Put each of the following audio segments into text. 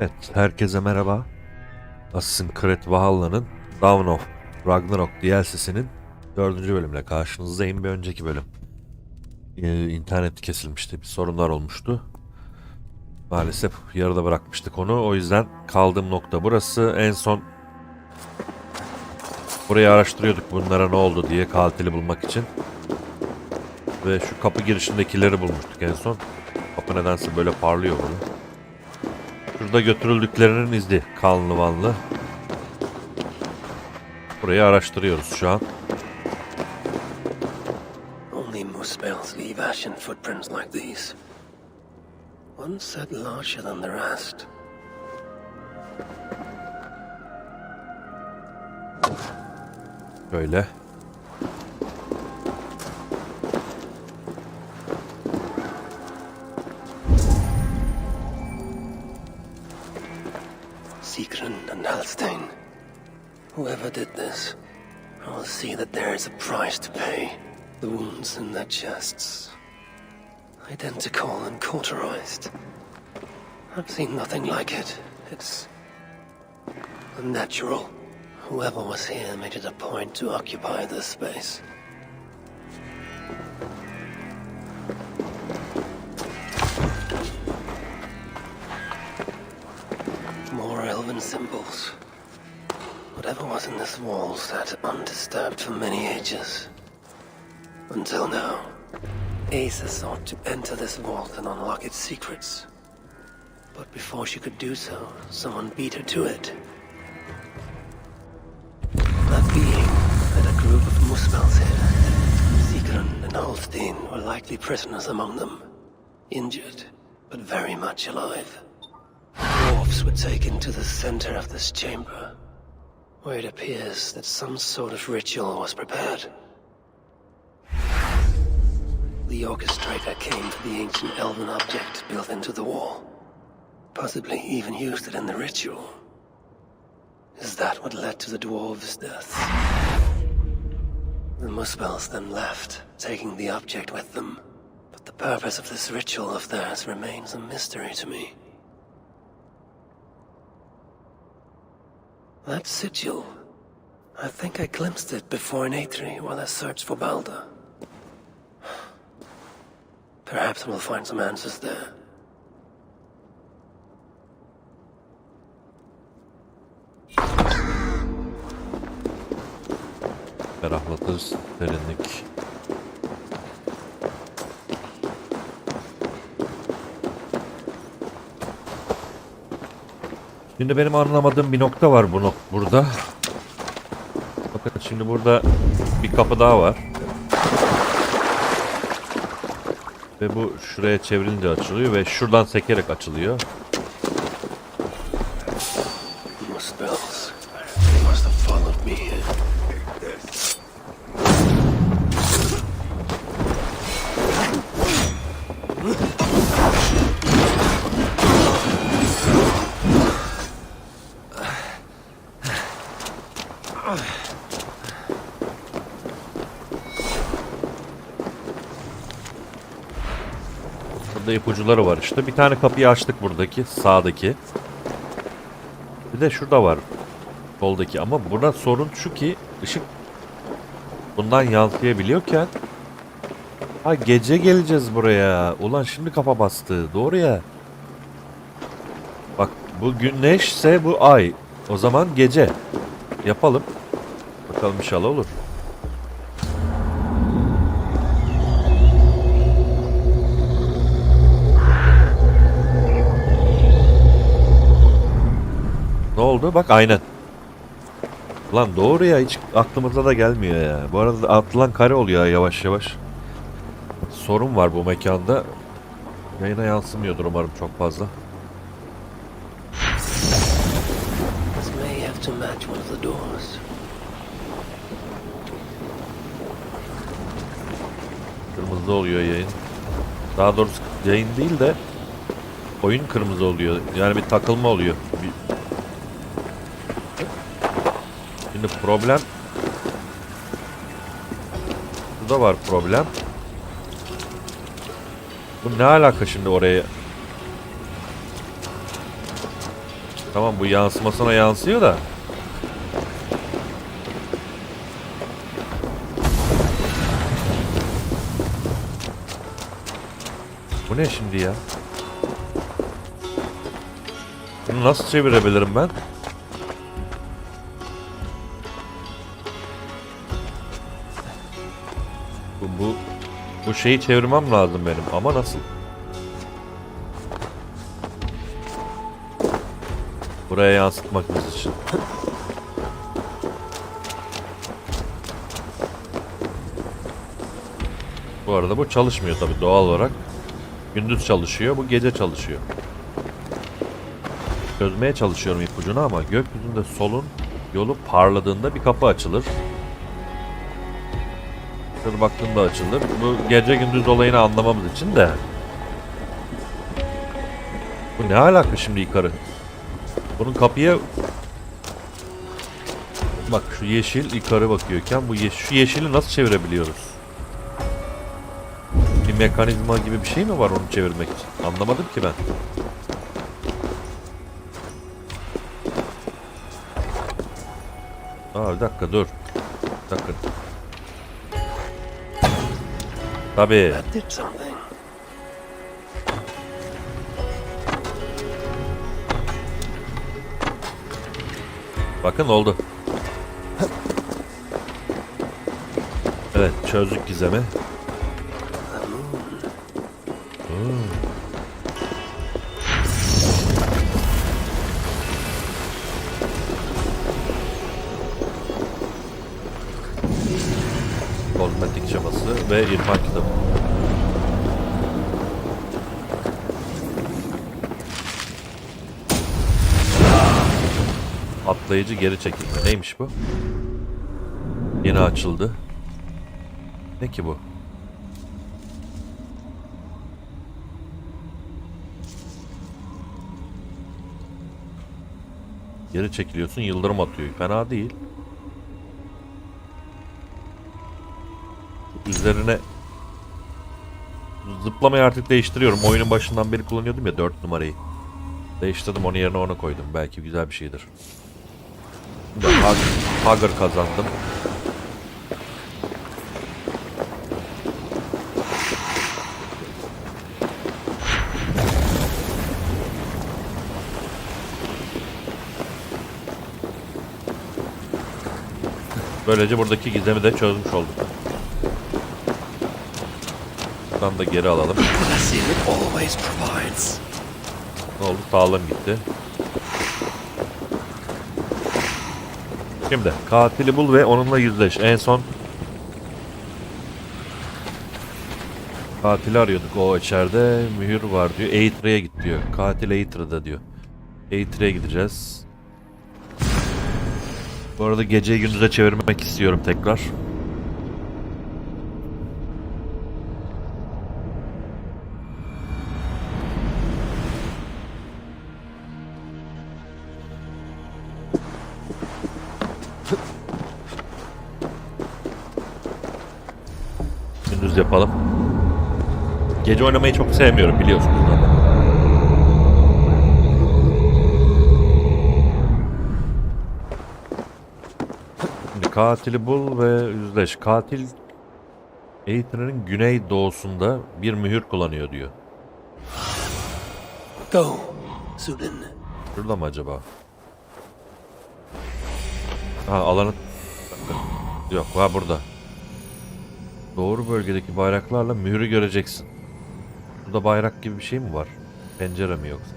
Evet, herkese merhaba. Assassin's Creed Valhalla'nın Dawn of Ragnarok DLC'sinin 4. bölümle karşınızdayım. Bir önceki bölüm internet kesilmişti, bir sorunlar olmuştu. Maalesef yarıda bırakmıştık onu. O yüzden kaldığım nokta burası. En son burayı araştırıyorduk, bunlara ne oldu diye, katili bulmak için. Ve şu kapı girişindekileri bulmuştuk en son. Kapı nedense böyle parlıyor bunu. Şurada götürüldüklerinin izi, kanlı vanlı. Burayı araştırıyoruz şu an. Only Muspellerin leave ashen footprints like these. One set larger than the rest. Böyle. Surtr'un and Halstein. Whoever did this, I will see that there is a price to pay. The wounds in their chests, identical and cauterized. I've seen nothing like it. It's unnatural. Whoever was here made it a point to occupy this space. More elven symbols. Whatever was in this wall sat undisturbed for many ages. Until now, Asa sought to enter this vault and unlock its secrets. But before she could do so, someone beat her to it. That being led a group of Muspels here. Surtr'un and Holstein were likely prisoners among them. Injured, but very much alive. Dwarfs were taken to the center of this chamber, where it appears that some sort of ritual was prepared. The orchestrator came for the ancient elven object built into the wall. Possibly even used it in the ritual. Is that what led to the dwarves' deaths? The Muspels then left, taking the object with them. But the purpose of this ritual of theirs remains a mystery to me. That sigil. I think I glimpsed it before in Aetri while I searched for Balder. Perhaps we'll find some answers there. Ferahlatır derinlik. Şimdi benim anlamadığım bir nokta var burada. Bakın şimdi burada bir kapı daha var. Ve bu şuraya çevrilince açılıyor ve şuradan sekerek açılıyor. Muspels. They must have followed me here. Burada ipuçları var işte. Bir tane kapıyı açtık buradaki, sağdaki. Bir de şurada var, soldaki. Ama burada sorun şu ki ışık bundan yansıyabiliyorken. Ha, gece geleceğiz buraya. Ulan şimdi kafa bastı. Doğru ya. Bak, bu güneşse bu ay. O zaman gece. Yapalım. Bakalım inşallah olur. Ne oldu? Bak aynen. Lan doğru ya, hiç aklımıza da gelmiyor ya. Bu arada atılan kare oluyor yavaş yavaş. Sorun var bu mekanda. Yayına yansımıyordur umarım çok fazla. This may have to match one of the doors. Kırmızı oluyor yayın. Daha doğrusu yayın değil de oyun kırmızı oluyor. Yani bir takılma oluyor. Şimdi problem. Burada var problem. Bu ne alaka şimdi oraya? Tamam, bu yansımasına yansıyor da. Bu ne şimdi ya? Bunu nasıl çevirebilirim ben? Bu şeyi çevirmem lazım benim ama nasıl? Buraya yansıtmamız için. Bu arada bu çalışmıyor tabii doğal olarak. Gündüz çalışıyor, bu gece çalışıyor. Çözmeye çalışıyorum ipucunu ama gökyüzünde solun yolu parladığında bir kapı açılır. Şöyle baktığında açılır. Bu gece gündüz olayını anlamamız için de. Bu ne alaka şimdi yukarı? Bunun kapıya... Bak şu yeşil yukarı bakıyorken şu yeşili nasıl çevirebiliyoruz? Bir mekanizma gibi bir şey mi var onu çevirmek için? Anlamadım ki ben. Aa, bir dakika dur. Bir dakika. Tabii. Bakın oldu. Evet, çözdük gizemi. Kozmetik şeması ve irfan kitabı. Atlayıcı geri çekilme. Neymiş bu? Yeni açıldı. Ne ki bu? Geri çekiliyorsun, yıldırım atıyor. Fena değil. Üzerine zıplamayı artık değiştiriyorum. Oyunun başından beri kullanıyordum ya 4 numarayı. Değiştirdim, onun yerine onu koydum. Belki güzel bir şeydir. Hugr kazandım. Böylece buradaki gizemi de çözmüş olduk. Buradan da geri alalım. Ne oldu? Sağlığım gitti. Şimdi katili bul ve onunla yüzleş. En son katili arıyorduk. O içeride mühür var diyor. Eitre'ye git diyor. Katil Eitre'da diyor. Eitre'ye gideceğiz. Bu arada geceyi gündüze çevirmek istiyorum tekrar. Gündüz yapalım. Gece oynamayı çok sevmiyorum biliyorsunuz ama. Şimdi katili bul ve yüzleş. Katil Eitre'nin güney doğusunda bir mühür kullanıyor diyor. Go, Surtr'un. Şurada mı acaba? Ha, alanı... Yok, ha burada. Doğru bölgedeki bayraklarla mührü göreceksin. Burada bayrak gibi bir şey mi var? Pencere mi yoksa?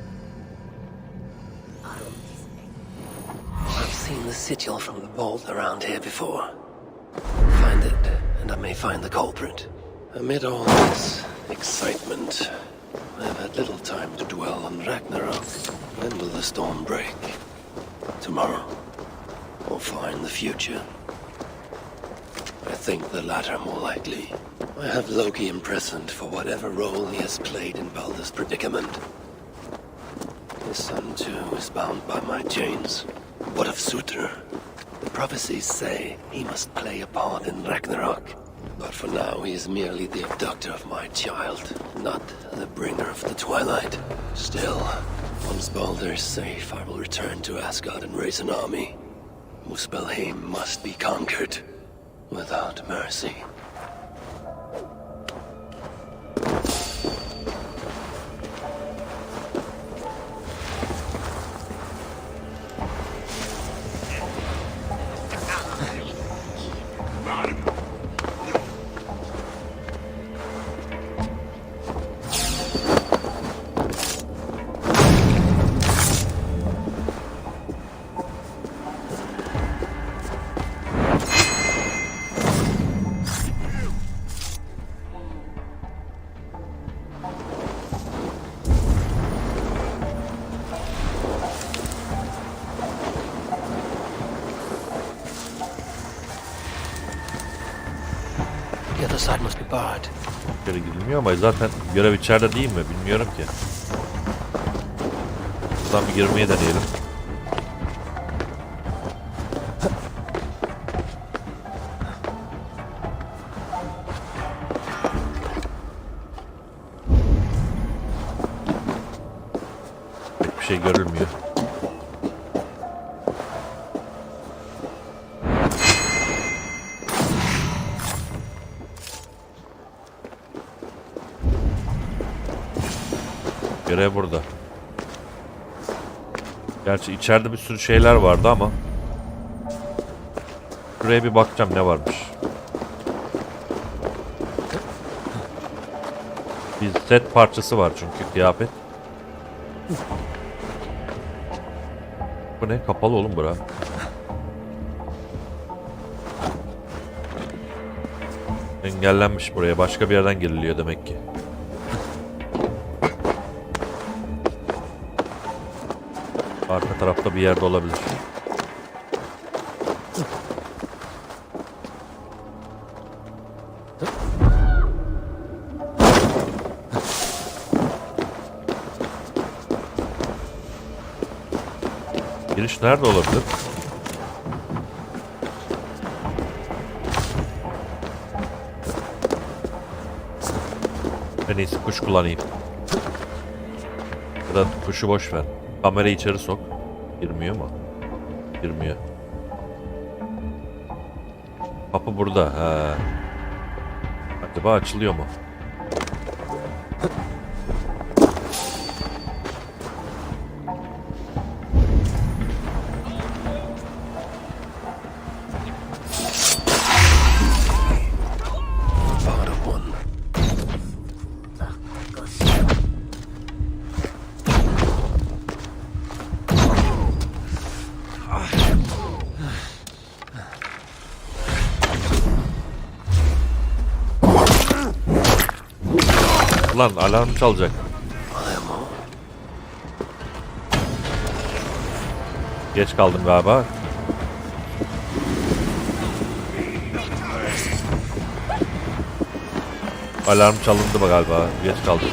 I've seen the sigil from the vault around here before. Find it, and I may find the culprit. Amid all this excitement, I've had little time to dwell on Ragnarok. When will the storm break? Tomorrow? Or far in the future? I think the latter more likely. I have Loki imprisoned for whatever role he has played in Baldur's predicament. His son too is bound by my chains. What of Surtr? The prophecies say he must play a part in Ragnarok. But for now he is merely the abductor of my child, not the bringer of the twilight. Still, Once Balder is safe, I will return to Asgard and raise an army. Muspelheim must be conquered without mercy. The other side must be barred. İçeri gidilmiyor ama zaten görev içeride değil mi? Bilmiyorum ki. Buradan bir girmeyi deneyelim. Pek bir şey görülmüyor. Görev burada. Gerçi içeride bir sürü şeyler vardı ama şuraya bir bakacağım ne varmış. Bir set parçası var çünkü kıyafet. Bu ne? Kapalı oğlum bura. Engellenmiş buraya. Başka bir yerden giriliyor demek ki. Arka tarafta bir yerde olabilir. Giriş nerede olabilir? En iyisi kuş kullanayım. Ya da kuşu boş ver. Kamerayı içeri sok. Girmiyor mu? Girmiyor. Kapı burada. He. Acaba açılıyor mu? Lan alarm çalacak. Geç kaldım galiba. Alarm çalındı mı galiba? Geç kaldım.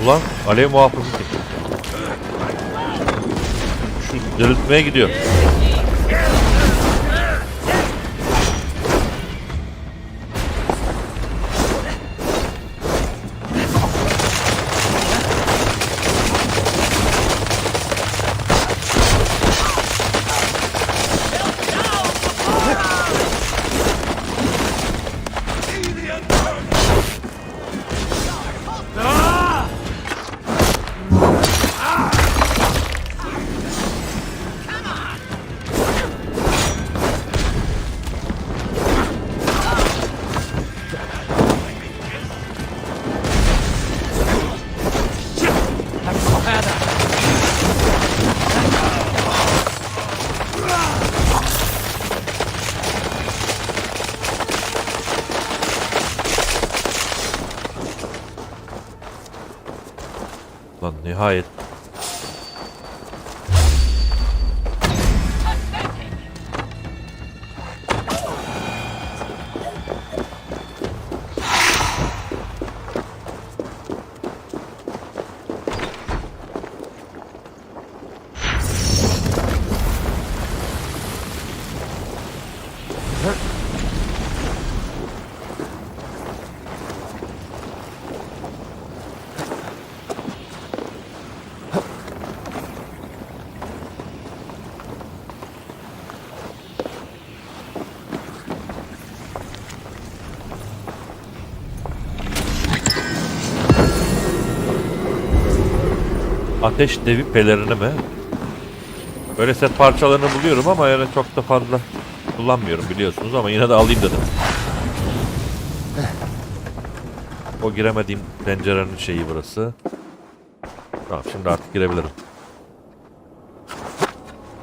Ulan alev muhafızı ki. Şu diriltmeye gidiyor. Lan nihayet Ateş devi pelerini mi? Böyle set parçalarını buluyorum ama yani çok da fazla kullanmıyorum biliyorsunuz ama yine de alayım dedim. O giremediğim pencerenin şeyi burası. Tamam, şimdi artık girebilirim.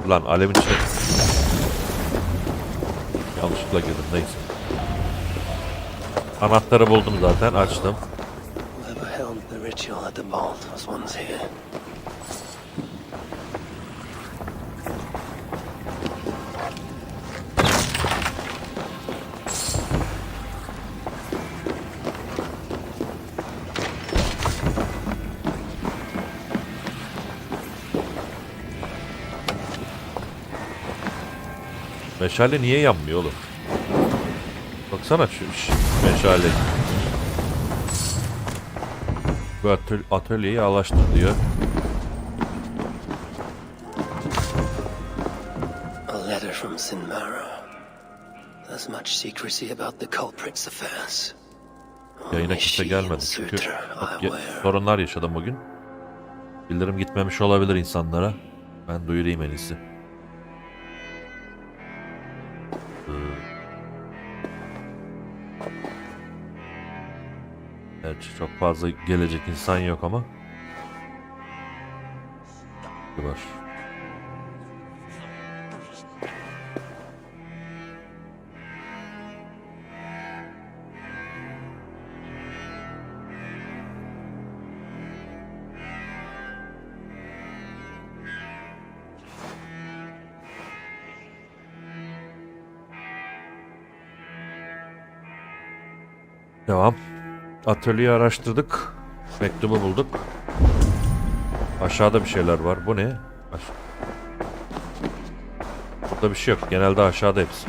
Ulan alevin içine yanlışlıkla girdim, neyse. Anahtarı buldum zaten, açtım. Whoever held the ritual at the vault was once here. Meşale niye yanmıyor oğlum? Baksana şu meşale. Bu atölyeyi alaştır diyor. A letter from Sinmara. There's much secrecy about the culprit's affairs. Yayına kimse gelmedi çünkü sorunlar yaşadım bugün. Bildirim gitmemiş olabilir insanlara. Ben duyurayım en iyisi. Gerçi çok fazla gelecek insan yok ama. Var. Devam. Atölyeyi araştırdık. Mektubu bulduk. Aşağıda bir şeyler var. Bu ne? Burada bir şey yok. Genelde aşağıda hepsi.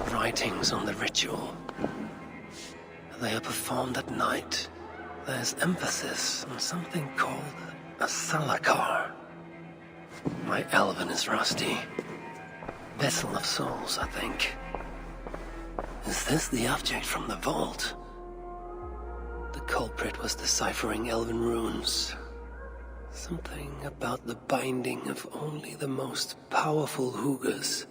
Writings on the ritual. They are performed at night. There's emphasis on something called a salakar. My elven is rusty. Vessel of souls, I think. Is this the object from the vault? The culprit was deciphering elven runes. Something about the binding of only the most powerful Hugrs.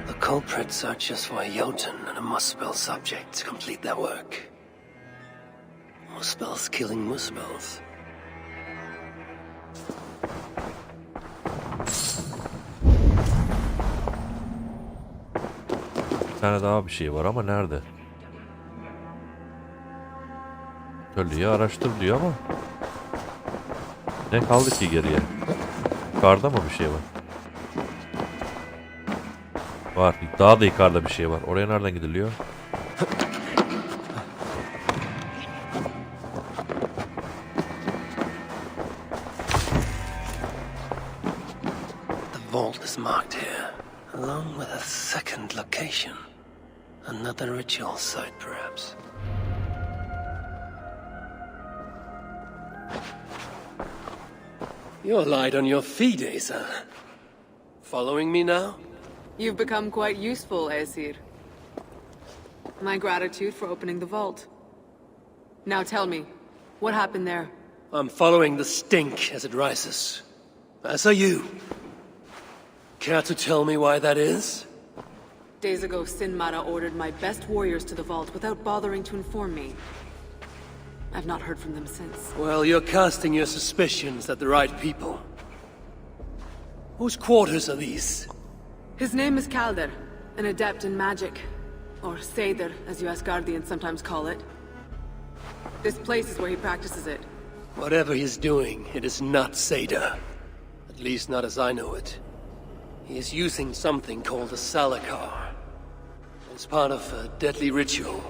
The culprit searches for a Jotun and a Muspel subject to complete their work. Muspels killing Muspels. Bir tane daha bir şey var ama nerede? Atölyeyi araştır diyor ama ne kaldı ki geriye? Yukarıda mı bir şey var? Var. Daha da yukarıda bir şey var. Oraya nereden gidiliyor? The vault is marked here, along with a second location. Another ritual site, perhaps. You're light on your feet, Asa. Following me now? You've become quite useful, Aesir. My gratitude for opening the vault. Now tell me, what happened there? I'm following the stink as it rises. As are you. Care to tell me why that is? Days ago, Sinmara ordered my best warriors to the vault without bothering to inform me. I've not heard from them since. Well, you're casting your suspicions at the right people. Whose quarters are these? His name is Kalder, an adept in magic. Or Seidr, as you Asgardians sometimes call it. This place is where he practices it. Whatever he's doing, it is not Seder. At least not as I know it. He is using something called a salakar. It's part of a deadly ritual.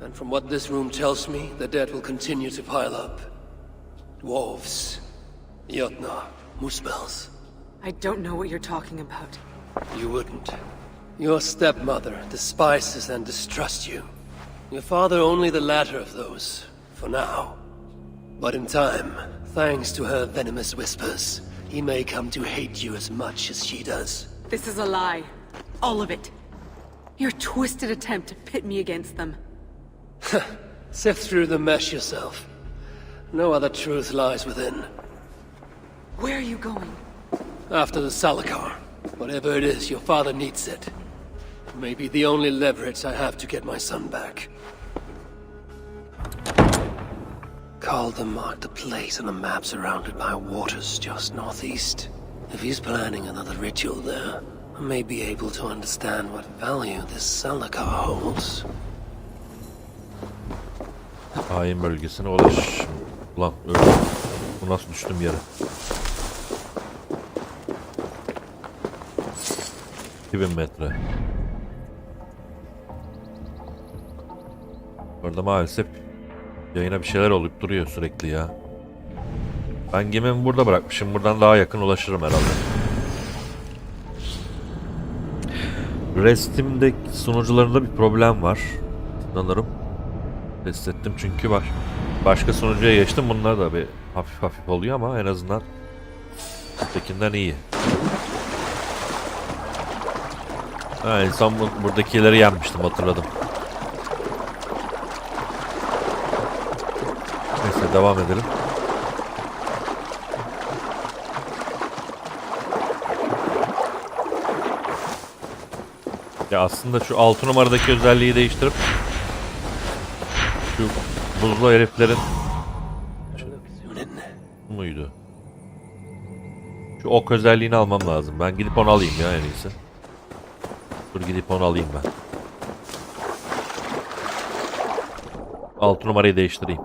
And from what this room tells me, the dead will continue to pile up. Dwarves, Jotnar, Muspels. I don't know what you're talking about. You wouldn't. Your stepmother despises and distrusts you. Your father only the latter of those, for now. But in time, thanks to her venomous whispers, he may come to hate you as much as she does. This is a lie. All of it. Your twisted attempt to pit me against them. Sift through the mesh yourself. No other truth lies within. Where are you going? After the Salakar. Whatever it is, your father needs it. It may be the only leverage I have to get my son back. Calder marked the place on a map surrounded by waters just northeast. If he's planning another ritual there, I may be able to understand what value this Salakar holds. Hain bölgesine ulaş. Ulan öldüm. Bu nasıl düştüm yere? 2000 metre. Orada maalesef yayına bir şeyler olup duruyor sürekli ya. Ben gemimi burada bırakmışım. Buradan daha yakın ulaşırım herhalde. Restim'deki sunucularında bir problem var. Sanırım. Test ettim çünkü var. Başka sunucuya geçtim. Bunlar da bir hafif hafif oluyor ama en azından ötekinden iyi. Ha, en son buradakileri yenmiştim, hatırladım. Neyse devam edelim. Ya aslında şu 6 numaradaki özelliği değiştirip şu buzlu heriflerin muydu? Şu ok özelliğini almam lazım. Ben gidip onu alayım ya en iyisi. Dur gidip onu alayım ben. 6 numarayı değiştireyim.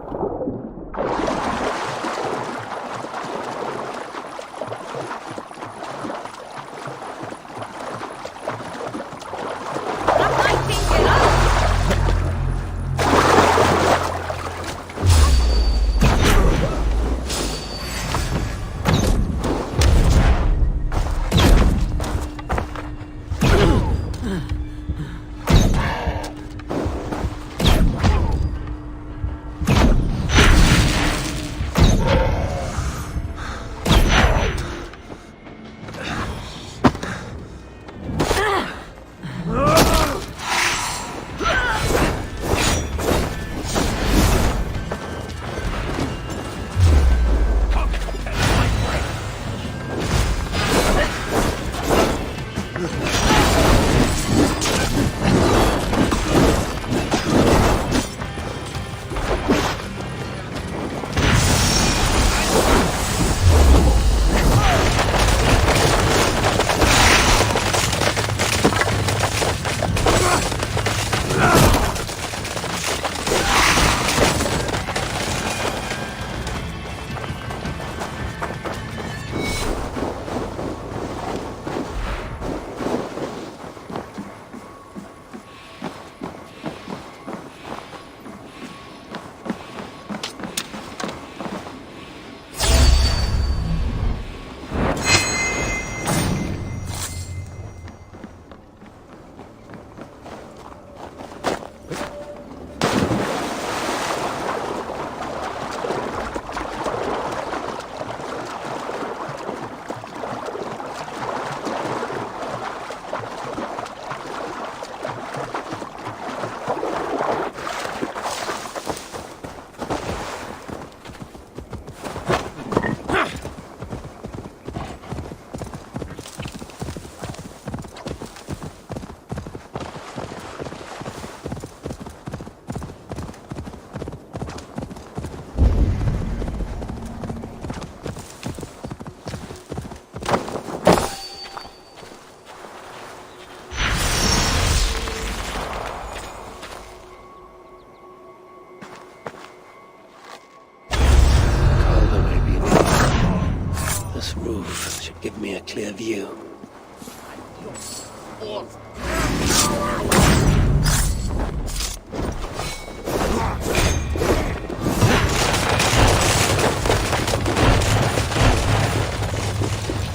Give me a clear view.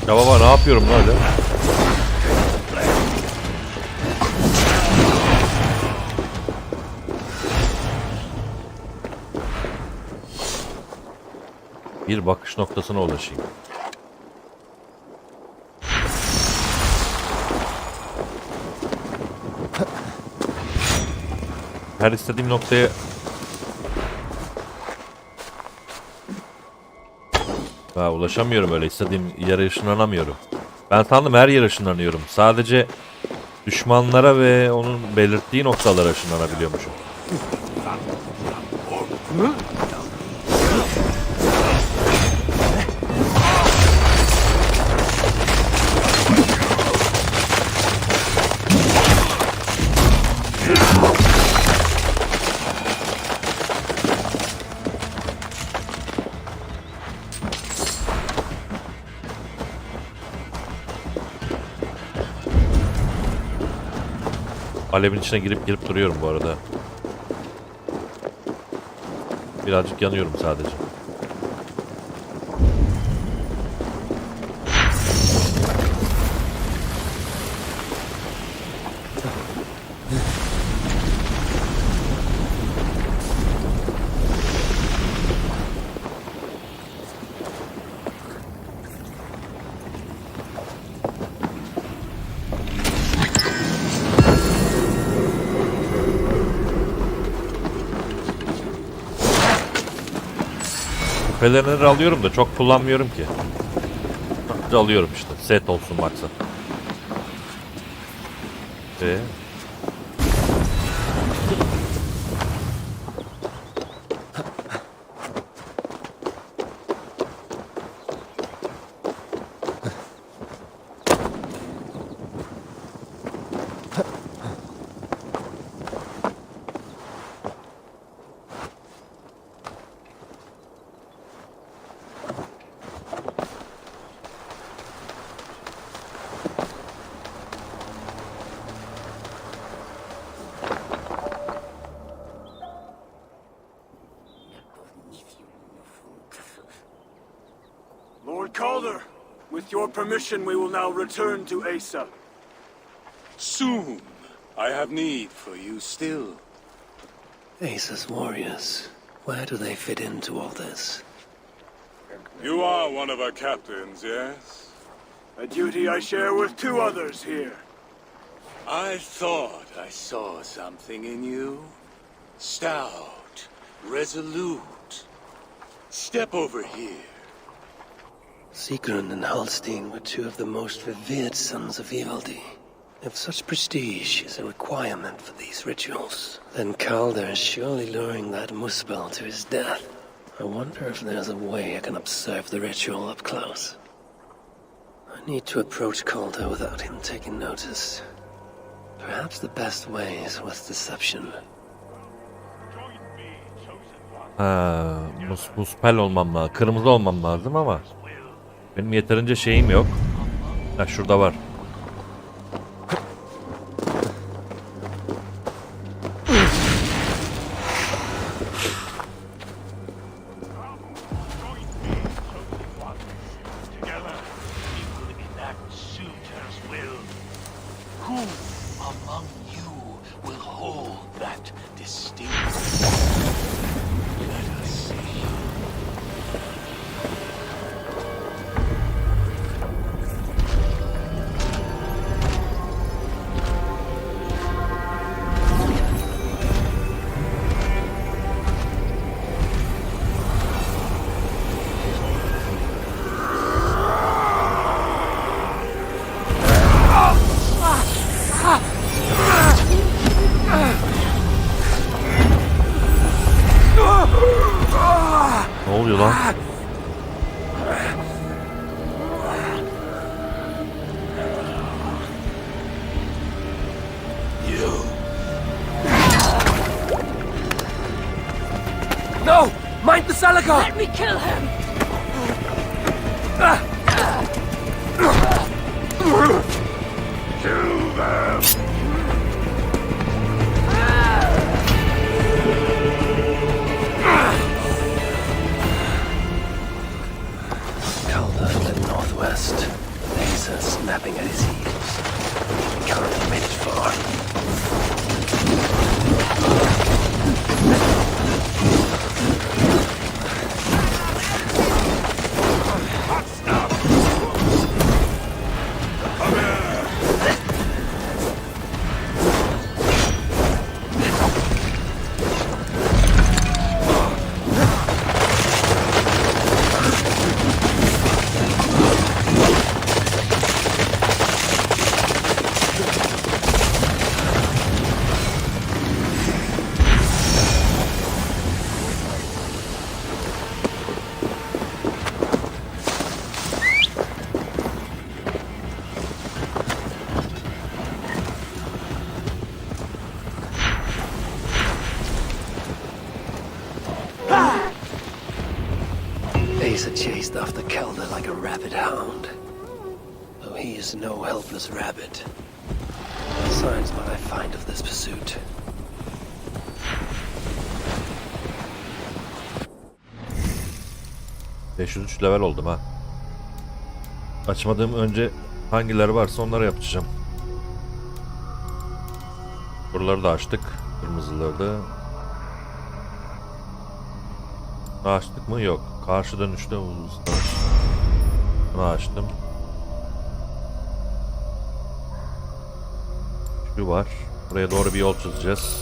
Ya baba ne yapıyorum lan öyle? Bir bakış noktasına ulaşayım. her istediğim noktaya... ulaşamıyorum öyle, istediğim yere ışınlanamıyorum. Ben sandım her yere ışınlanıyorum. Sadece düşmanlara ve onun belirttiği noktalara ışınlanabiliyormuşum. Alevin içine girip duruyorum bu arada. Birazcık yanıyorum sadece. Muspellerini alıyorum da çok kullanmıyorum ki. Sadece alıyorum işte. Set olsun maksat. Lord Calder, with your permission, we will now return to Asa. Soon. I have need for you still. Asa's warriors, where do they fit into all this? You are one of our captains, yes? A duty I share with 2 others here. I thought I saw something in you. Stout, resolute. Step over here. Sigrun and Halstein were 2 of the most revered sons of Ivaldi. If such prestige is a requirement for these rituals, then Calder is surely luring that Muspel to his death. I wonder if there's a way I can observe the ritual up close. I need to approach Calder without him taking notice. Perhaps the best way is with deception. Muspel olmam lazım. Kırmızı olmam lazım ama benim yeterince şeyim yok. Şurada var. Ne oluyor lan? No! Mind the Saligar! Let me kill him! Kill them! Calder to the northwest. Asa snapping at his heels. Can't have made it far. Asa chased after Calder like a rabid hound. Though he is no helpless rabbit. Besides what I find of this pursuit. ...503 level oldum ha. Açmadığım önce hangileri varsa onları yapacağım. Buraları da açtık. Kırmızıları da. Bunu açtık mı? Yok. Karşı dönüşte bunu açtım. Şu var. Buraya doğru bir yol çizeceğiz.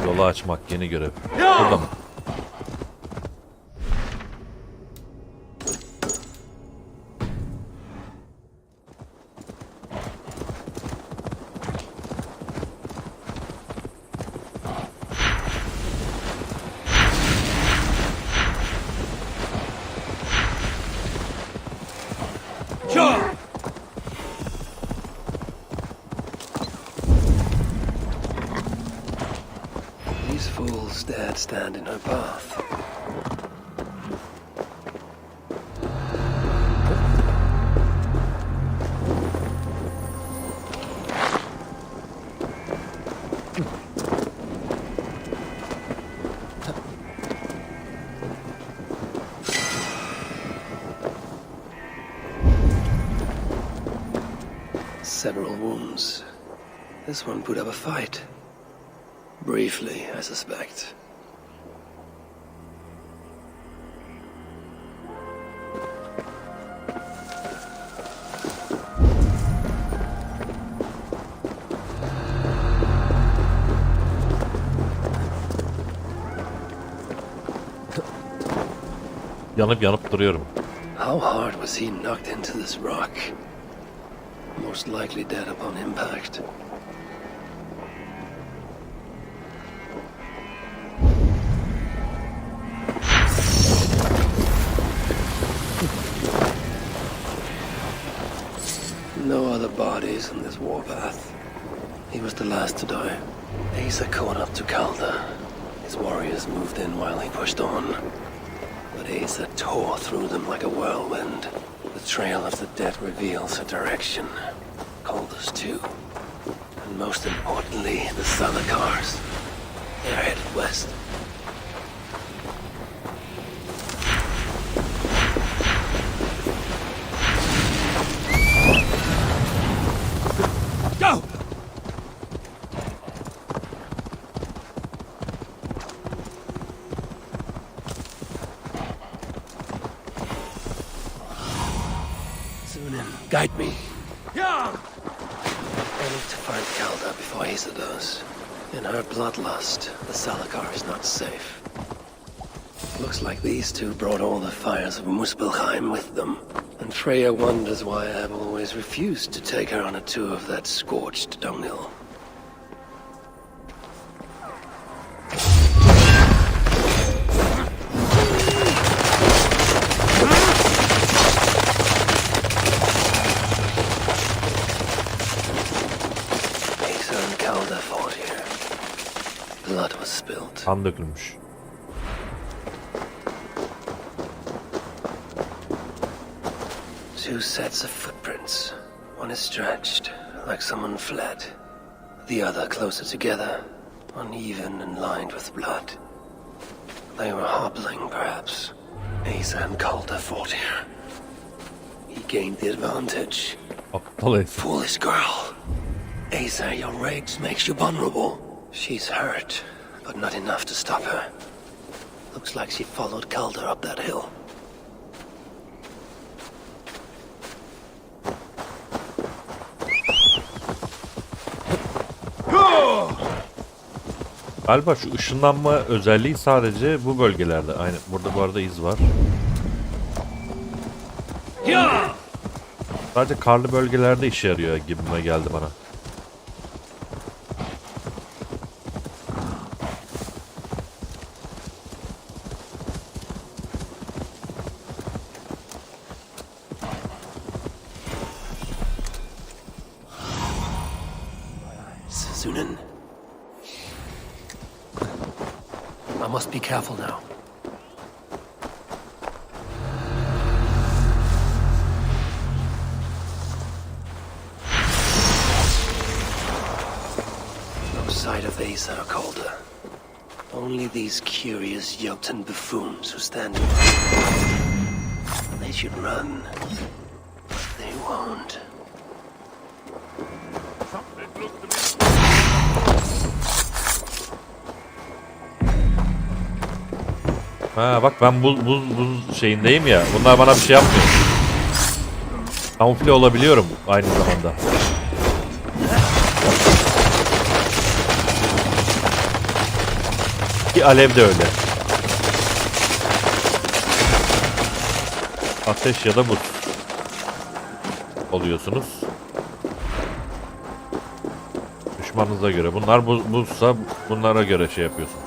Yolu açmak yeni görev. Burada mı? These fools dared stand in her path. Several wounds. This one put up a fight. Briefly, I suspect. Yanıp duruyorum. How hard was he knocked into this rock? Most likely dead upon impact. No other bodies on this warpath. He was the last to die. Asa caught up to Calder. His warriors moved in while he pushed on. But Asa tore through them like a whirlwind. The trail of the dead reveals a direction. Calder's too. And most importantly, the sığınaklar's. They're headed west. Go! Sunan, guide me. Yeah! I need to find Calder before Asa does. In her bloodlust, the Salakar is not safe. Looks like these two brought all the fires of Muspelheim with them. And Freya wonders why I have always refused to take her on a tour of that scorched dunghill. Asa and Calder fought here. Blood was spilled. Kan dökülmüş. Two sets of footprints. One is stretched, like someone fled. The other closer together, uneven and lined with blood. They were hobbling, perhaps. Asa and Calder fought here. He gained the advantage. Aptal herif. Foolish girl. Asa, your rage makes you vulnerable. She's hurt, but not enough to stop her. Looks like she followed Calder up that hill. Galiba şu ışınlanma özelliği sadece bu bölgelerde. Aynen. Burada bu arada iz var. Sadece karlı bölgelerde işe yarıyor gibime geldi bana. Sunan. I must be careful now. No sight of Asa or Calder. Only these curious Jotun buffoons who stand in. They should run. They won't. Ha bak ben buz şeyindeyim ya. Bunlar bana bir şey yapmıyor. Kamufle olabiliyorum aynı zamanda. Ki alev de öyle. Ateş ya da buz oluyorsunuz. Düşmanınıza göre. Bunlar buzsa bunlara göre şey yapıyorsunuz.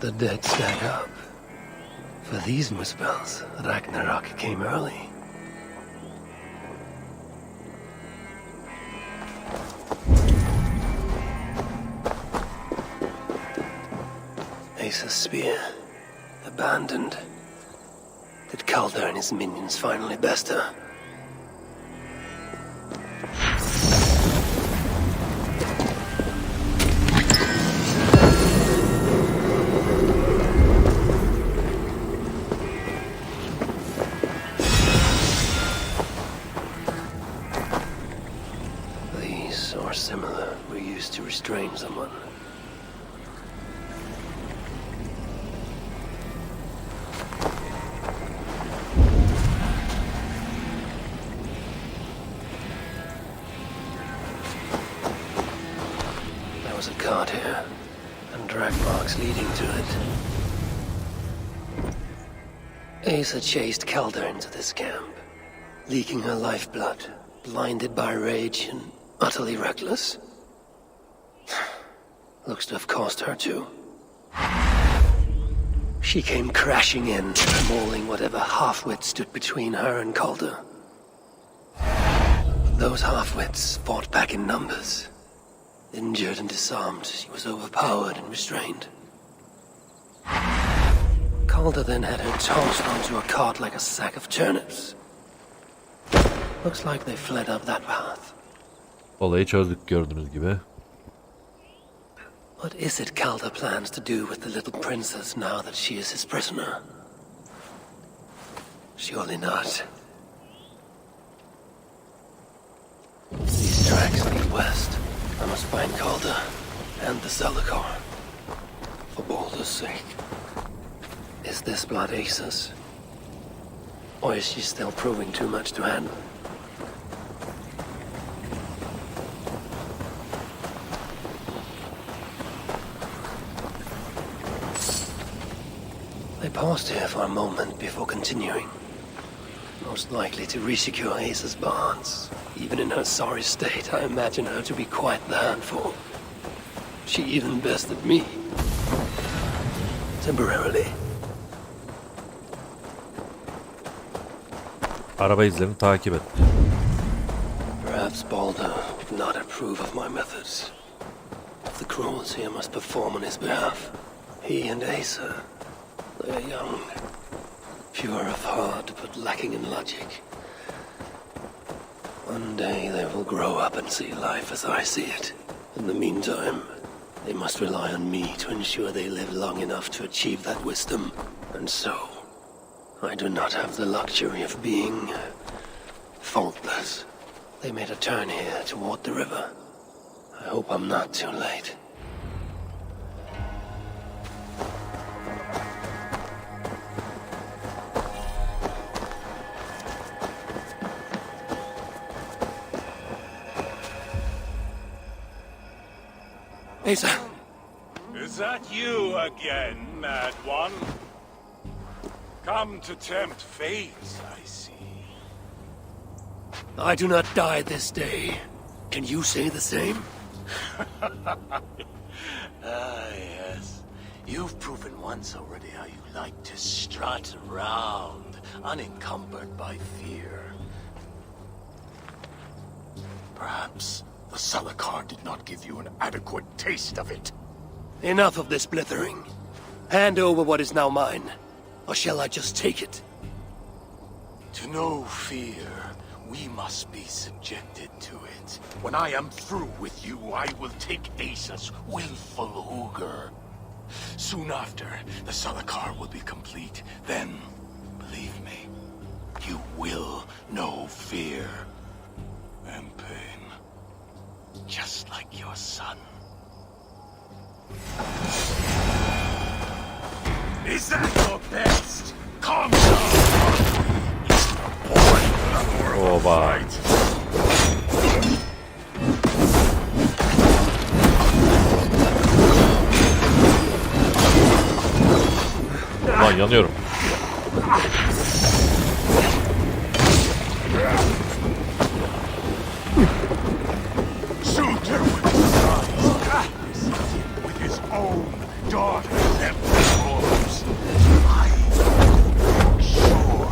The dead stand up. For these Muspels, Ragnarok came early. Asa's spear, abandoned. Did Calder and his minions finally best her? These, or similar, were used to restrain someone. There was a cart here, and drag marks leading to it. Asa chased Calder into this camp, leaking her lifeblood, blinded by rage and utterly reckless. Looks to have cost her too. She came crashing in, mauling whatever half-wit stood between her and Calder. Those half-wits fought back in numbers. Injured and disarmed, she was overpowered and restrained. Calder then had her tossed onto a cart like a sack of turnips. Looks like they fled up that path. Olayı çözdük gördüğünüz gibi. What is it Calder plans to do with the little princess now that she is his prisoner? Surely not. These tracks lead west. I must find Calder and the Zalakor. For Baldur's sake. Is this blood Asa's? Or is she still proving too much to handle? They paused here for a moment before continuing. Most likely to resecure Asa's bonds. Even in her sorry state, I imagine her to be quite the handful. She even bested me. Temporarily. Araba izlerini takip et. Perhaps Baldur would not approve of my methods. Of the cruelty I must perform on his behalf. He and Asa, they are young. Pure of heart, but lacking in logic. One day they will grow up and see life as I see it. In the meantime, they must rely on me to ensure they live long enough to achieve that wisdom. And so, I do not have the luxury of being faultless. They made a turn here toward the river. I hope I'm not too late. Asa! Is that you again, mad one? Come to tempt fate, I see. I do not die this day. Can you say the same? Yes. You've proven once already how you like to strut around, unencumbered by fear. perhaps. The Salakar did not give you an adequate taste of it. Enough of this blithering. Hand over what is now mine, or shall I just take it? To know fear, we must be subjected to it. When I am through with you, I will take Asa's willful Hugr. Soon after, the Salakar will be complete. Then, believe me, you will know fear and pain. Just like your son. Is that your best? Calm down! Oba. Lan yanıyorum. Surtr'un with his own daughter left arms. I sure.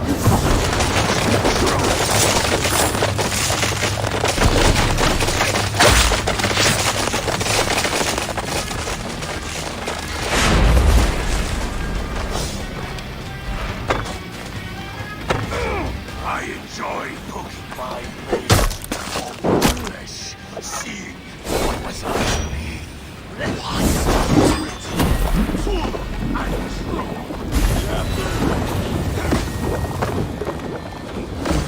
I enjoy poking my blade on flesh, seeing what was underneath. Why full and true.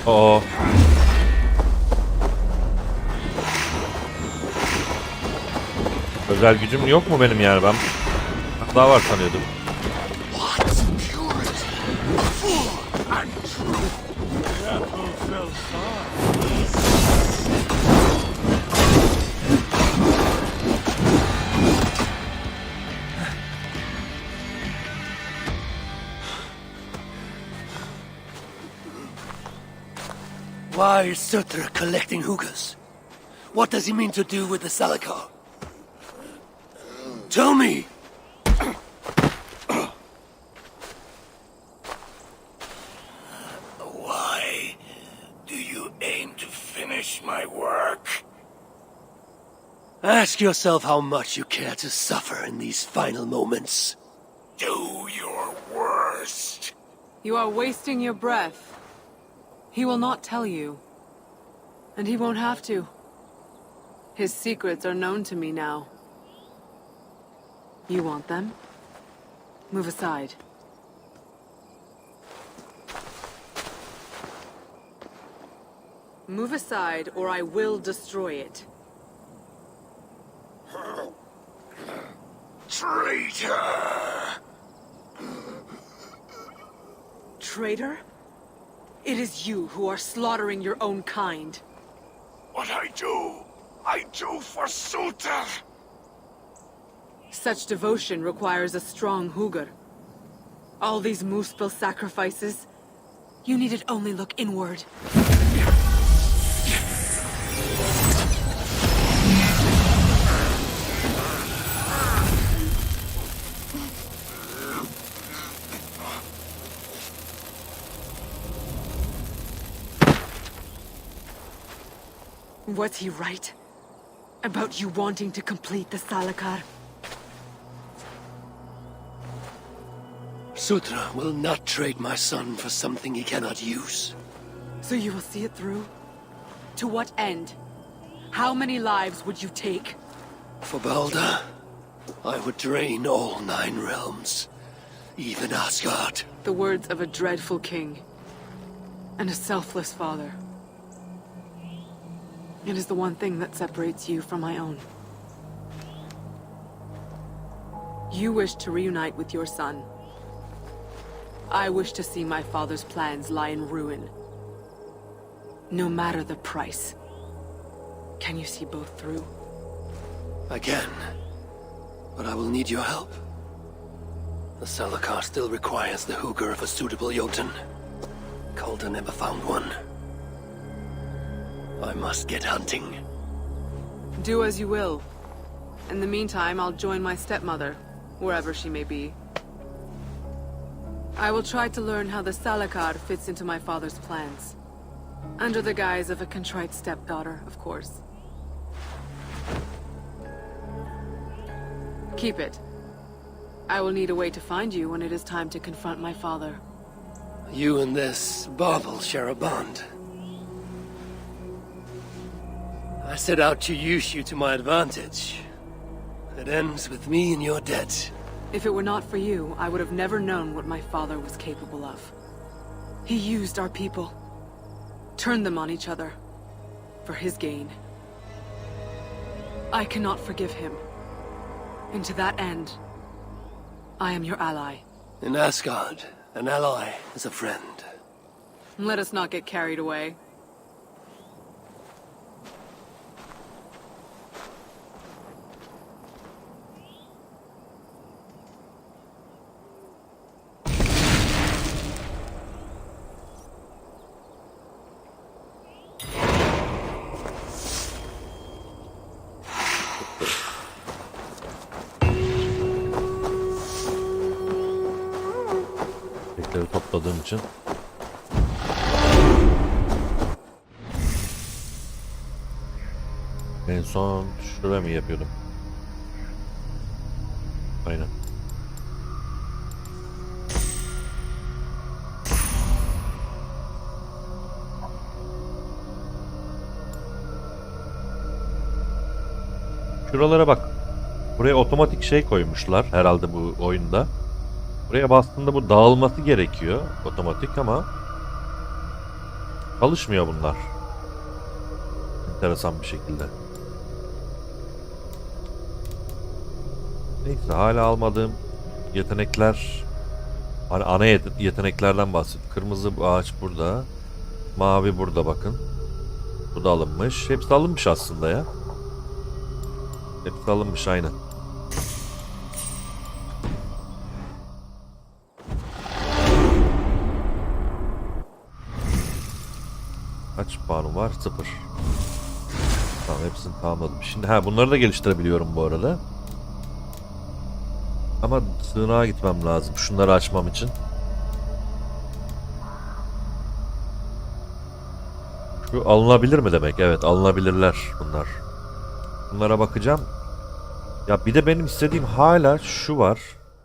Oo. Özel gücüm yok mu benim yani ben? Daha var sanıyordum. What purity, full and true. The apple fell far. Why is Surtr collecting Hugrs? What does he mean to do with the Salakar? Tell me! Why do you aim to finish my work? Ask yourself how much you care to suffer in these final moments. Do your worst. You are wasting your breath. He will not tell you. And he won't have to. His secrets are known to me now. You want them? Move aside. Move aside, or I will destroy it. Traitor! Traitor? It is you who are slaughtering your own kind. What I do for Surtr! Such devotion requires a strong Hugr. All these Muspel sacrifices, you needed only look inward. Was he right? About you wanting to complete the Salakar? Surtr will not trade my son for something he cannot use. So you will see it through? To what end? How many lives would you take? For Balder, I would drain all 9 realms. Even Asgard. The words of a dreadful king. And a selfless father. It is the one thing that separates you from my own. You wish to reunite with your son. I wish to see my father's plans lie in ruin. No matter the price. Can you see both through? I can. But I will need your help. The Salakar still requires the Hugr of a suitable Jotun. Calder never found one. I must get hunting. Do as you will. In the meantime, I'll join my stepmother, wherever she may be. I will try to learn how the Salakar fits into my father's plans. Under the guise of a contrite stepdaughter, of course. Keep it. I will need a way to find you when it is time to confront my father. You and this bauble share a bond. I set out to use you to my advantage. It ends with me in your debt. If it were not for you, I would have never known what my father was capable of. He used our people, turned them on each other, for his gain. I cannot forgive him. And to that end, I am your ally. In Asgard, an ally is a friend. Let us not get carried away. Topladığım için. En son şuraya mı yapıyordum? Aynen. Şuralara bak. Buraya otomatik şey koymuşlar herhalde bu oyunda. Buraya bastığında bu dağılması gerekiyor otomatik ama çalışmıyor bunlar. Enteresan bir şekilde. Neyse hala almadığım yetenekler, hani ana yeteneklerden bahsediyorum. Kırmızı ağaç burada. Mavi burada bakın. Bu da alınmış. Hepsi alınmış aslında ya. Hepsi alınmış aynen. Kaç puanım var? 0. Tamam hepsini tamamladım. Şimdi bunları da geliştirebiliyorum bu arada. Ama sığınağa gitmem lazım. Şunları açmam için. Şu alınabilir mi demek? Evet alınabilirler bunlar. Bunlara bakacağım. Ya bir de benim istediğim hala şu var.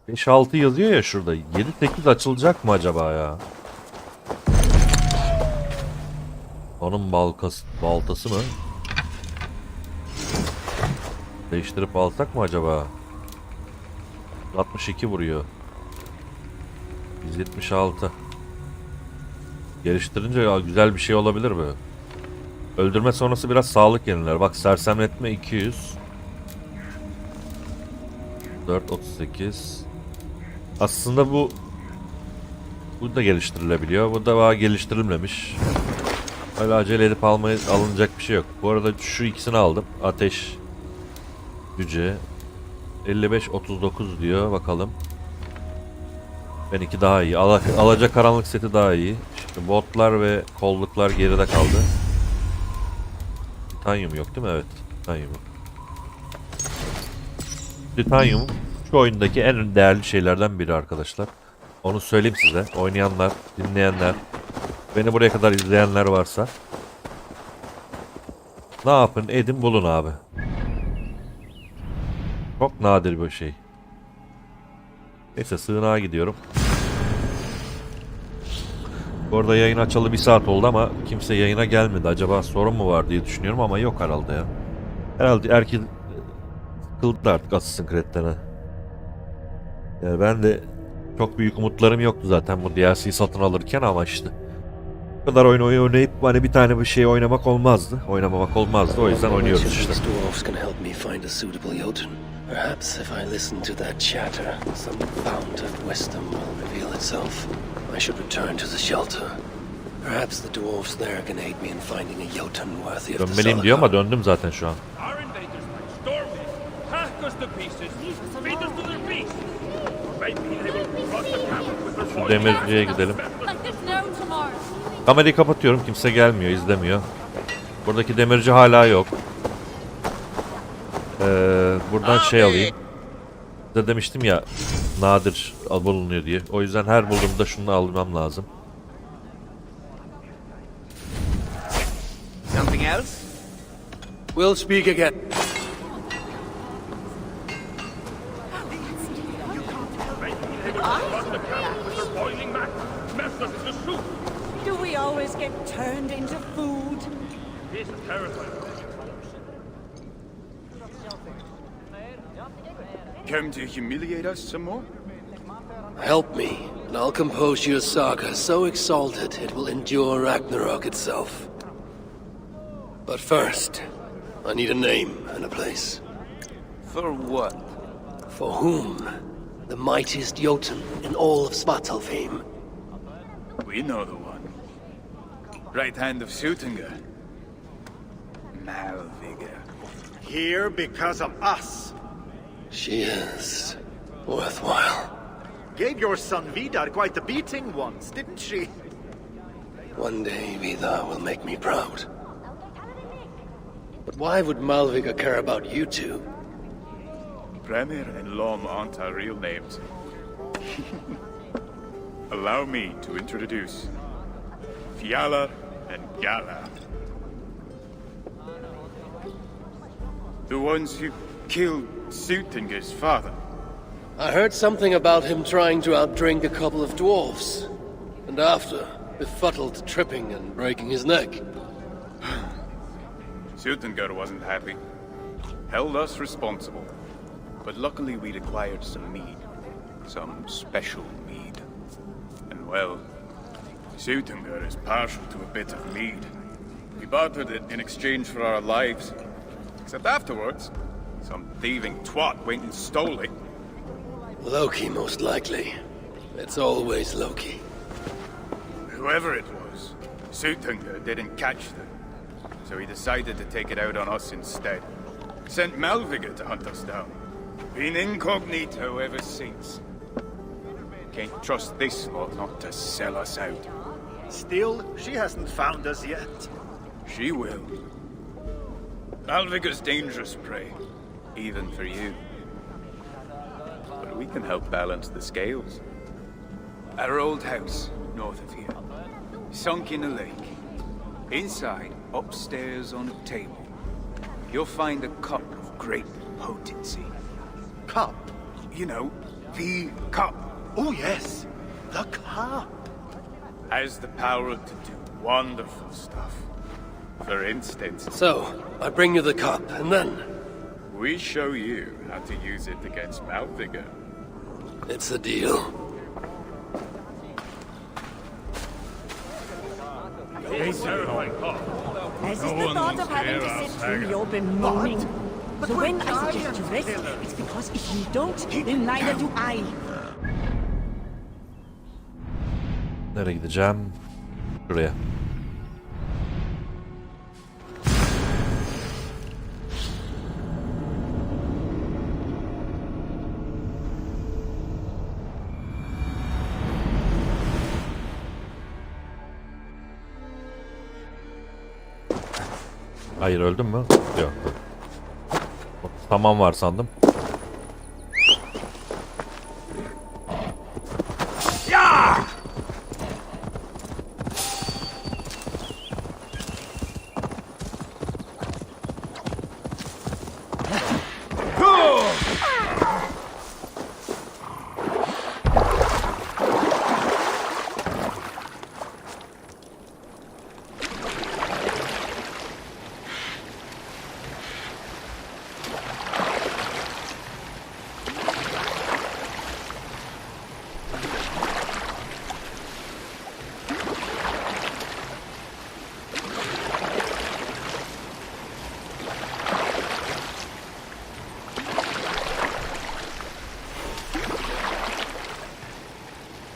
5-6 yazıyor ya şurada. 7-8 açılacak mı acaba ya? Onun baltası mı? Değiştirip alsak mı acaba? 62 vuruyor. 176. Geliştirince ya güzel bir şey olabilir mi? Öldürme sonrası biraz sağlık yeniler. Bak sersemletme 200. 438. Aslında bu da geliştirilebiliyor. Bu da geliştirilmemiş. Öyle acele edip alınacak bir şey yok. Bu arada şu ikisini aldım. Ateş, cüce. 55-39 diyor. Bakalım. Benimki daha iyi. Alacakaranlık seti daha iyi. Şimdi botlar ve kolluklar geride kaldı. Titanyum yok değil mi? Evet. Titanyum yok. Titanyum şu oyundaki en değerli şeylerden biri arkadaşlar. Onu söyleyeyim size. Oynayanlar, dinleyenler, beni buraya kadar izleyenler varsa ne yapın edin bulun abi. Çok nadir bir şey. Neyse sığınağa gidiyorum. Bu arada yayın açalı 1 saat oldu ama kimse yayına gelmedi. Acaba sorun mu var diye düşünüyorum ama yok herhalde ya. Herhalde herkes sıkıldı artık Assassin's Creed'den. Yani ben de çok büyük umutlarım yoktu zaten bu DLC'yi satın alırken ama işte. Bu kadar oyun oynayıp hani bir tane bir şey oynamak olmazdı. Oynamamak olmazdı. O yüzden oynuyoruz işte. Perhaps if I listen to that chatter, some fount of wisdom will reveal itself. I should return to the shelter. Perhaps the dwarves there can aid me in finding a Jotun worthy of the Dönmeliyim diyor ama döndüm zaten şu an. Our invaders might storm it, hack us to pieces, beat us to their beasts. Maybe they will cross the path with their Şu demirciye gidelim. Like there's no tomorrow. Kamerayı kapatıyorum. Kimse gelmiyor, izlemiyor. Buradaki demirci hala yok. Buradan şey alayım. Size demiştim ya nadir bulunuyor diye. O yüzden her bulduğumda şunu almam lazım. Something else? We'll speak again. Across the camp with their boiling mat. Melt us into soup. Do we always get turned into food? It's terrifying. Come to humiliate us some more? Help me, and I'll compose you a saga so exalted it will endure Ragnarok itself. But first, I need a name and a place. For what? For whom? The mightiest Jotun in all of Svartalfheim. We know the one. Right hand of Surtr'un. Malvigr. Here because of us. She is worthwhile. Gave your son Vidar quite the beating once, didn't she? One day Vidar will make me proud. But why would Malvigr care about you two? Premier and Lom aren't our real names. Allow me to introduce Fjalar and Galar. The ones who killed Sutinger's father. I heard something about him trying to outdrink a couple of dwarfs. And after, befuddled tripping and breaking his neck. Sutinger wasn't happy. Held us responsible. But luckily we'd acquired some mead. Some special mead. And well, Sutinger is partial to a bit of mead. We bartered it in exchange for our lives. Except afterwards, some thieving twat went and stole it. Loki, most likely. It's always Loki. Whoever it was, Sutinger didn't catch them. So he decided to take it out on us instead. Sent Malvigr to hunt us down. Been incognito ever since. Can't trust this lot not to sell us out. Still, she hasn't found us yet. She will. Malvigr's dangerous prey, even for you. But we can help balance the scales. Our old house, north of here, sunk in a lake. Inside, upstairs on a table, you'll find a cup of great potency. Cup? You know, the cup. Oh yes, the cup. Has the power to do wonderful stuff. For instance, So, I bring you the cup, and then... we show you how to use it against Malvigr. It's a deal. It's terrifying. As is the thought of having to sit through your bemoaning. So when I suggest you rest, it's because if you don't, then neither do I. Nereye gideceğim? Şuraya. Hayır, öldün mü? Yok. Tamam var sandım.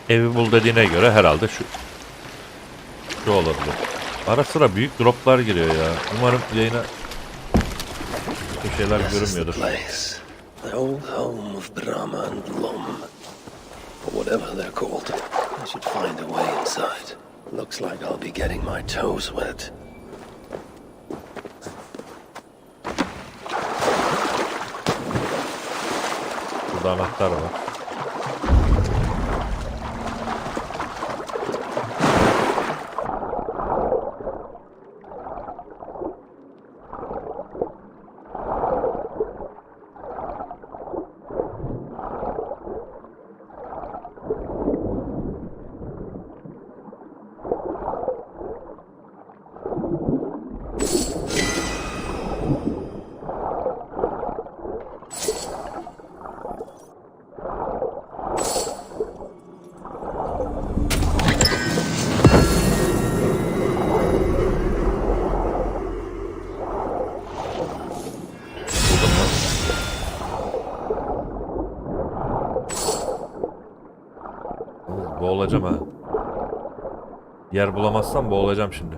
Evi bul dediğine göre herhalde şu olabilir. Ara sıra büyük droplar giriyor ya. Umarım yayına bu şeyler This is the görünmüyordur. place. The old home of Brahma and Lom. Or whatever they're called. I should find a way inside. Looks like I'll be getting my toes wet. Burada anahtar var. Boğulacağım ha. Yer bulamazsam boğulacağım şimdi.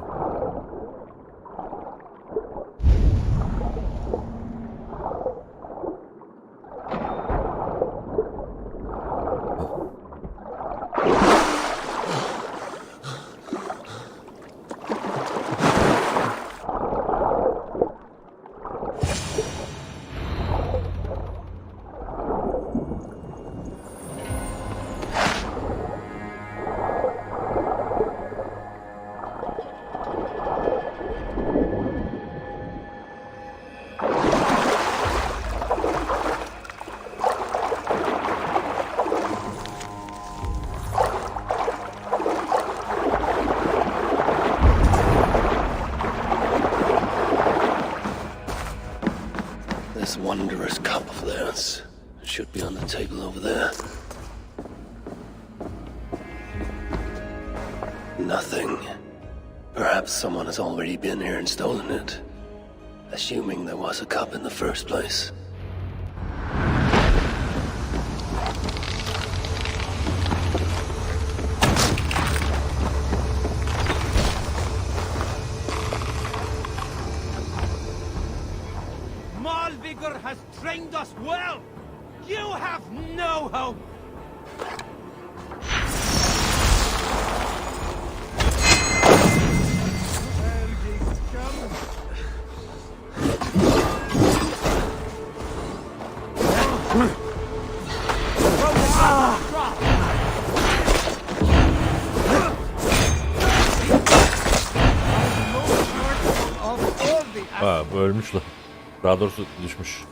This wondrous cup of theirs should be on the table over there. Nothing. Perhaps someone has already been here and stolen it, assuming there was a cup in the first place. Hugr has trained us well. You have no hope. Ha, ölmüşler. Daha doğrusu düşmüş.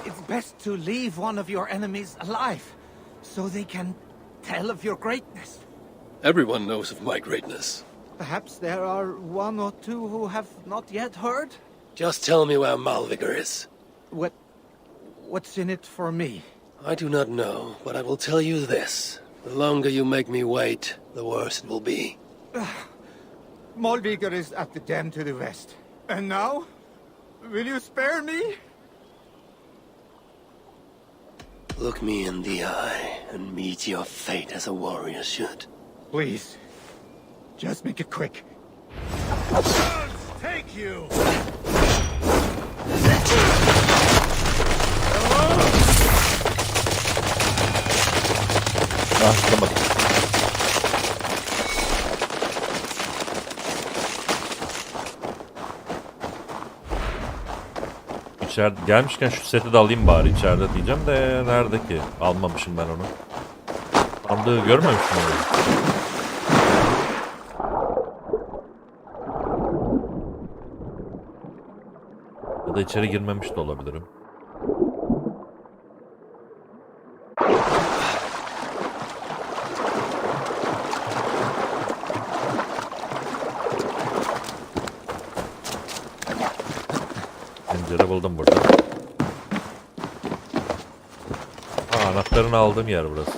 It's best to leave one of your enemies alive, so they can tell of your greatness. Everyone knows of my greatness. Perhaps there are one or two who have not yet heard? Just tell me where Malvigr is. What's in it for me? I do not know, but I will tell you this. The longer you make me wait, the worse it will be. Malvigr is at the den to the west. And now? Will you spare me? Look me in the eye and meet your fate as a warrior should. Please. Just make it quick. Take you. Ah, tutamadım. İçeride gelmişken şu seti de alayım bari içeride diyeceğim de nerede ki? Almamışım ben onu. Sandığı görmemişim onu. Ya da içeri girmemiş de olabilirim. Pencere buldum burada. Ha, anahtarını aldığım yer burası.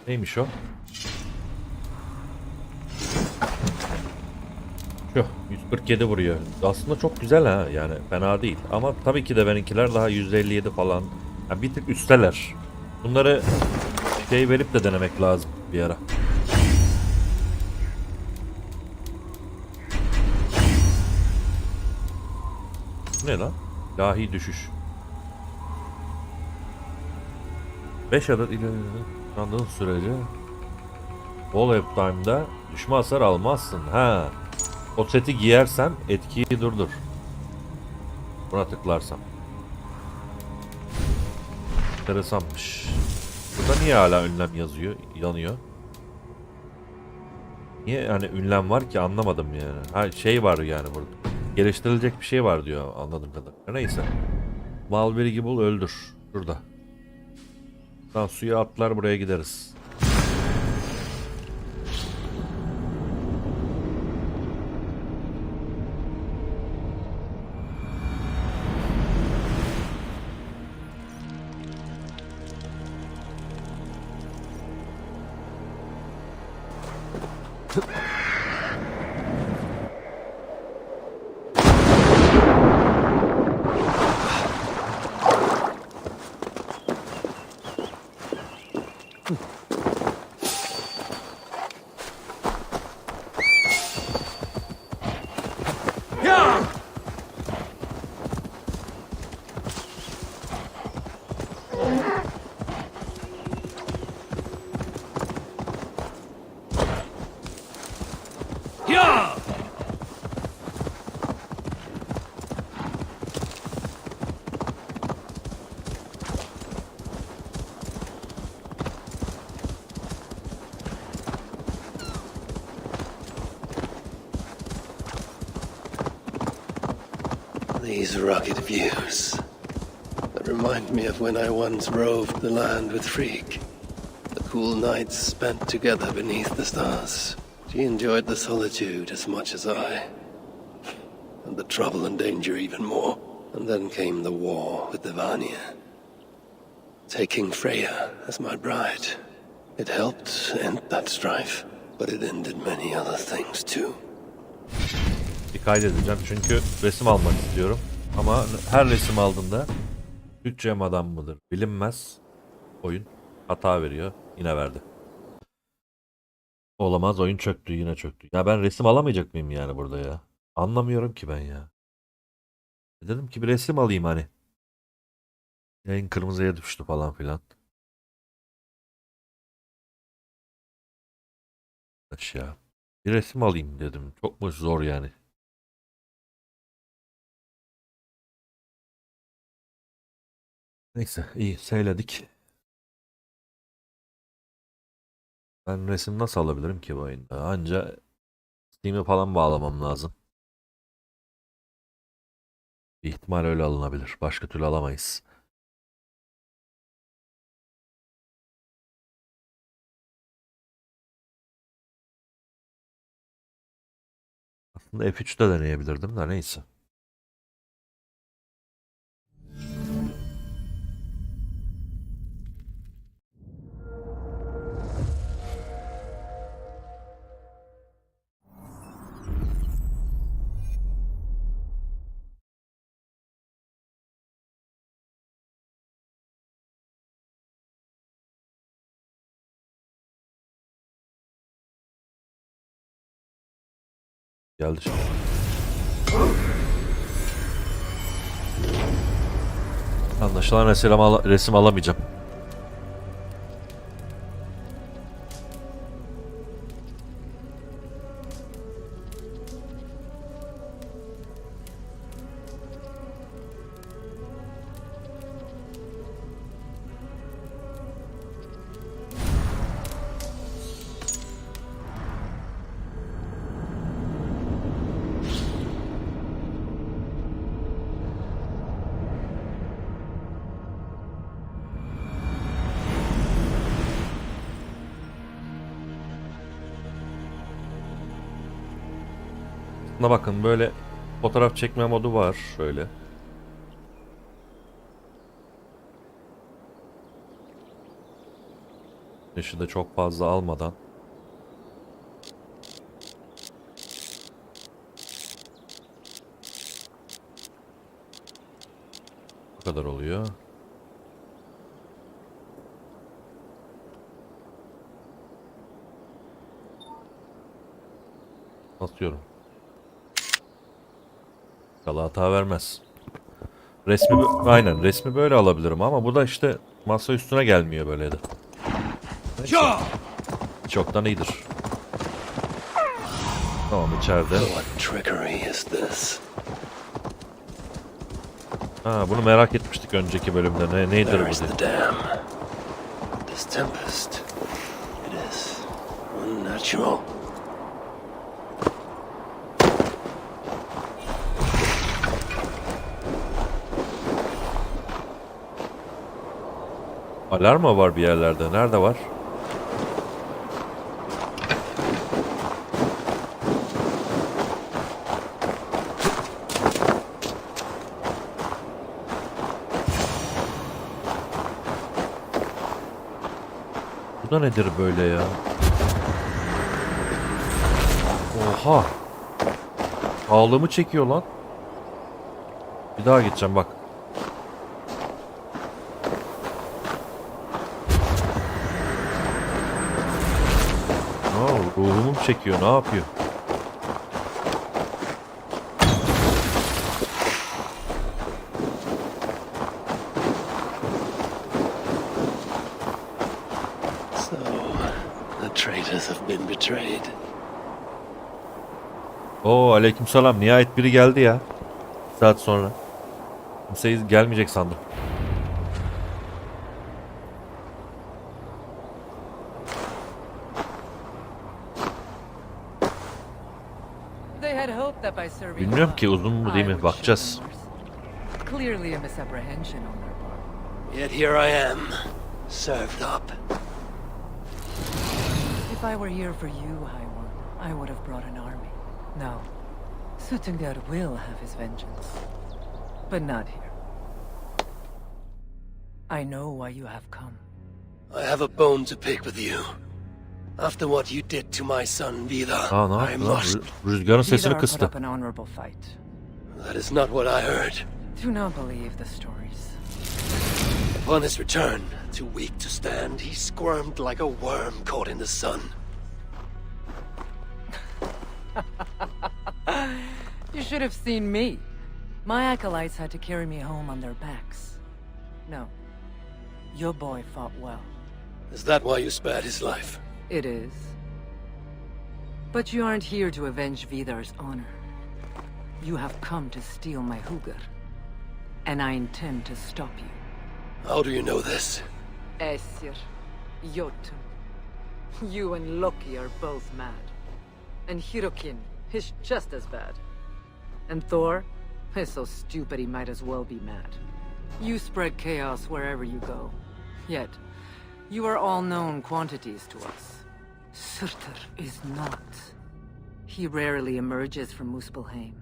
Neymiş o? Şu 147 vuruyor. Aslında çok güzel ha, yani fena değil. Ama tabii ki de benimkiler daha 157 falan. Yani bir tık üsteler. Bunları şey verip de denemek lazım bir ara. Ne lan? Dahi düşüş. 5 adet ileri kandığın sürece All Time'da düşme hasar almazsın. Ha. O seti giyersem etkiyi durdur. Buna tıklarsam. Enteresanmış. Burada niye hala önlem yazıyor? Yanıyor. Niye hani ünlem var ki anlamadım yani. Ha şey var yani burada. Geliştirilecek bir şey var diyor anladığım kadarıyla. Neyse. Malberig'i bul öldür. Şurada. Buradan suya atlar buraya gideriz. These rugged views that remind me of when I once roved the land with Frigg. The cool nights spent together beneath the stars. She enjoyed the solitude as much as I, and the trouble and danger even more. And then came the war with the Vanir, taking Freya as my bride. It helped end that strife, but it ended many other things too. Bir kaydedeceğim çünkü resim almak istiyorum. Ama her resim aldığında Türkçe adam mıdır bilinmez. Oyun hata veriyor. Yine verdi. Olamaz, oyun çöktü, yine çöktü. Ya ben resim alamayacak mıyım yani burada ya? Anlamıyorum ki ben ya. Dedim ki bir resim alayım hani. Yayın kırmızıya düştü falan filan. Ya. Bir resim alayım dedim. Çok mu zor yani? Neyse iyi seyledik. Ben resim nasıl alabilirim ki bu oyunda? Anca Steam'e falan bağlamam lazım. Bir ihtimal öyle alınabilir. Başka türlü alamayız. Aslında F3'te deneyebilirdim de neyse. Geldi şimdi. Anlaşılan resim alamayacağım. Buna bakın böyle fotoğraf çekme modu var şöyle. Yaşı da çok fazla almadan. Bu kadar oluyor. Atıyorum. İnşallah hata vermez. Aynen resmi böyle alabilirim ama bu da işte masa üstüne gelmiyor böyle de. Çoktan iyidir. Tamam içeride. Ha bunu merak etmiştik önceki bölümde. Neydir bu diye. Alarm mı var bir yerlerde? Nerede var? Bu da nedir böyle ya? Oha! Ağlımı çekiyor lan. Bir daha gideceğim bak. Ruhumu mu çekiyor? Ne yapıyor? So, the traitors have been betrayed. Oo, aleykümselam. Nihayet biri geldi ya. Bir saat sonra. Kimse gelmeyecek sandım. Bilmiyorum ki uzun mu değil mi? Bakacağız. Clearly a misapprehension on their part. Yet here I am, served up. If I were here for you, High One, I would have brought an army. No. Suttungr will have his vengeance. But not here. I know why you have come. I have a bone to pick with you. After what you did to my son Vidar, Aa, ne I yaptı lan? must... Rüzgarın sesini Vidar put kıstı. up an honorable fight. That is not what I heard. Do not believe the stories. Upon his return, too weak to stand, he squirmed like a worm caught in the sun. You should have seen me. My acolytes had to carry me home on their backs. No. Your boy fought well. Is that why you spared his life? It is. But you aren't here to avenge Vidar's honor. You have come to steal my Hugr. And I intend to stop you. How do you know this? Aesir, Jotun. You and Loki are both mad. And Hirokin is just as bad. And Thor is so stupid he might as well be mad. You spread chaos wherever you go. Yet, you are all known quantities to us. Surtr is not. He rarely emerges from Muspelheim,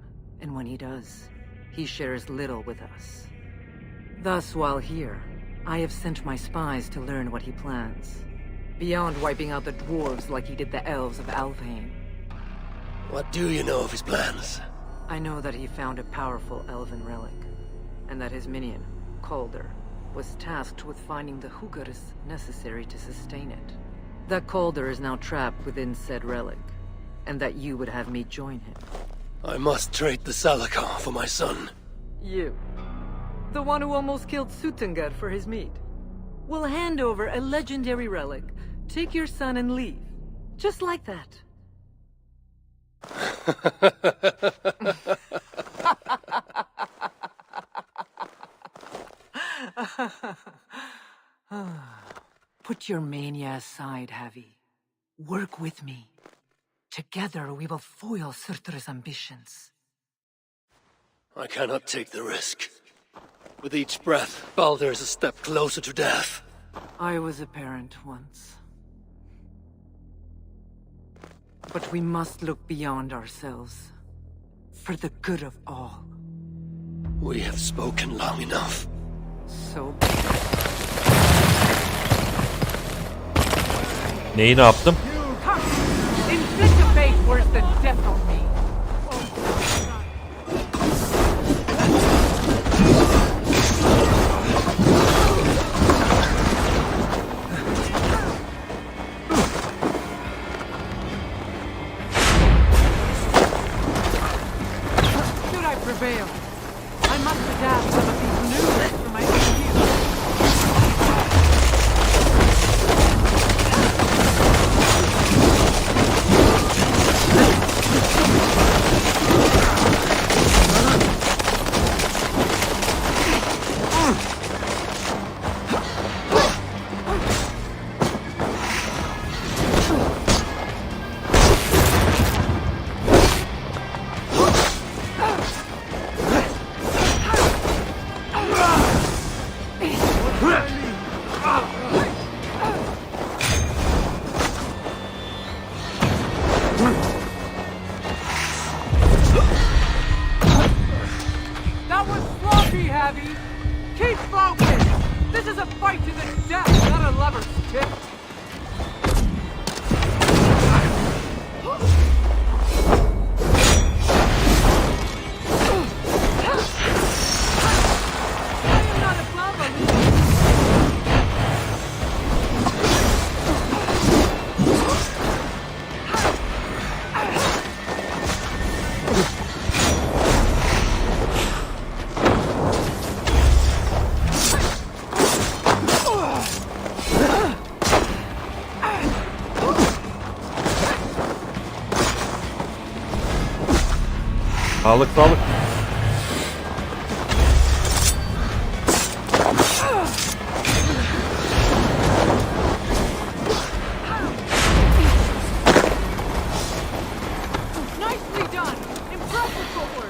and when he does, he shares little with us. Thus, while here, I have sent my spies to learn what he plans. Beyond wiping out the dwarves like he did the elves of Alfheim. What do you know of his plans? I know that he found a powerful elven relic, and that his minion, Calder, was tasked with finding the Hugrs necessary to sustain it. That Calder is now trapped within said relic, and that you would have me join him. I must trade the Salakar for my son. You, the one who almost killed Suttungr for his meat, will hand over a legendary relic, take your son and leave. Just like that. Put your mania aside, Havi. Work with me. Together we will foil Surtr's ambitions. I cannot take the risk. With each breath, Baldur is a step closer to death. I was a parent once. But we must look beyond ourselves. For the good of all. We have spoken long enough. So... Neyi ne yaptım? Inflict a fate worse than death on me. Should I prevail, I must adapt some of these new tricks for my own use. Havi! Keep focused! This is a fight to the death, not a lover's tip! Sağlık sağlık. Nicely done! Impressive footwork!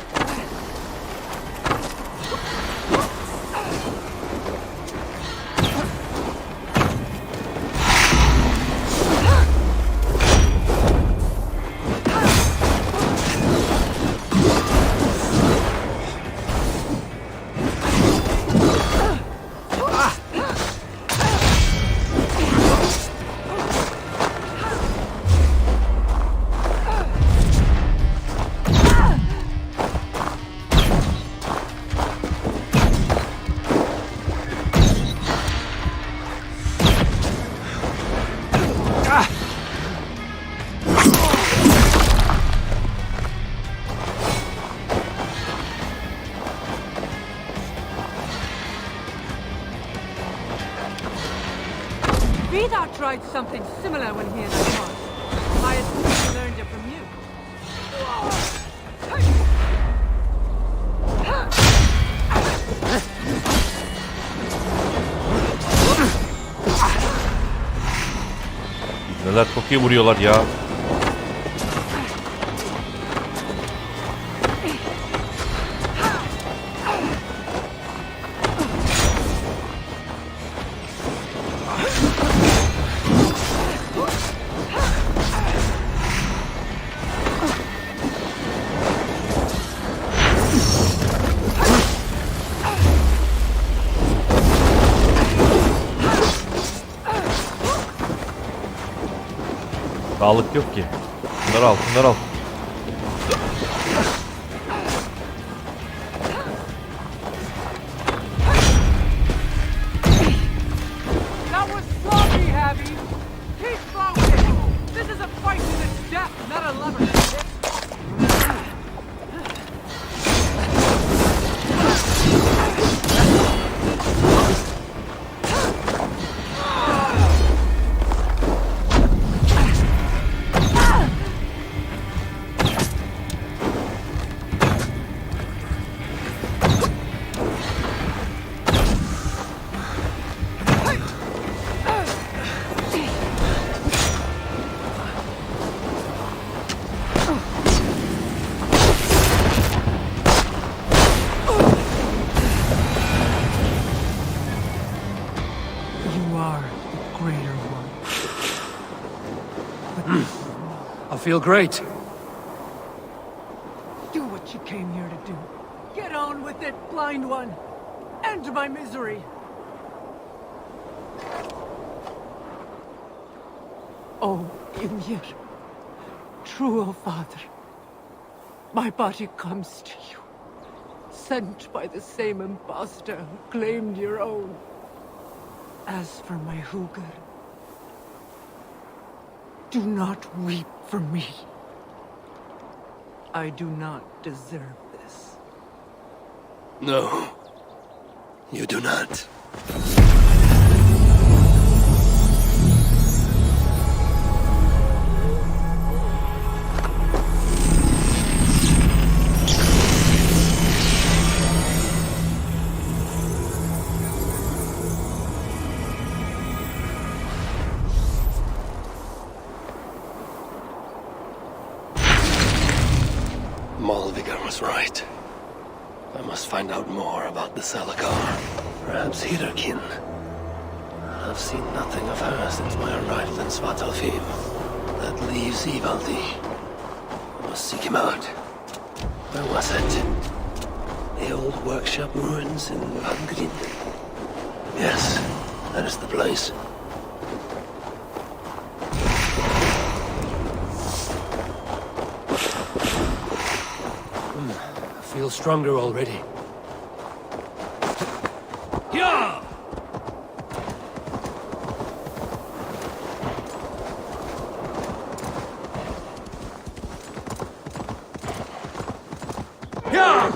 Vidar tried something similar when he and I fought. I assume he learned it from you. Neler çok iyi vuruyorlar ya. Sağlık yok ki. Bunları al, bunları al. That was sloppy, Havi! Keep focused! This is a fight to the death, not a lover's tip! I feel great. Do what you came here to do. Get on with it, blind one. End my misery. Oh, Ymir. True, O Father. My body comes to you. Sent by the same impostor who claimed your own. As for my Hugr, do not weep for me. I do not deserve this. No, you do not. Malvigar was right. I must find out more about the Salakar. Perhaps Hugr-Rip. I've seen nothing of her since my arrival in Svartalfheim. That leaves Ivaldi. I must seek him out. Where was it? The old workshop ruins in Hugr-Rip. Yes, that is the place. I feel stronger already. Yeah! Yeah!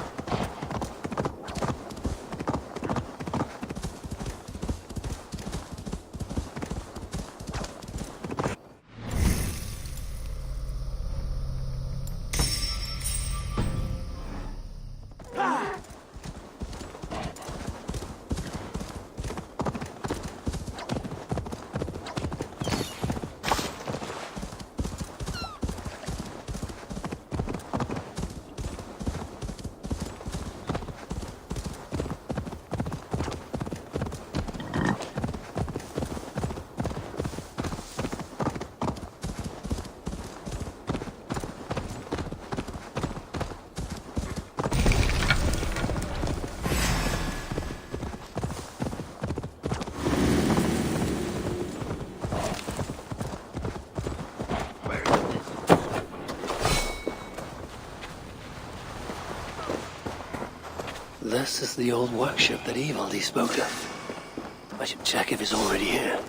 This is the old workshop that Evildy spoke of. I should check if he's already here.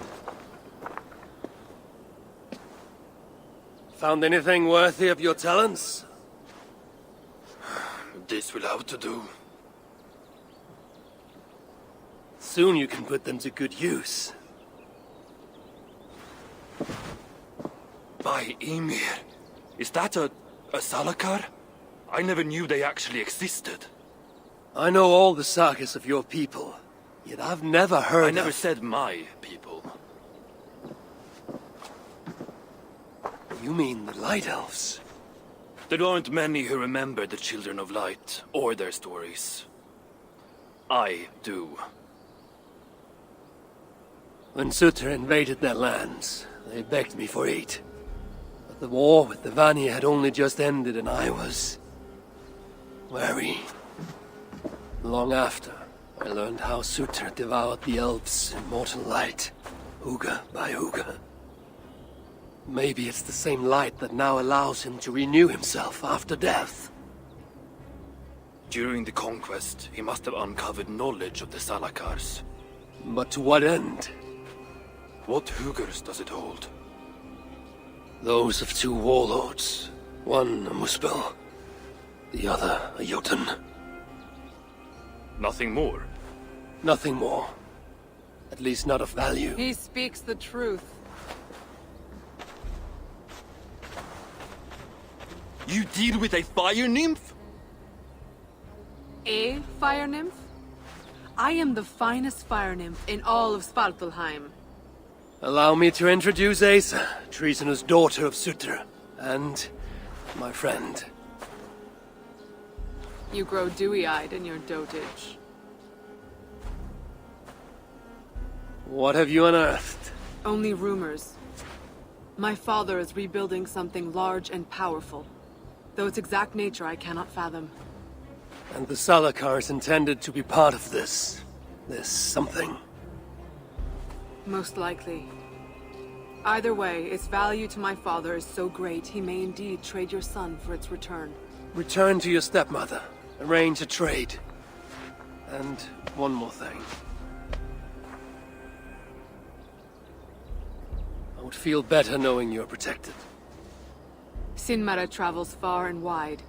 Found anything worthy of your talents? This will have to do. Soon you can put them to good use. By Ymir. Is that a Salakar? I never knew they actually existed. I know all the sagas of your people, yet I've never heard I never of... said my people. You mean the Light Elves? There aren't many who remember the Children of Light, or their stories. I do. When Surtr'un invaded their lands, they begged me for aid. But the war with the Vanir had only just ended and I was... wary. Long after, I learned how Surtr'un devoured the elves' immortal light, Hugr by Hugr. Maybe it's the same light that now allows him to renew himself after death. During the conquest, he must have uncovered knowledge of the Salakars. But to what end? What Hugrs does it hold? Those of two warlords. One a Muspel, the other a Jotun. Nothing more? Nothing more. At least not of value. He speaks the truth. You deal with a fire nymph? A fire nymph? I am the finest fire nymph in all of Svartalfheim. Allow me to introduce Asa, treasonous daughter of Surtr'un, and my friend. You grow dewy-eyed in your dotage. What have you unearthed? Only rumors. My father is rebuilding something large and powerful, though its exact nature I cannot fathom. And the Salakar is intended to be part of this something. Most likely. Either way, its value to my father is so great he may indeed trade your son for its return. Return to your stepmother. Arrange a trade. And one more thing. I would feel better knowing you're protected. Sinmara travels far and wide,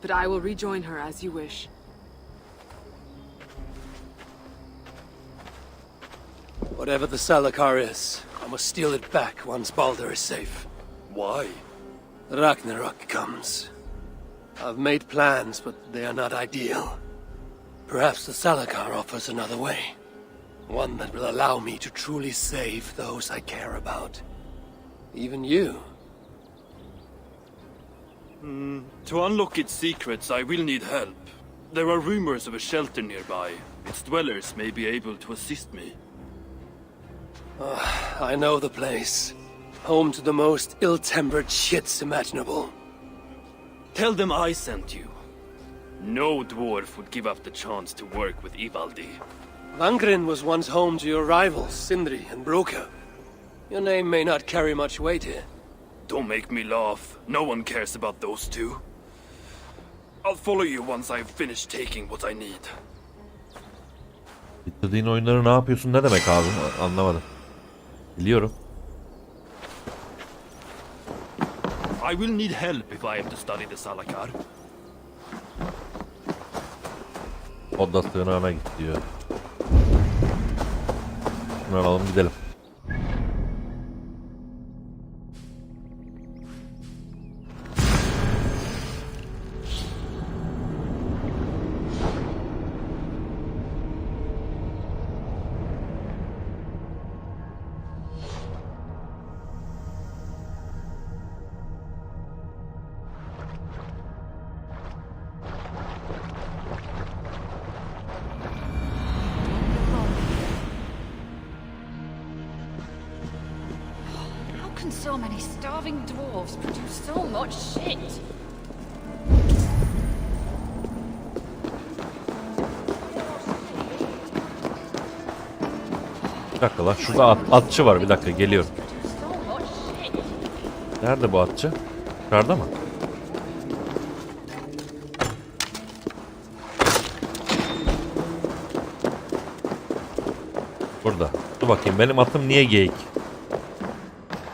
but I will rejoin her as you wish. Whatever the Salakar is, I must steal it back once Baldur is safe. Why? Ragnarok comes. I've made plans, but they are not ideal. Perhaps the Salakar offers another way. One that will allow me to truly save those I care about. Even you. To unlock its secrets, I will need help. There are rumors of a shelter nearby. Its dwellers may be able to assist me. I know the place. Home to the most ill-tempered shits imaginable. Tell them I sent you. No dwarf would give up the chance to work with Ivaldi. Langren was once home to your rivals, Sindri and Broka. Your name may not carry much weight here. Don't make me laugh. No one cares about those two. I'll follow you once I've finished taking what I need. Bitirdiğin oyunları ne yapıyorsun ne demek abi? Anlamadım. Biliyorum. I will need help if I have to study the Salakar. Oda sığınağına git diyor. Şunu alalım gidelim. How can so many starving dwarves produce so much shit? Bir dakika lan şurada atçı var, bir dakika geliyorum. Nerede bu atçı? Yukarıda mı? Burada. Dur bakayım benim atım niye geyik?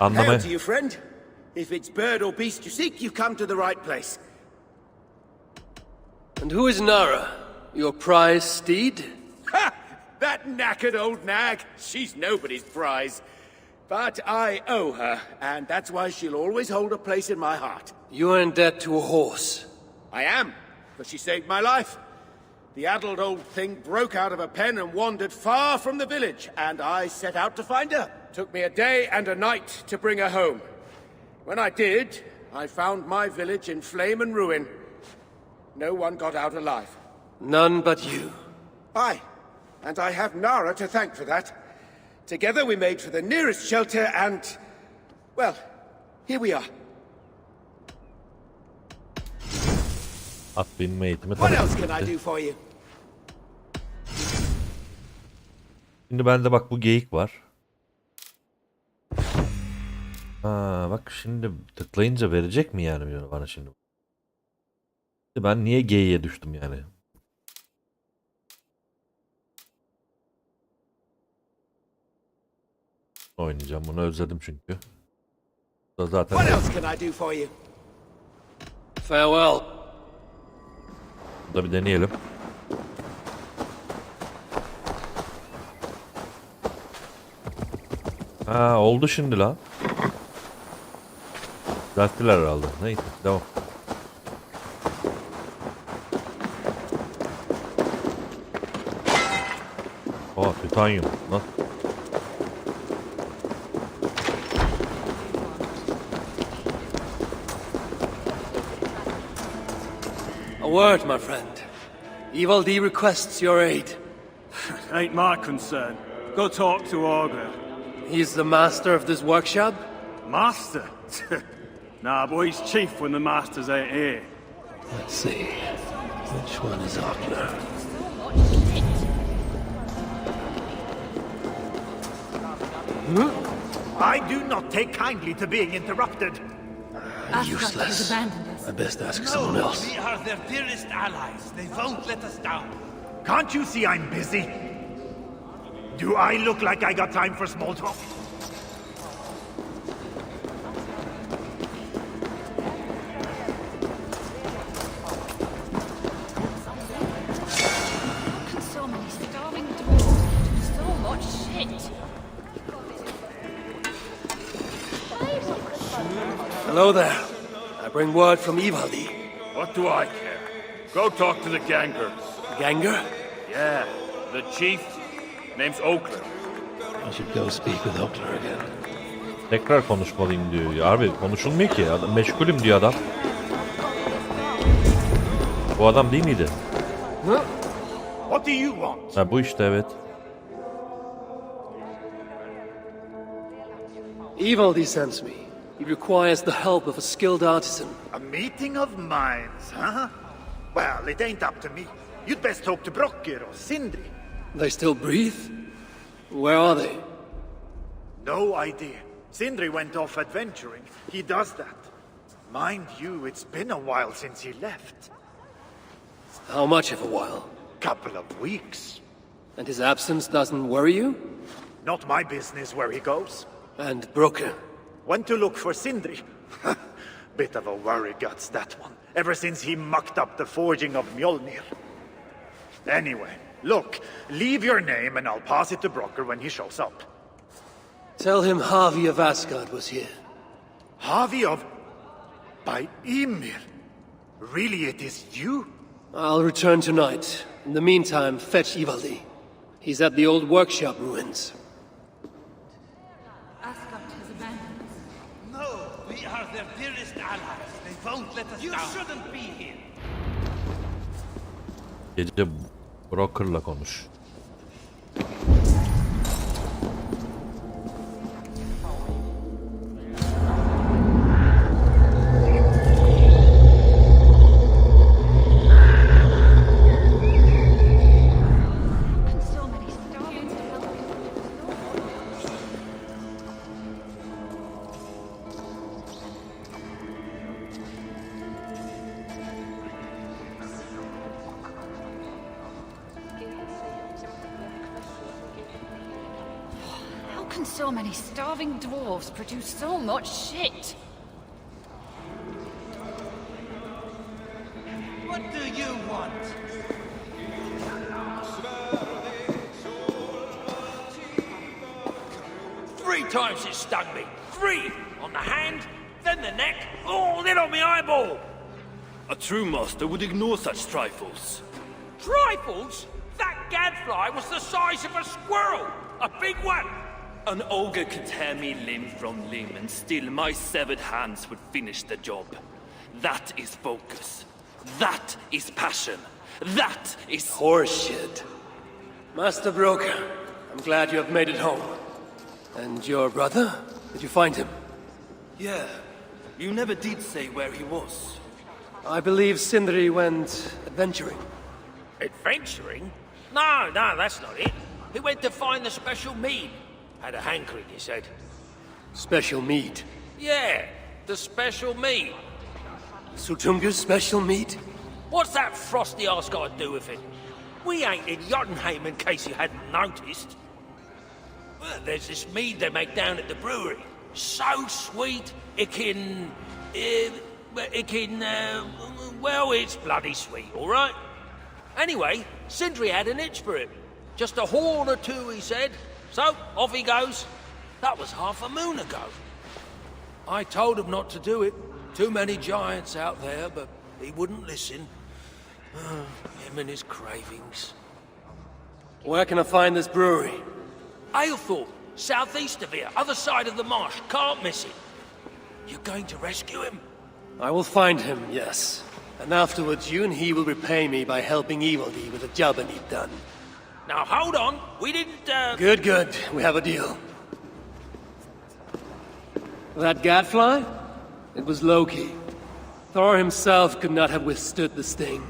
Anlamaya... Hail to you, friend. If it's bird or beast you seek, you come to the right place. And who is Nara? Your prize steed? Ha! That knackered old nag. She's nobody's prize. But I owe her, and that's why she'll always hold a place in my heart. You are in debt to a horse. I am, but she saved my life. The addled old thing broke out of a pen and wandered far from the village, and I set out to find her. Took me a day and a night to bring her home. When I did, I found my village in flame and ruin. No one got out alive. None but you. Aye, and I have Nara to thank for that. Together we made for the nearest shelter and... well, here we are. At binme eğitimi What tabii else ki can I bitti. do for you? Şimdi bende bak bu geyik var. Ha bak şimdi tıklayınca verecek mi yani bana şimdi? Ben niye geyiğe düştüm yani? Oynayacağım bunu, özledim çünkü. Bu da zaten What else can I do for you? Farewell. da bir deneyelim. Ha oldu şimdi lan. Düzelttiler herhalde. Neyse devam. Aa titanyum. Nasıl? A word, my friend. Ivaldi requests your aid. Ain't my concern. Go talk to Hugr-Rip. He's the master of this workshop? Master? Nah, boy, he's chief when the masters ain't here. Let's see. Which one is Hugr-Rip? I do not take kindly to being interrupted. Useless. I best ask someone else. We are their dearest allies. They won't let us down. Can't you see I'm busy? Do I look like I got time for small talk? How can so many starving dwarves produce so much shit? Hello there. I bring word from Ivaldi. What do I care? Go talk to the gangers. Ganger? Yeah, the chief. Name's Oakland. I should go speak with Hugr again. Tekrar konuşmalıyım diyor. Ya abi konuşulmuyor ki. Adam, meşgulüm diyor adam. Bu adam değil miydi? What do you want? Ha bu işte evet. Ivaldi sends me. He requires the help of a skilled artisan. A meeting of minds, huh? Well, it ain't up to me. You'd best talk to Brocker or Sindri. They still breathe? Where are they? No idea. Sindri went off adventuring. He does that. Mind you, it's been a while since he left. How much of a while? Couple of weeks. And his absence doesn't worry you? Not my business where he goes. And Broker? Went to look for Sindri. Bit of a worry guts, that one. Ever since he mucked up the forging of Mjolnir. Anyway, look, leave your name and I'll pass it to Brocker when he shows up. Tell him Havi of Asgard was here. Havi of... by Ymir? Really, it is you? I'll return tonight. In the meantime, fetch Ivaldi. He's at the old workshop ruins. Asgard has abandoned us. No, we are their dearest allies. They won't let us down. You shouldn't be here. Gece brokerla konuş. So many starving to help. How can so many starving dwarves produce so much shit? What do you want? 3 times it stung me. 3! On the hand, then the neck, oh, then on my eyeball! A true master would ignore such trifles. Trifles? That gadfly was the size of a squirrel! A big one! An ogre could tear me limb from limb, and still my severed hands would finish the job. That is focus. That is passion. That is Horseshit. Master Broker, I'm glad you have made it home. And your brother? Did you find him? Yeah. You never did say where he was. I believe Sindri went adventuring. Adventuring? No, that's not it. He went to find the special mead. Had a hankering, he said. Special mead. Yeah, the special mead. Surtr'un's special mead? What's that frosty arse got to do with it? We ain't in Jotunheim, in case you hadn't noticed. Well, there's this mead they make down at the brewery. So sweet, well, it's bloody sweet, all right? Anyway, Sindri had an itch for it. Just a horn or two, he said. So, off he goes. That was half a moon ago. I told him not to do it. Too many giants out there, but he wouldn't listen. Him and his cravings. Where can I find this brewery? Aylthorpe, southeast of here, other side of the marsh. Can't miss it. You're going to rescue him? I will find him, yes. And afterwards, you and he will repay me by helping Ivaldi with the job I need done. Now, hold on. We didn't, Good. We have a deal. That gadfly? It was Loki. Thor himself could not have withstood the sting.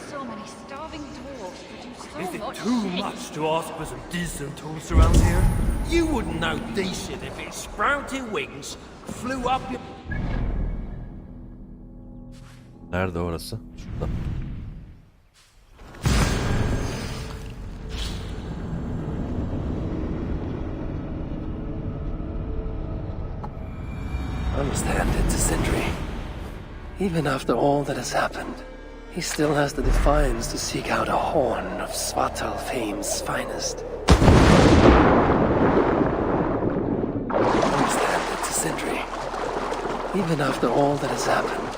So many starving dwarves produce so Is it much too shit. much to ask for some decent tools around here? You wouldn't know decent if it sprouted wings, flew up your... Nerede orası? Şurada. Understand it to Sindri. Even after all that has happened, he still has the defiance to seek out a horn of Svartalfheim's finest. Understand it to Sindri. Even after all that has happened,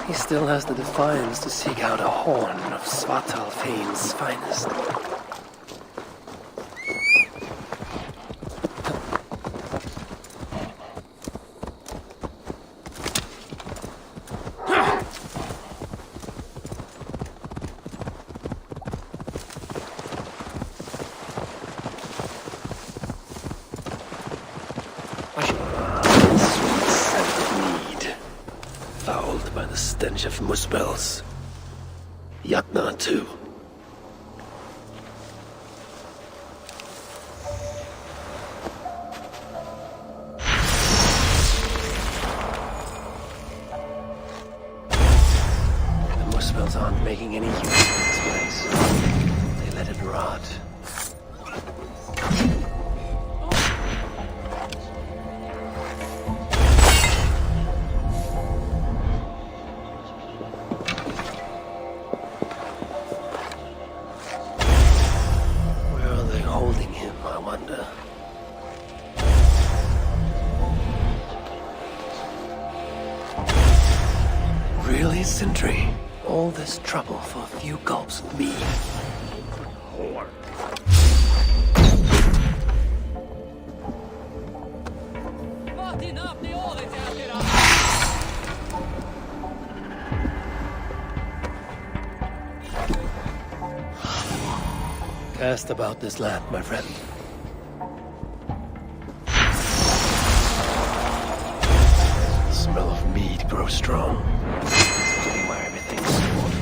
he still has the defiance to seek out a horn of Svartalfheim's finest. by the stench of Muspels. Yatna too. The Muspels aren't making any use of this place. They let it rot. Really, Sindri? All this trouble for a few gulps of mead? Whore. Cast about this land, my friend. The smell of mead grows strong. Where everything's stored.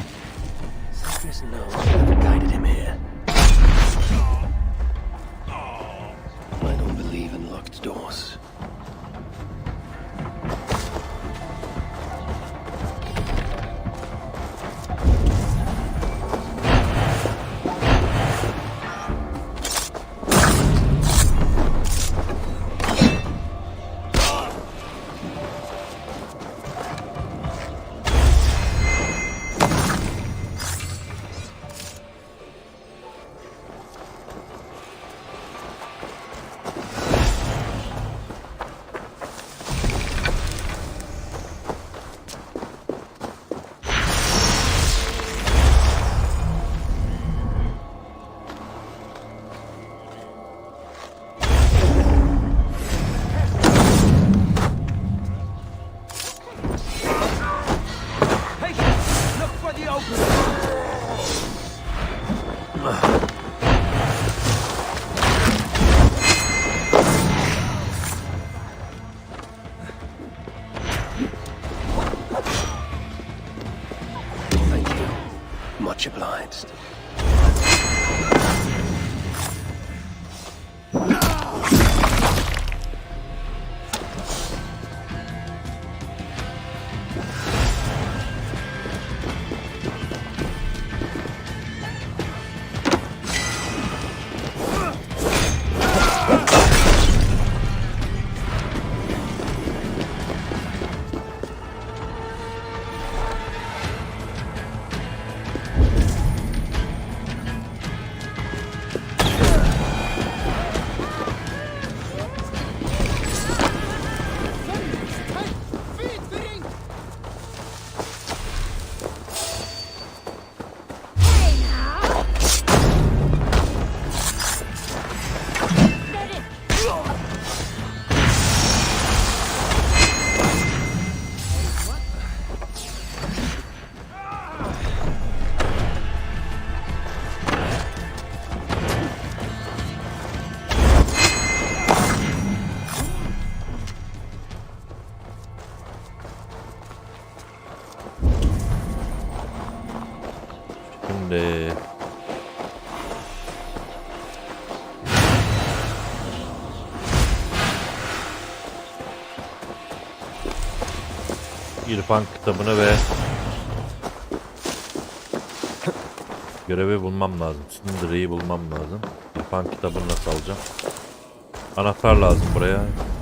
Sindri's nose never guided him here. I don't believe in locked doors. Much obliged. Şimdi İrfan kitabını ve görevi bulmam lazım. Sindri'yi bulmam lazım. İrfan kitabını nasıl alacağım? Anahtar lazım buraya.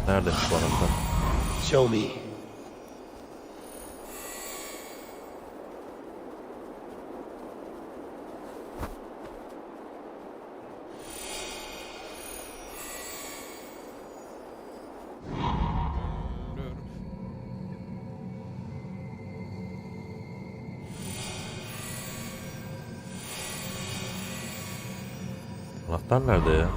Neredeymiş bu anahtar? Show me. Anahtar nerede ya?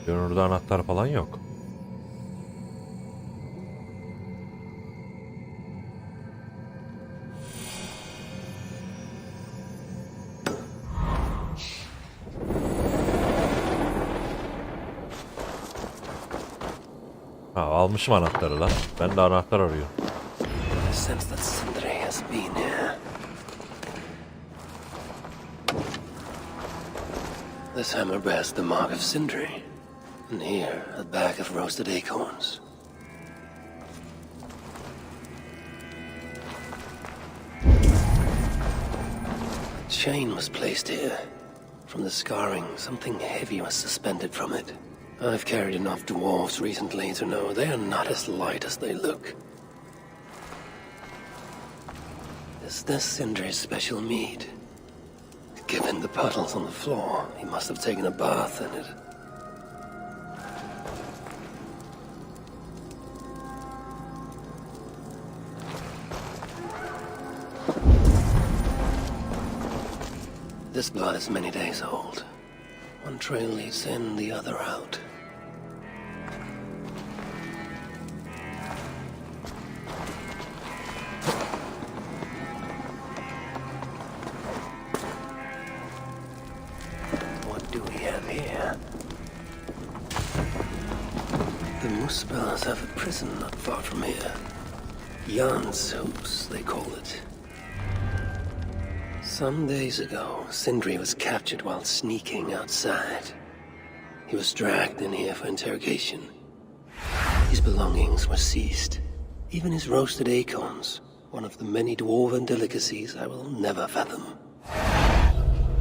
Görünürde anahtar falan yok. Ha, almışım anahtarı lan. Ben de anahtar arıyorum. I sense that Sindri has been here. This hammer bears the mark of Sindri. And here, a bag of roasted acorns. A chain was placed here. From the scarring, something heavy was suspended from it. I've carried enough dwarves recently to know they are not as light as they look. Is this Sindri's special mead? Given the puddles on the floor, he must have taken a bath in it. This blood is many days old. One trail leads in, the other out. What do we have here? The Muspellerin have a prison not far from here. Jan's house, they call it. Some days ago, Sindri was captured while sneaking outside. He was dragged in here for interrogation. His belongings were seized. Even his roasted acorns, one of the many dwarven delicacies I will never fathom.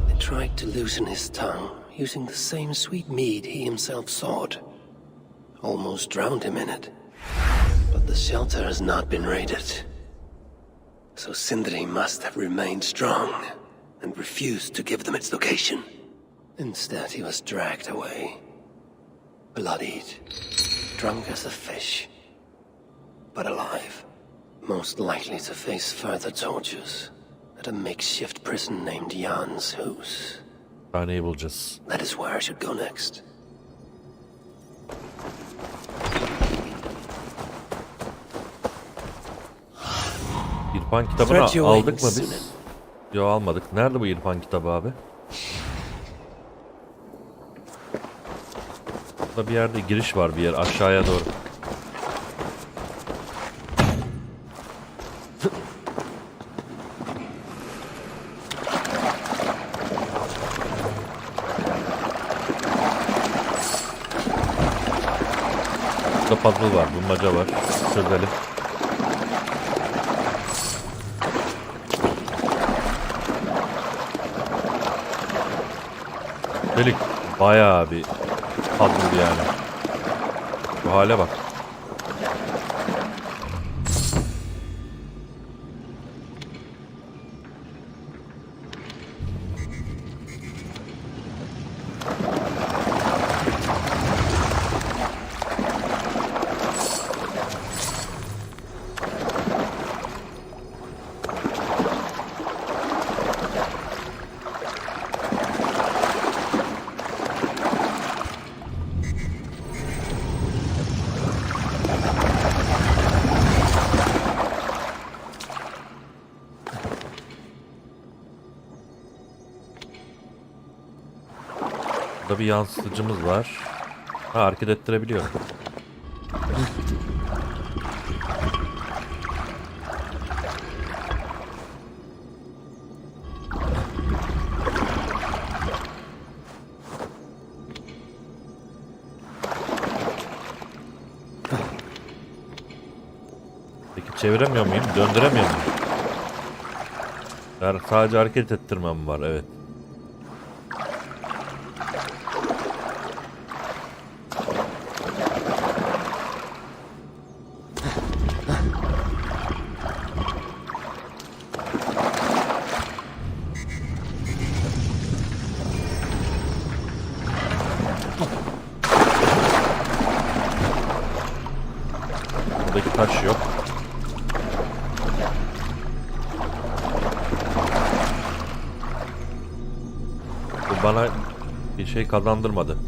They tried to loosen his tongue, using the same sweet mead he himself sought. Almost drowned him in it. But the shelter has not been raided. So Sindri must have remained strong and refused to give them its location. Instead, he was dragged away, bloodied, drunk as a fish, but alive. Most likely to face further tortures at a makeshift prison named Jan's house. Bulacağız. That is where I should go next. İrfan kitabını aldık mı biz? Yok, almadık. Nerede bu İrfan kitabı abi? Burada bir yerde giriş var, bir yer aşağıya doğru. Burada puzzle var, bulmaca var. Çözelim. Üstelik bayağı bir puzzle yani. Bu hale bak. Burada bir yansıtıcımız var. Ha, hareket ettirebiliyor. Peki çeviremiyor muyum? Döndüremiyor muyum? Sadece hareket ettirmem var, evet. Buradaki taş yok. Bu bana bir şey kazandırmadı.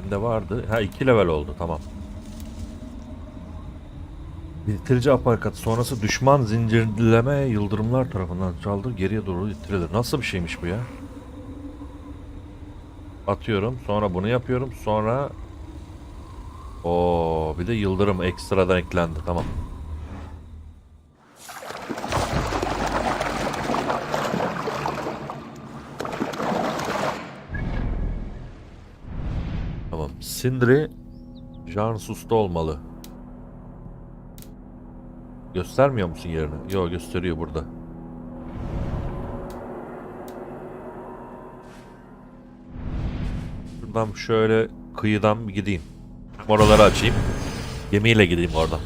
Bende vardı. Ha 2 level oldu, tamam. Bitirici aparkat sonrası düşman zincirleme yıldırımlar tarafından çaldır, geriye doğru ittirilir. Nasıl bir şeymiş bu ya? Atıyorum, sonra bunu yapıyorum, sonra bir de yıldırım ekstradan eklendi, tamam. Tamam. Sindri Jansus'ta olmalı. Göstermiyor musun yerini? Yok, gösteriyor burada. Şuradan şöyle kıyıdan bir gideyim. Oraları açayım. Gemiyle gideyim oradan.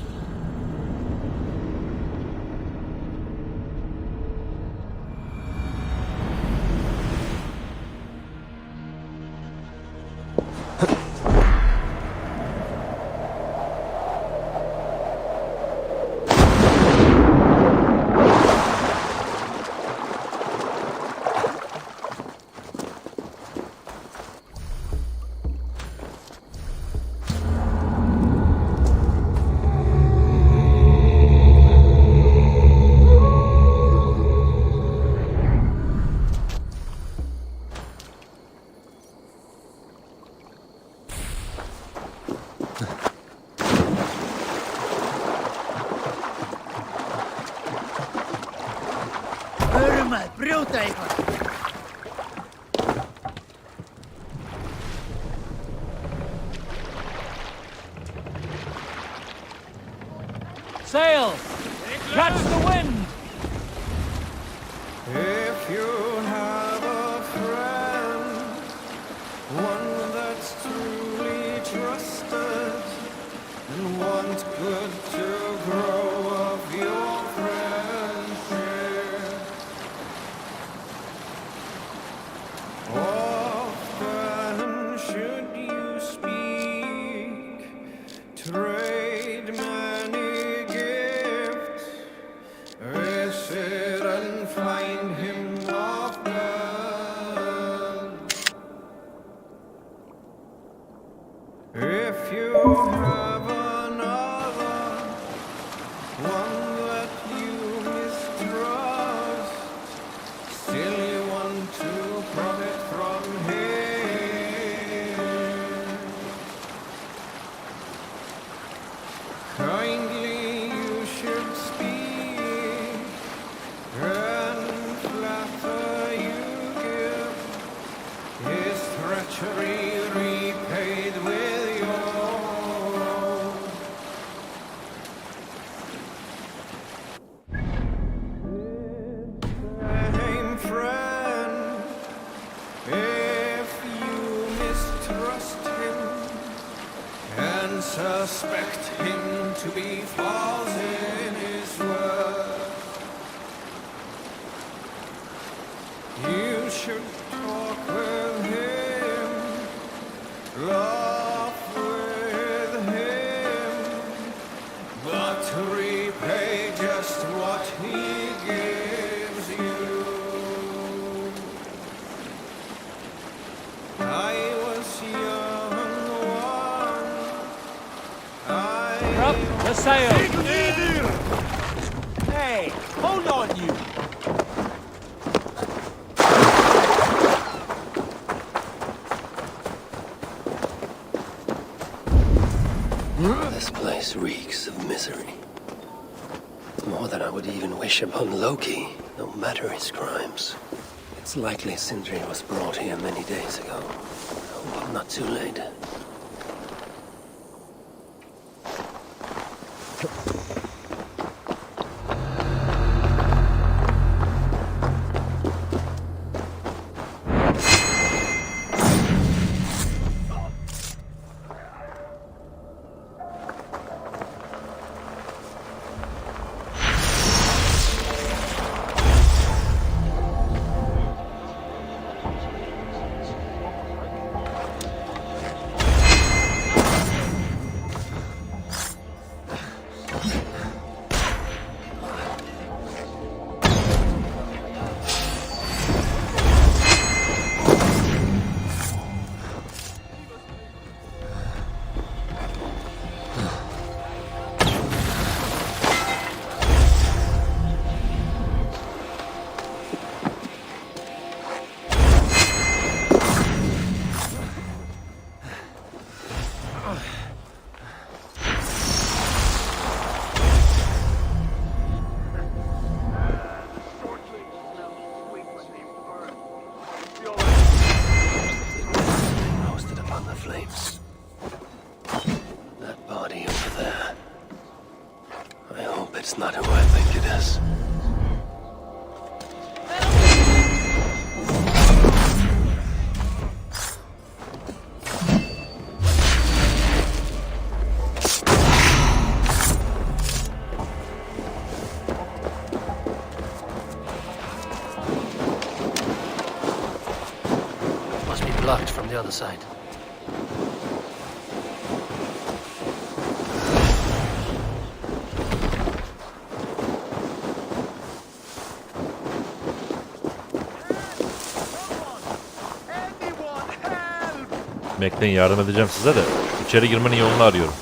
Sail! Catch the wind! If you have a friend, one that's truly trusted, and want good to grow of your friendship, often should you speak, trade many gifts, visit and find him often. If you have another, one that you mistrust, still you want to profit from him, kindly you should speak, and flatter you give, his treachery repaid with your own. Same friend, if you mistrust him and suspect him to be false in his word, you should talk with him, laugh with him, but repay just what he gives you. I was young one. Up the sail! Hey, hold on you! This place reeks of misery. More than I would even wish upon Loki, no matter his crimes. It's likely Sindri was brought here many days ago. I hope I'm not too late. It's not who I think it is. Must be blocked from the other side. Bekleyin, yardım edeceğim size de. İçeri girmenin yolunu arıyorum.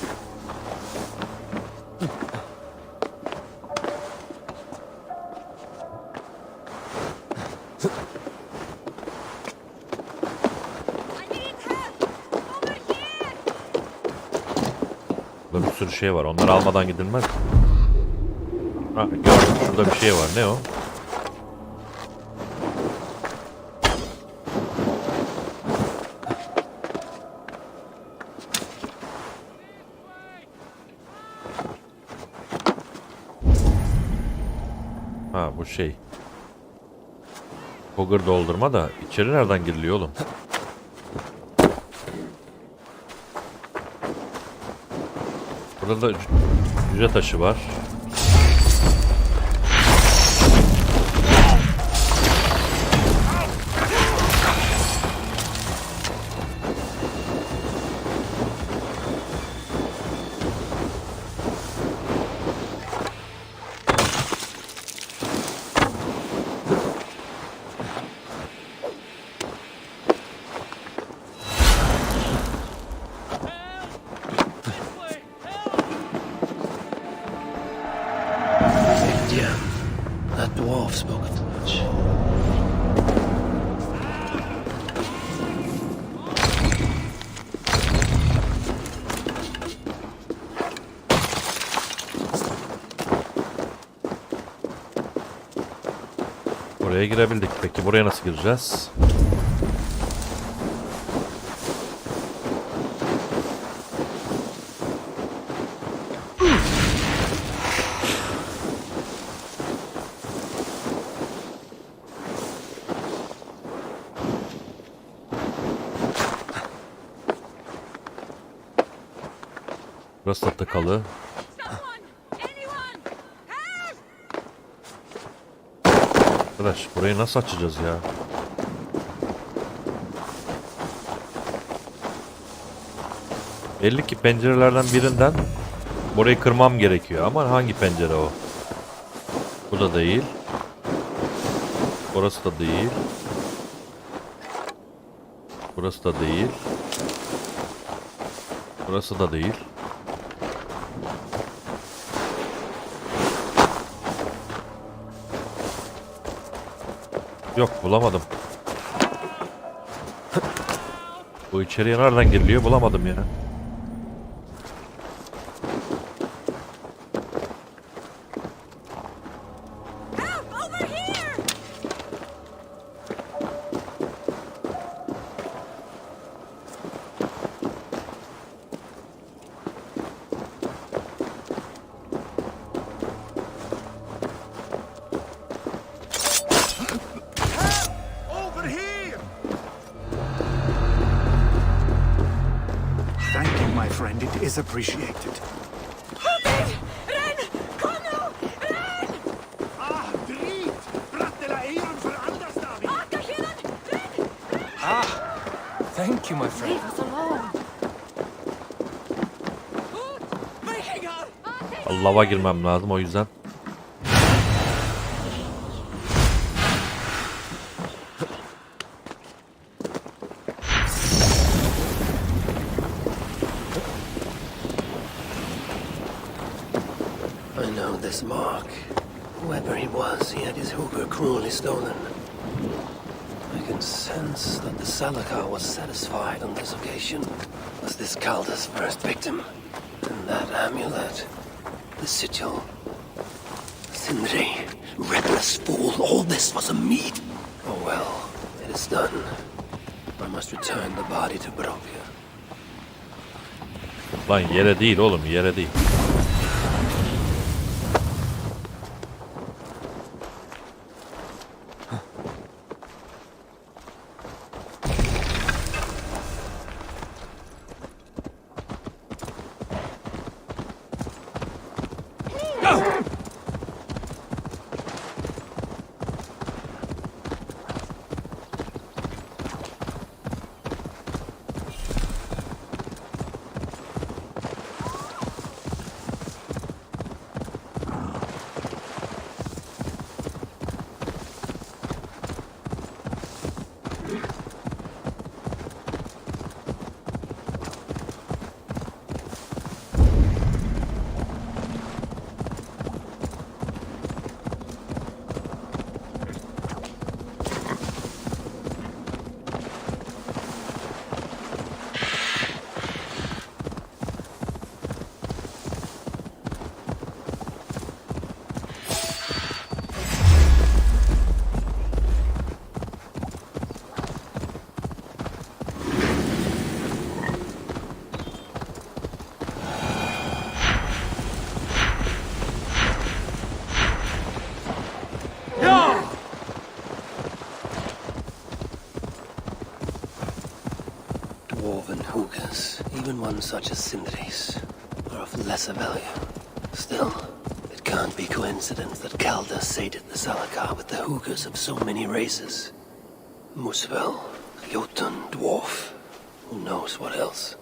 Burada bir sürü şey var. Onları almadan gidilmez. Ha, gördüm. Şurada bir şey var. Ne o? Ha, bu şey. Hugr doldurma da içeri nereden giriliyor oğlum? Burada da cüce taşı var. That dwarf spoke of much. Buraya girebildik. Peki buraya nasıl gireceğiz? Burası da tıkalı. Arkadaş burayı nasıl açacağız ya? Belli ki pencerelerden birinden burayı kırmam gerekiyor ama hangi pencere o? Bu da değil. Burası da değil. Burası da değil. Burası da değil. Yok, bulamadım. Bu içeriye nereden giriliyor bulamadım ya. It is appreciated. Thank you, my friend. Leave us alone. Lava girmem lazım o yüzden. I know this mark. Whoever he was, he had his Hugr cruelly stolen. I can sense that the Salakar was satisfied on this occasion. Was this Kalda's first victim? And that amulet, the sigil. Sindri, reckless fool, all this was a meat. Oh well, it is done. I must return the body to Barovia. Lan yere değil oğlum, yere değil. Dwarven Hugrs, even ones such as Sindri's, are of lesser value. Still, it can't be coincidence that Kalda sated the Salakar with the Hugrs of so many races. Muspel, Jotun, Dwarf, who knows what else.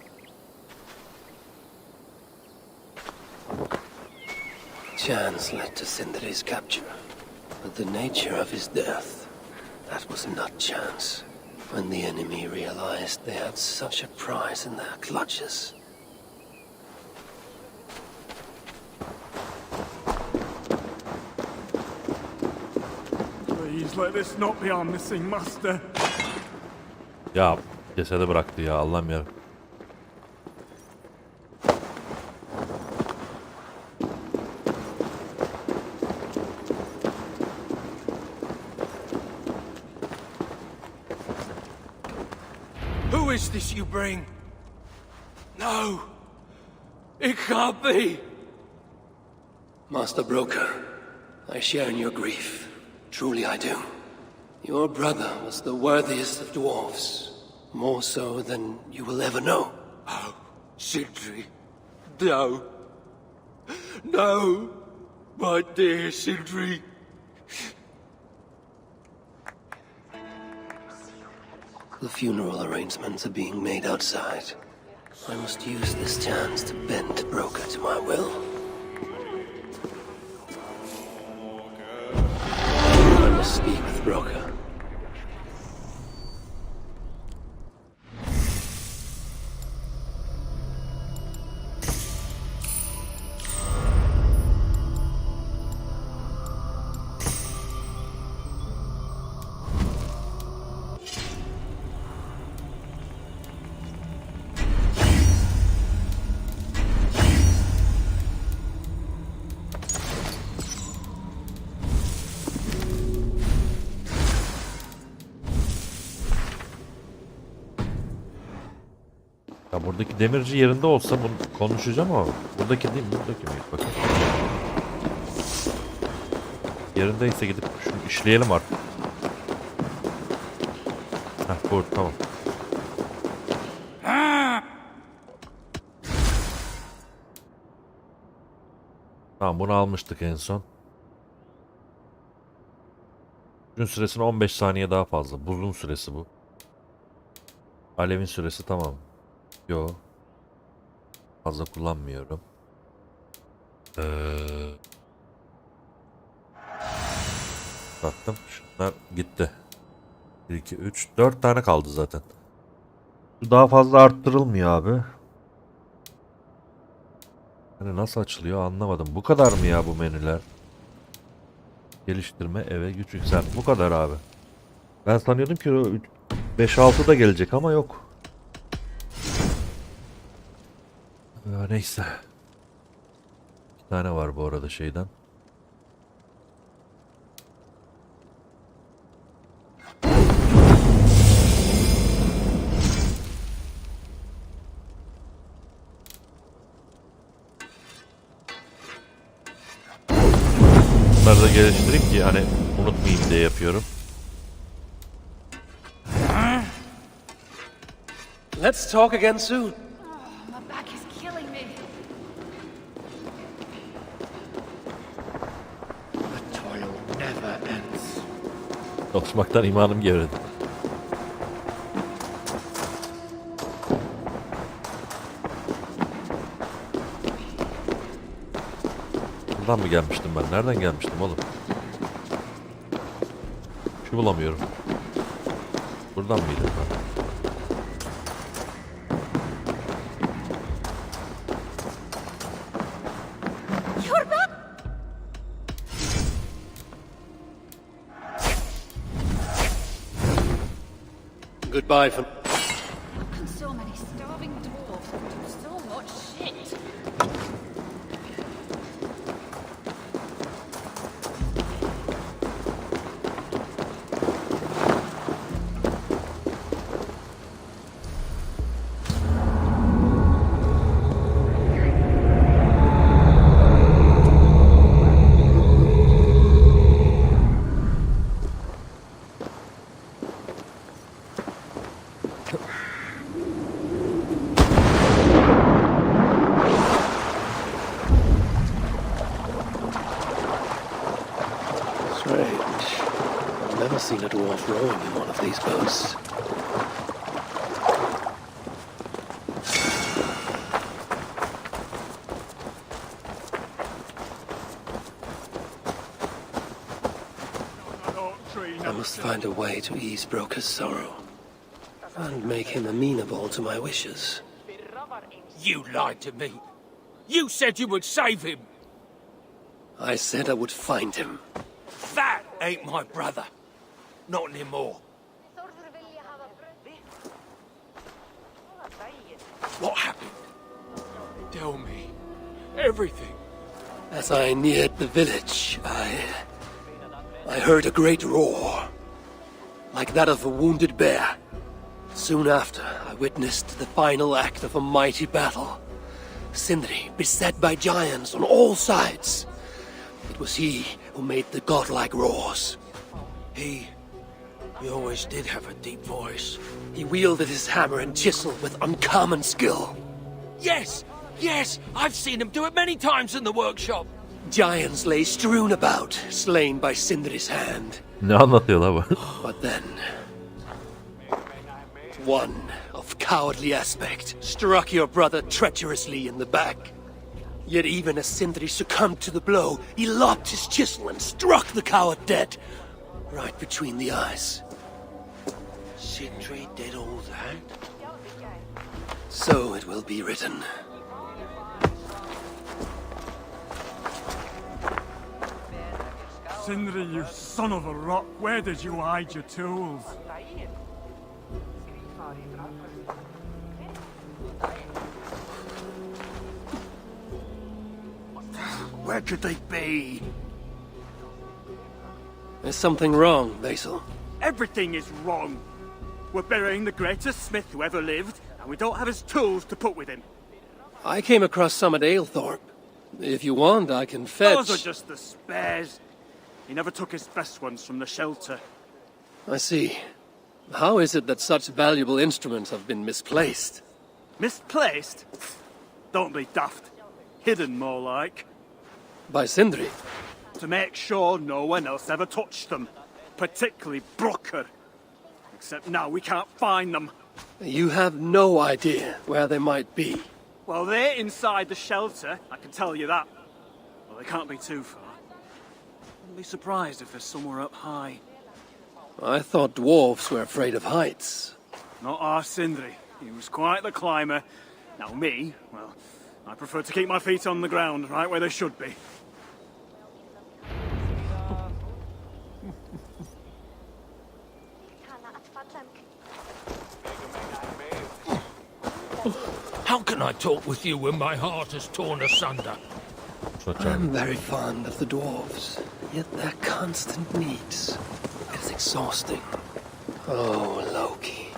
Chance led to Sindri's capture, but the nature of his death, that was not chance. When the enemy realized they had such a prize in their clutches. Please let this not be our missing master. Ya cesedi bıraktı ya, Allah'ım ya. Who is this you bring? No! It can't be! Master Broker, I share in your grief. Truly I do. Your brother was the worthiest of dwarves. More so than you will ever know. Oh, Sindri. No. No! My dear Sindri. The funeral arrangements are being made outside. I must use this chance to bend Broker to my will. I must speak with Broker. Ya buradaki demirci yerinde olsa bunu konuşacağım ama buradaki değil mi? Buradaki mi? Bakın. Yerindeyse gidip şunu işleyelim artık. Heh, bu tamam. Tamam, bunu almıştık en son. Gün süresine 15 saniye daha fazla. Buzun süresi bu. Alevin süresi tamam. Yo. Fazla kullanmıyorum. Baktım. Şunlar gitti. 1, 2, 3, 4 tane kaldı zaten. Şu daha fazla arttırılmıyor abi. Hani nasıl açılıyor anlamadım. Bu kadar mı ya bu menüler? Geliştirme, eve, güç yükselt. Bu kadar abi. Ben sanıyordum ki 5-6 da gelecek ama yok. Neyse. 2 tane var bu arada şeyden. Bunları da geliştireyim ki hani unutmayayım diye yapıyorum. Let's talk again soon. My back is killing me. Çalışmaktan imanım gevredi. Buradan mı gelmiştim ben? Nereden gelmiştim oğlum? Şu bulamıyorum. Buradan mıydı ben? Goodbye for... And so many starving dwarves produce so much shit. Strange. I've never seen a dwarf rowing in one of these boats. I must find a way to ease Broker's sorrow and make him amenable to my wishes. You lied to me. You said you would save him. I said I would find him. That ain't my brother. Not anymore. What happened? Tell me. Everything. As I neared the village, I heard a great roar, like that of a wounded bear. Soon after, I witnessed the final act of a mighty battle. Sindri beset by giants on all sides. It was he who made the godlike roars. He always did have a deep voice. He wielded his hammer and chisel with uncommon skill. Yes, I've seen him do it many times in the workshop. Giants lay strewn about, slain by Sindri's hand. Ne anlatıyor la bu? But then, one of cowardly aspect struck your brother treacherously in the back. Yet even as Sindri succumbed to the blow, he lopped his chisel and struck the coward dead, right between the eyes. Sindri did all that? So it will be written. Sindri, you son of a rock, where did you hide your tools? Where could they be? There's something wrong, Basil. Everything is wrong. We're burying the greatest smith who ever lived, and we don't have his tools to put with him. I came across some at Aylthorpe. If you want, I can fetch... Those are just the spares. He never took his best ones from the shelter. I see. How is it that such valuable instruments have been misplaced? Misplaced? Don't be daft. Hidden, more like. By Sindri? To make sure no one else ever touched them. Particularly Broker. Except now we can't find them. You have no idea where they might be. Well, they're inside the shelter, I can tell you that. Well, they can't be too far. Wouldn't be surprised if they're somewhere up high. I thought dwarves were afraid of heights. Not our Sindri. He was quite the climber. Now me, well, I prefer to keep my feet on the ground, right where they should be. How can I talk with you when my heart is torn asunder? I'm very fond of the dwarves, yet their constant needs is exhausting. Oh, Loki.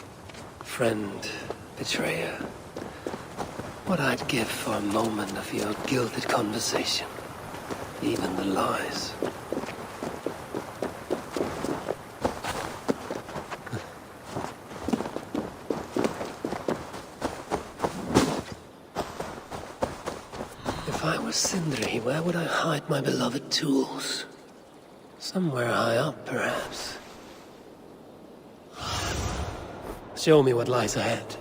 Friend, betrayer. What I'd give for a moment of your gilded conversation. Even the lies. If I were Sindri, where would I hide my beloved tools? Somewhere high up, perhaps. Show me what lies ahead.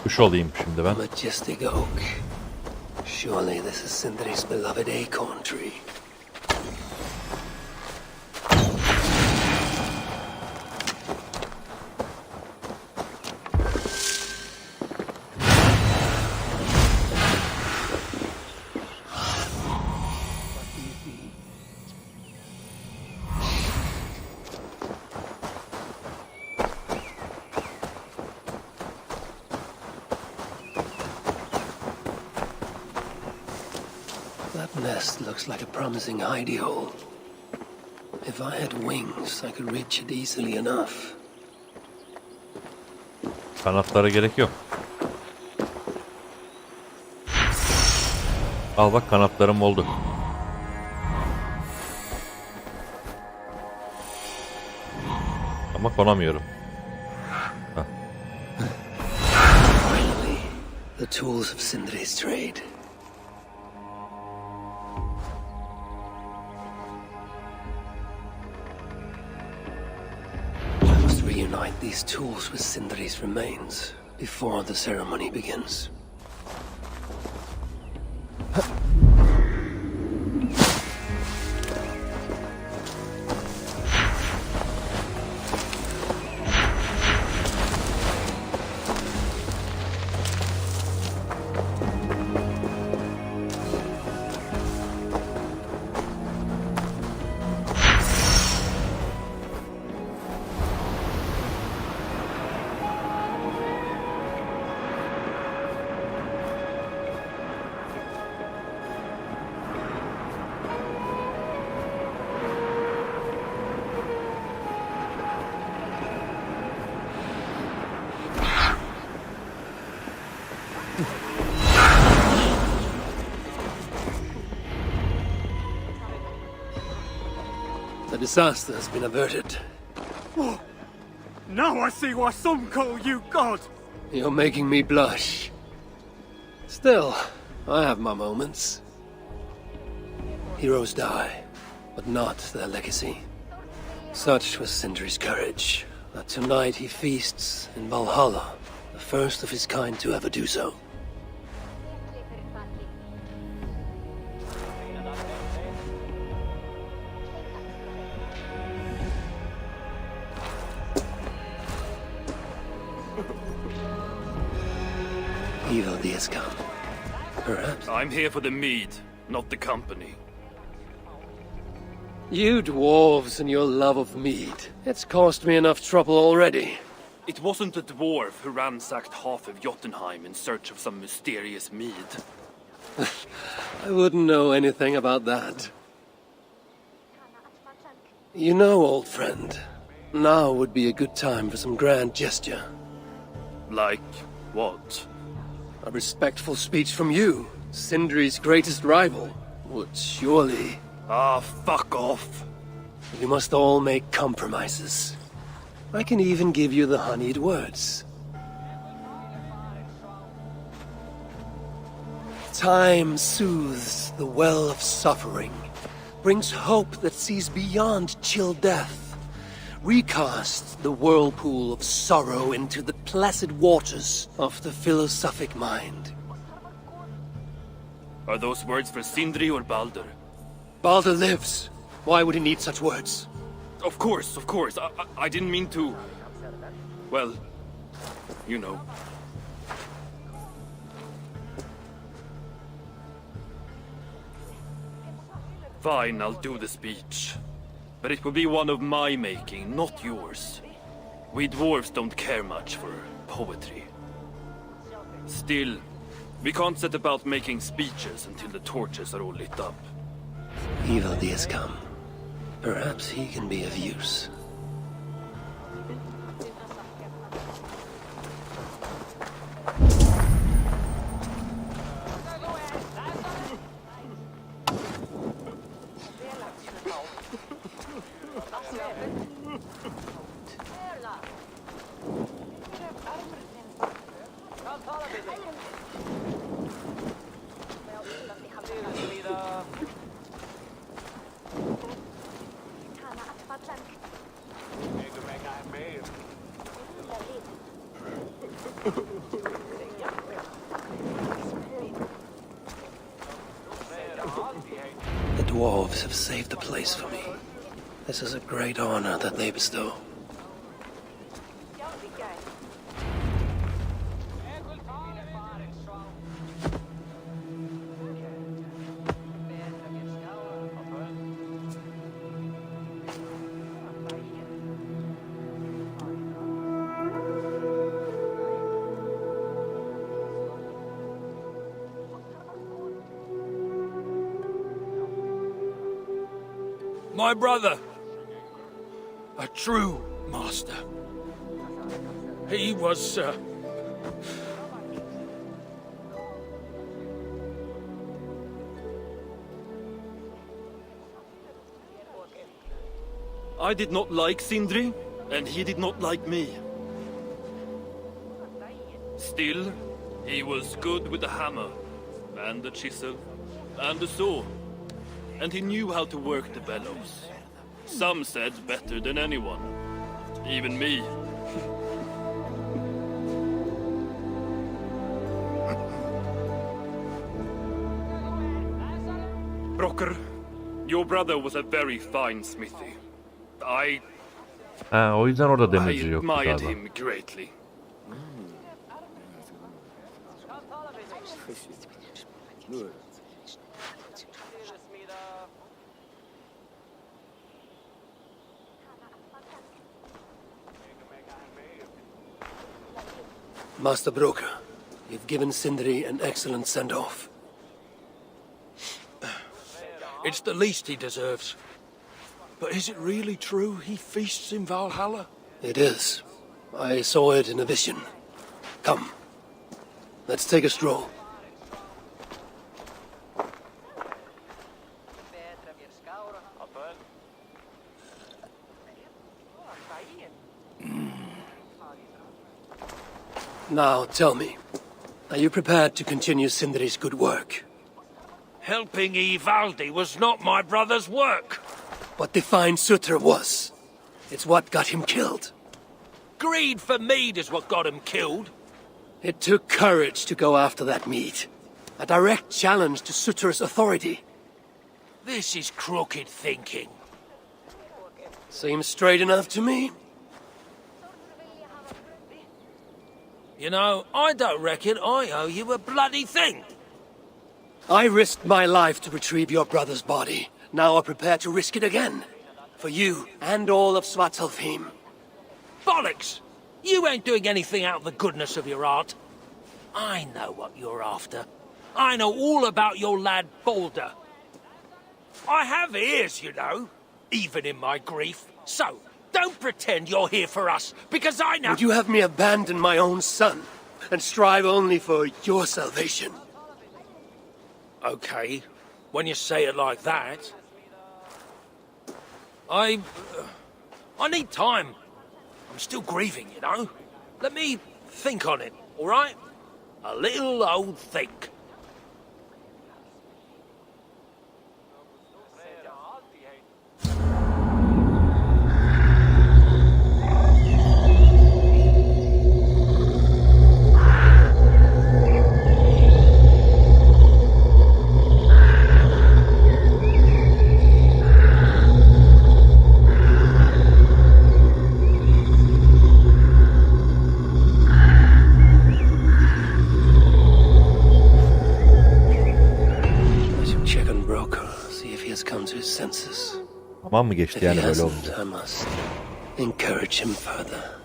Kuş olayım şimdi ben. Majestic oak. Surely this is Sindri's beloved acorn tree. That nest looks like a promising hidey hole. If I had wings, I could reach it easily enough. Kanatlara gerek yok. Al bak, kanatlarım oldu. Ama konamıyorum. Heh. Finally, the tools of Sindri's trade. I must reunite these tools with Sindri's remains before the ceremony begins. The disaster has been averted. Oh, now I see why some call you God. You're making me blush. Still, I have my moments. Heroes die, but not their legacy. Such was Sindri's courage, that tonight he feasts in Valhalla, the first of his kind to ever do so. Evil days come. Perhaps. I'm here for the mead, not the company. You dwarves and your love of mead. It's caused me enough trouble already. It wasn't a dwarf who ransacked half of Jotunheim in search of some mysterious mead. I wouldn't know anything about that. You know, old friend, now would be a good time for some grand gesture. Like what? A respectful speech from you, Sindri's greatest rival, would surely... Ah, fuck off. You must all make compromises. I can even give you the honeyed words. Time soothes the well of suffering, brings hope that sees beyond chill death, recasts the whirlpool of sorrow into the placid waters of the philosophic mind. Are those words for Sindri or Baldur? Baldur lives. Why would he need such words? Of course, of course. I didn't mean to... Well, you know. Fine, I'll do the speech. But it will be one of my making, not yours. We dwarves don't care much for poetry. Still, we can't set about making speeches until the torches are all lit up. Evil days come. Perhaps he can be of use. The dwarves have saved the place for me. This is a great honor that they bestow. My brother. A true master. He was, I did not like Sindri, and he did not like me. Still, he was good with the hammer, and the chisel, and the saw. And he knew how to work the bellows. Some said better than anyone. Even me. Brocker, your brother was a very fine smithy. O yüzden orada I demirci yok admired galiba. him greatly. Master Broker, you've given Sindri an excellent send-off. it's the least he deserves. But is it really true he feasts in Valhalla? It is. I saw it in a vision. Come, let's take a stroll. Now, tell me, are you prepared to continue Sindri's good work? Helping Ivaldi was not my brother's work. What defined Surtr was. It's what got him killed. Greed for mead is what got him killed. It took courage to go after that mead. A direct challenge to Surtr's authority. This is crooked thinking. Seems straight enough to me. You know, I don't reckon I owe you a bloody thing. I risked my life to retrieve your brother's body. Now I'm prepared to risk it again. For you and all of Svartalfheim. Bollocks! You ain't doing anything out of the goodness of your heart. I know what you're after. I know all about your lad Balder. I have ears, you know, even in my grief. So, don't pretend you're here for us, because I know— Would you have me abandon my own son, and strive only for your salvation? Okay, when you say it like that. I need time. I'm still grieving, you know. Let me think on it, all right? A little old think. Tamam mı geçti If he yani böyle hasn't, olunca? I must encourage him further.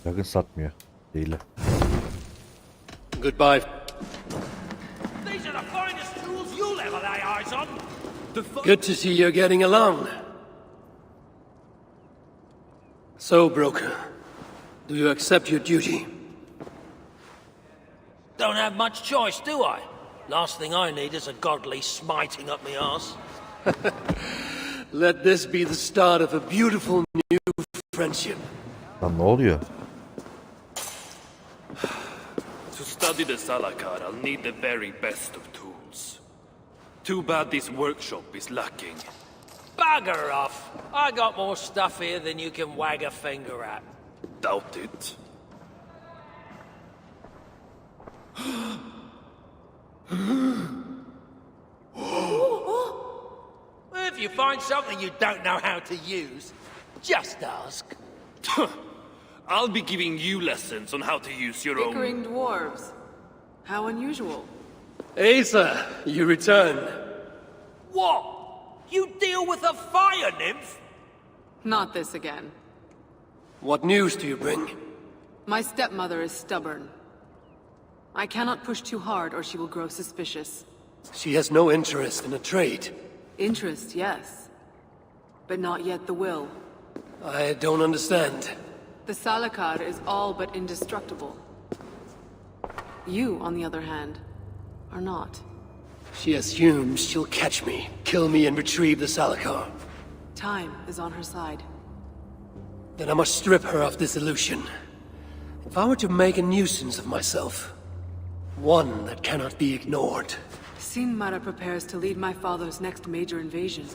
Yakın satmıyor. Değil. Goodbye. These are the finest tools you'll ever lay eyes on. Good to see you're getting along. So, broker, do you accept your duty? Don't have much choice, do I? Last thing I need is a godly smiting up my arse. Let this be the start of a beautiful new friendship. Lan ne oluyor? To study the Salakar, I'll need the very best of tools. Too bad this workshop is lacking. Bugger off! I got more stuff here than you can wag a finger at. Doubt it. If you find something you don't know how to use, just ask. I'll be giving you lessons on how to use your own. Bickering dwarves. How unusual. Asa, you return. What? You deal with a fire nymph? Not this again. What news do you bring? My stepmother is stubborn. I cannot push too hard or she will grow suspicious. She has no interest in a trade. Interest, yes. But not yet the will. I don't understand. The Salakar is all but indestructible. You, on the other hand, are not. She assumes she'll catch me, kill me, and retrieve the Salakar. Time is on her side. Then I must strip her of this illusion. If I were to make a nuisance of myself, one that cannot be ignored. Sinmara prepares to lead my father's next major invasion.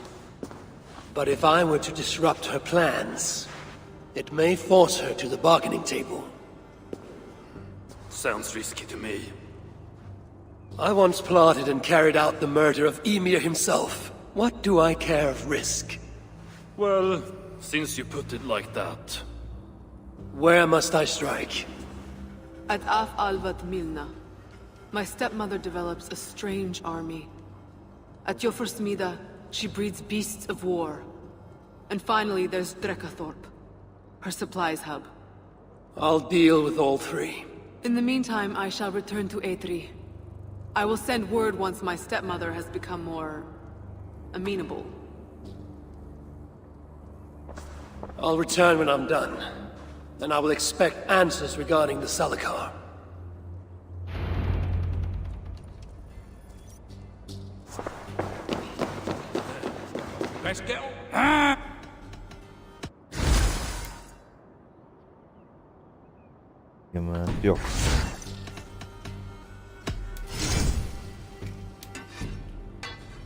But if I were to disrupt her plans, it may force her to the bargaining table. Sounds risky to me. I once plotted and carried out the murder of Ymir himself. What do I care of risk? Well, since you put it like that. Where must I strike? At Af Alvat Milna, my stepmother develops a strange army. At Jofursmida, she breeds beasts of war. And finally, there's Drekathorp, her supplies hub. I'll deal with all three. In the meantime, I shall return to Aetri. I will send word once my stepmother has become more amenable. I'll return when I'm done. And I will expect answers regarding the Salakar. Let's get on. Yemek yok.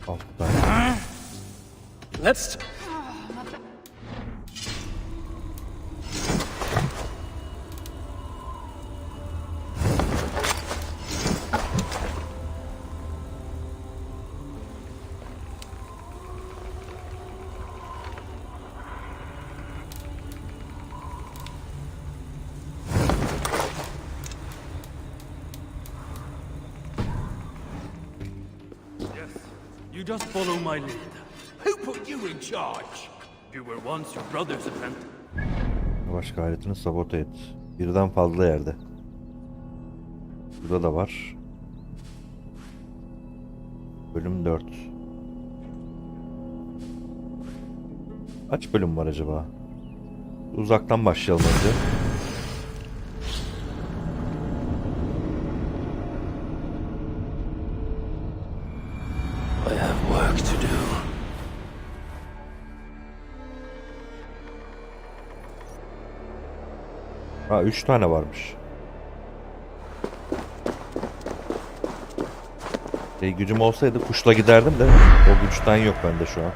Altta. Let's... You just follow my lead. Who put you in charge? You were once your brother's apprentice. Savaş gayretini sabote et. Birden fazla yerde. Burada da var. Bölüm 4. Kaç bölüm var acaba? Uzaktan başlayalım önce. I have work to do. Ha 3 tane varmış. Gücüm olsaydı kuşla giderdim de o güçten yok bende şu an.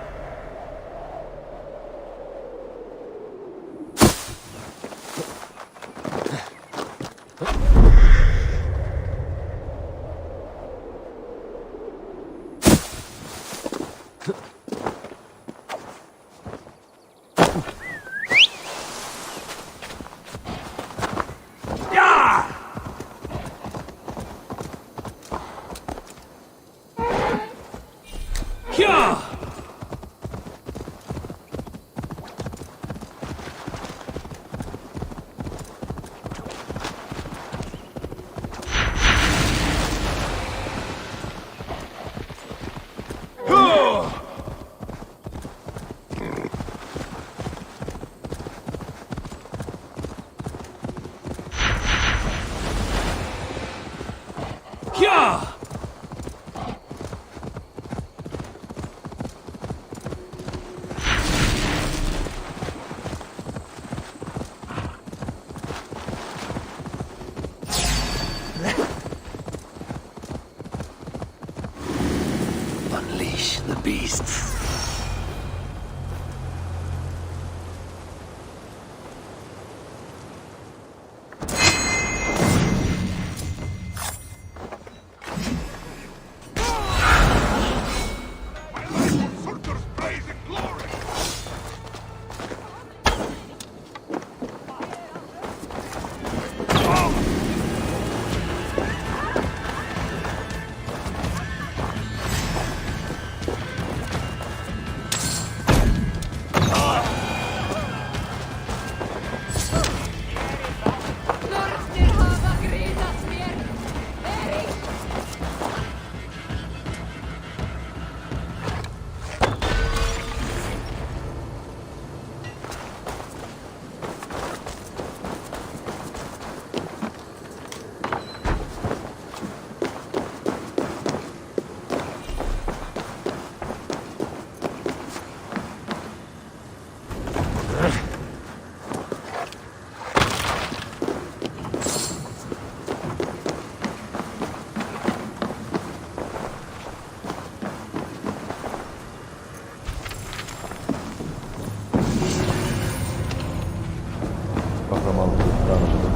Kahramanlıklarını anladım.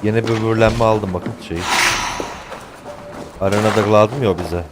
Yine bir böbürlenme aldım bakın şeyi. Arenada lazım ya o bize.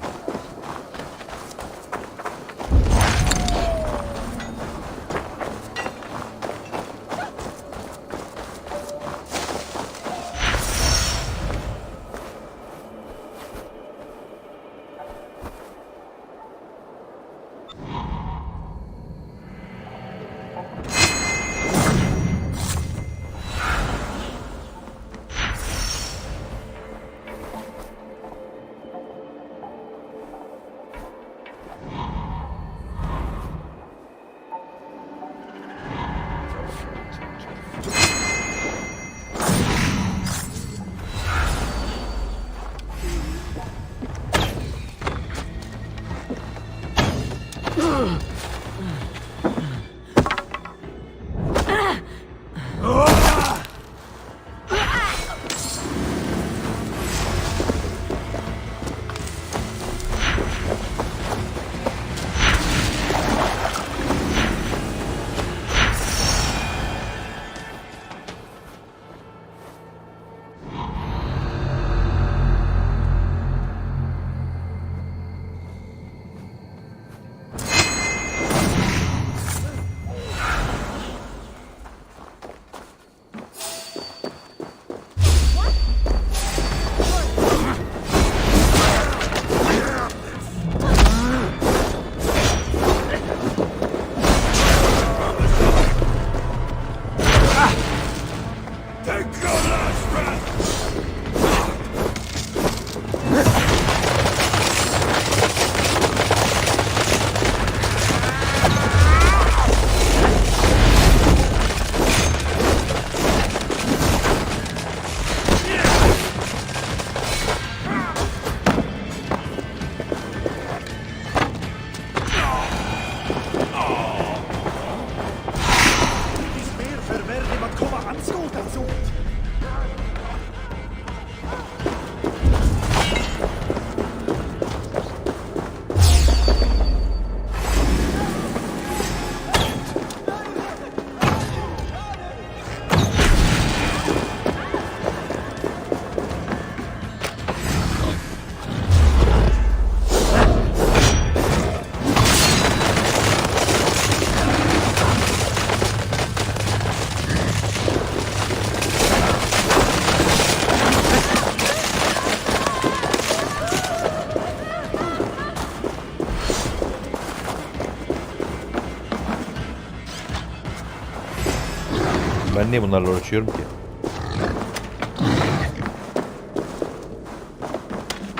Ben niye bunlarla uğraşıyorum ki?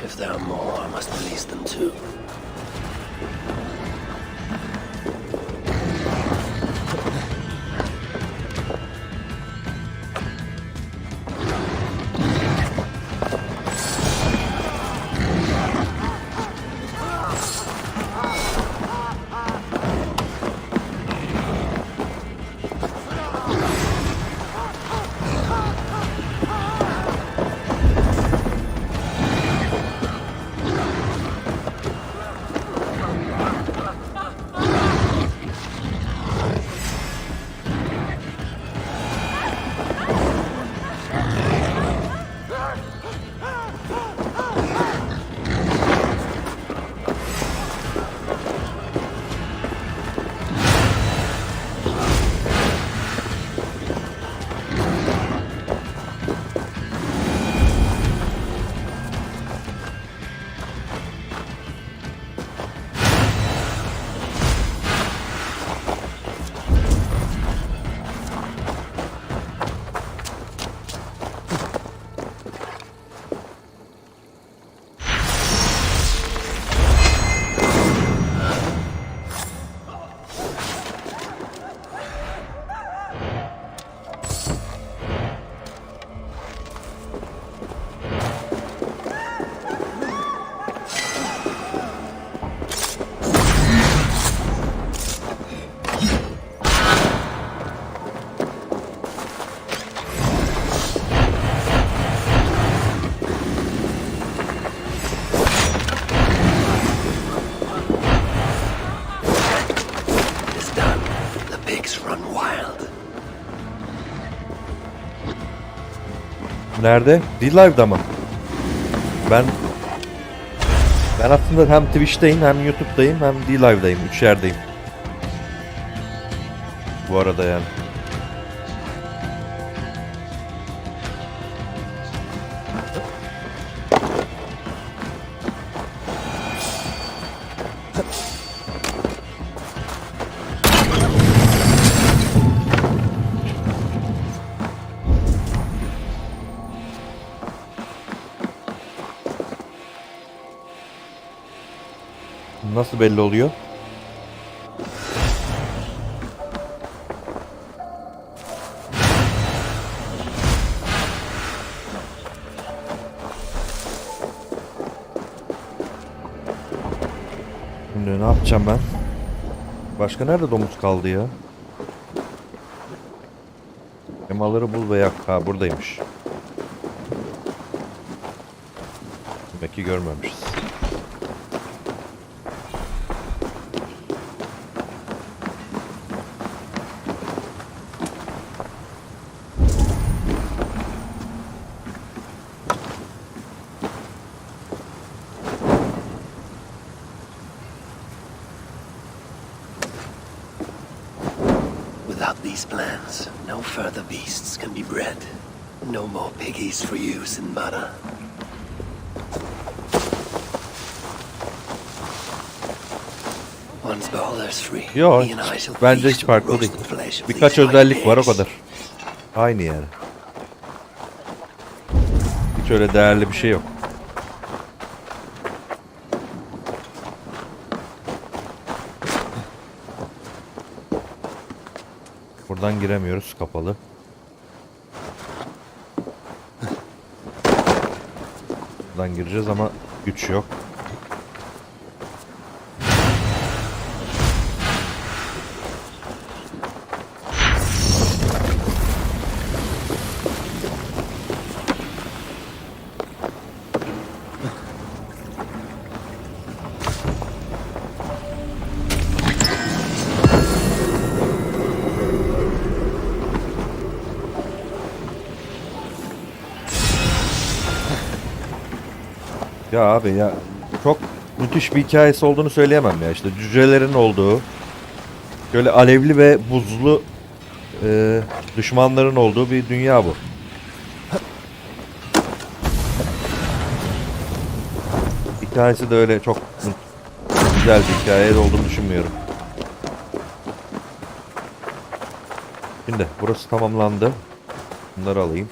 If there are more, I must release them too. run wild. Nerede? D-Live'da mı? Ben aslında hem Twitch'teyim, hem YouTube'dayım, hem D-Live'dayım. 3 yerdeyim. Bu arada yani. Nasıl belli oluyor? Şimdi ne yapacağım ben? Başka nerede domuz kaldı ya? Emaları bul ve yak. Ha, buradaymış. Demek ki görmemişiz. Without these plans, no further beasts can be bred. No more piggies for use in Mara. Once Balder's free, Yo, he and I shall bence feast hiç on the farklı değil. roasted flesh of Birkaç these white özellik var, o pigs. kadar. Aynı yani. Hiç öyle değerli bir şey yok. Buradan giremiyoruz, kapalı. Buradan gireceğiz ama güç yok. Ya abi ya, çok müthiş bir hikayesi olduğunu söyleyemem ya. İşte cücelerin olduğu, şöyle alevli ve buzlu düşmanların olduğu bir dünya bu. Hikayesi de öyle çok güzel bir hikaye olduğunu düşünmüyorum. Şimdi burası tamamlandı. Bunları alayım.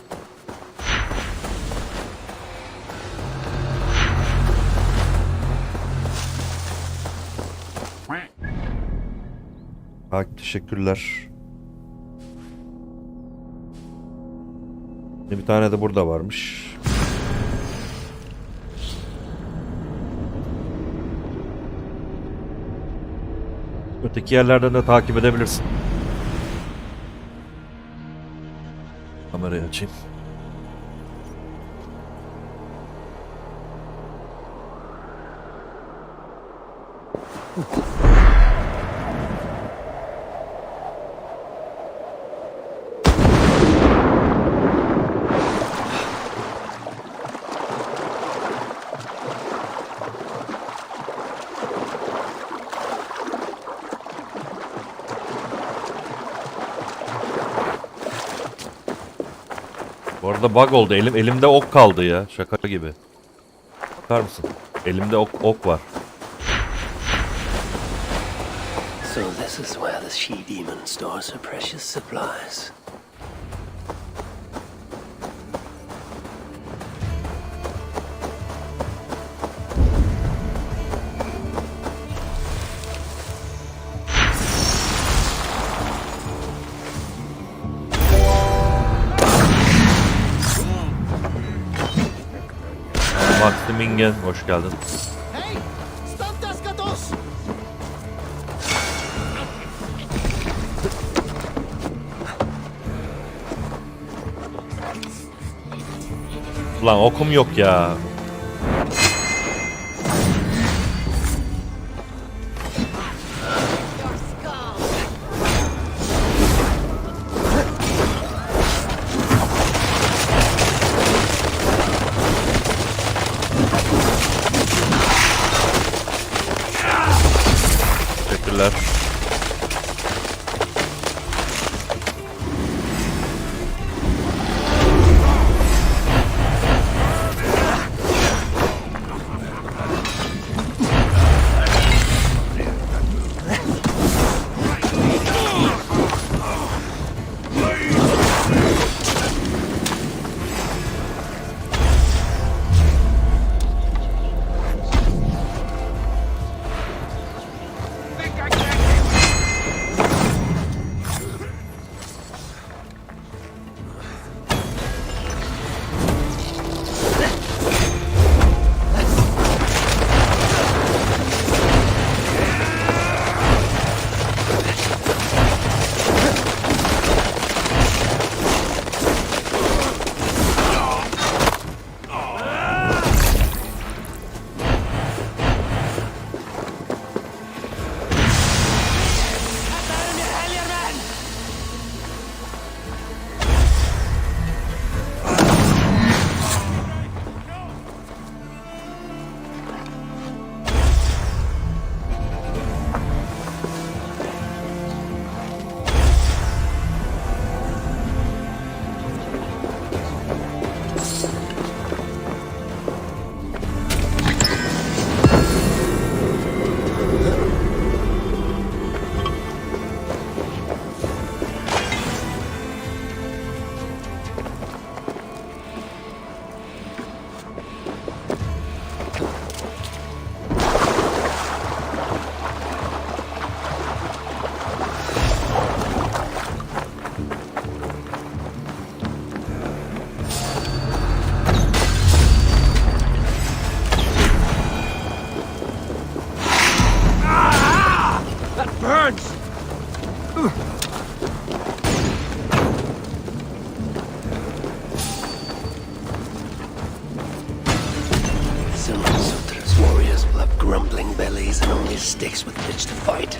Teşekkürler. Bir tane de burada varmış. Öteki yerlerden de takip edebilirsin. Kamerayı açayım. Bu arada bug oldu. Elimde ok kaldı ya. Şaka gibi. Bakar mısın? Elimde ok var. So this is where the she-demon stores her precious supplies. Maximingen, hoş geldin. Hey! Stop das Gatos! Ulan okum yok ya. Teşekkürler. Some of Surtr'un's warriors will have grumbling bellies and only sticks with which to fight.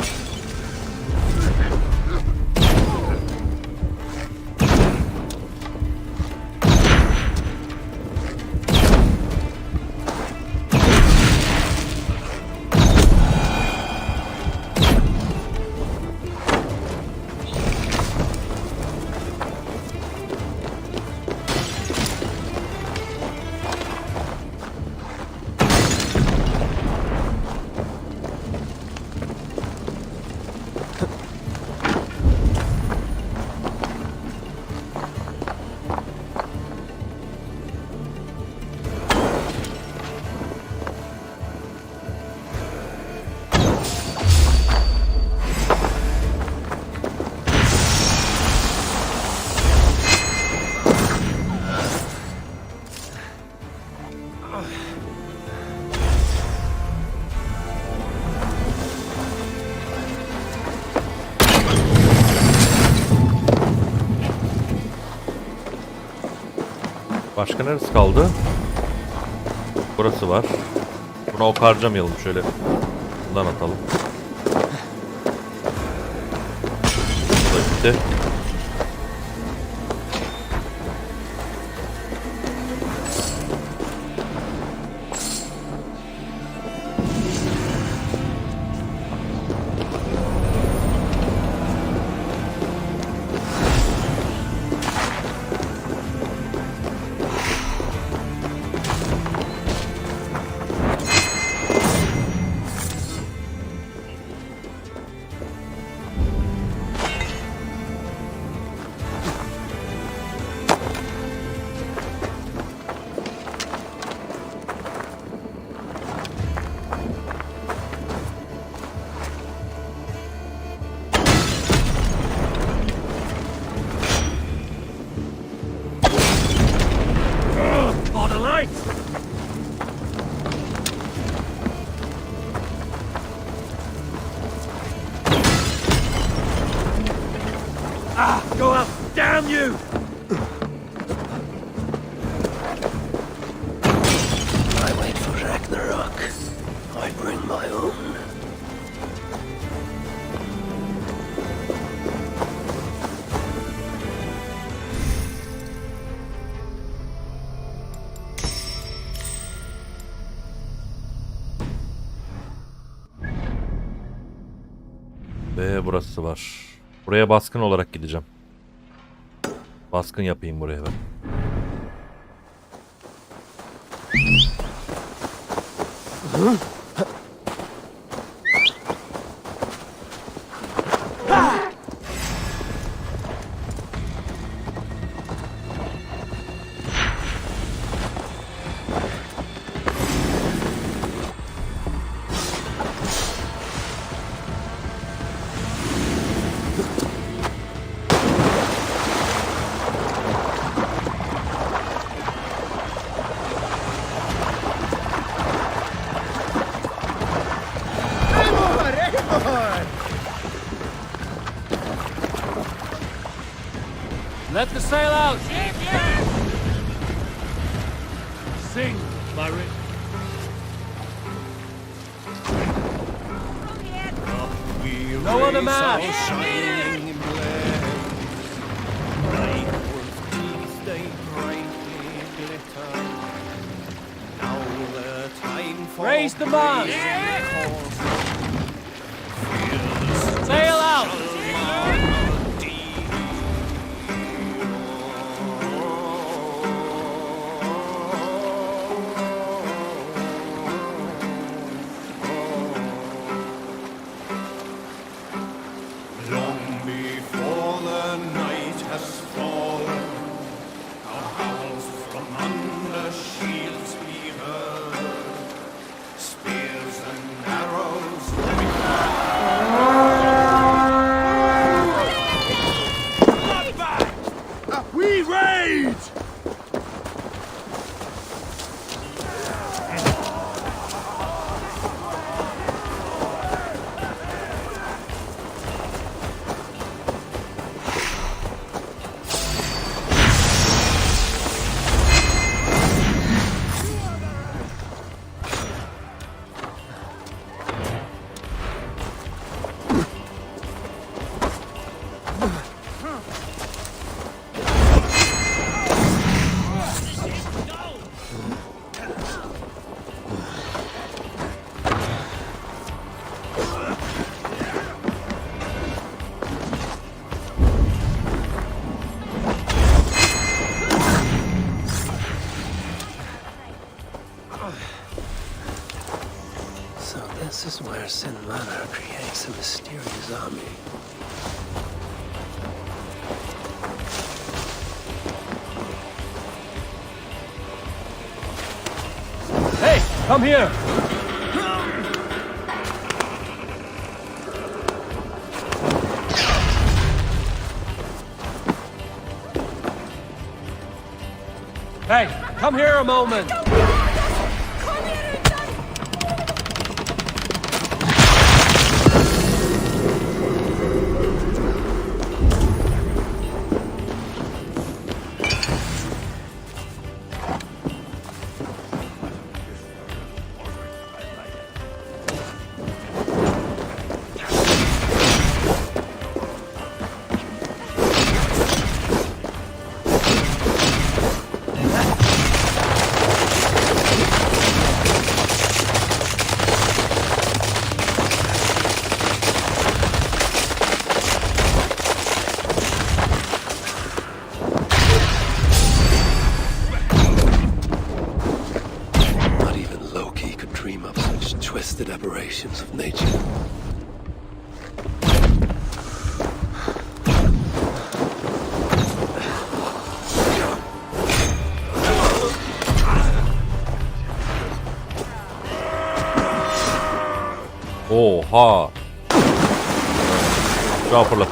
Başka neresi kaldı? Burası var. Buna ok harcamayalım, şöyle bundan atalım. Bu da gitti. Go up! Damn you! I wait for Ragnarok. I bring my own. Ve burası var. Buraya baskın olarak gideceğim. Baskın yapayım buraya ben. Let the sail out! Sing, my rich. No other man! Raise the mast! Sail out! This is where Sin Manor creates a mysterious army. Hey, come here! Hey, come here a moment! Aberrations of nature. Oha! Şu an fırlat.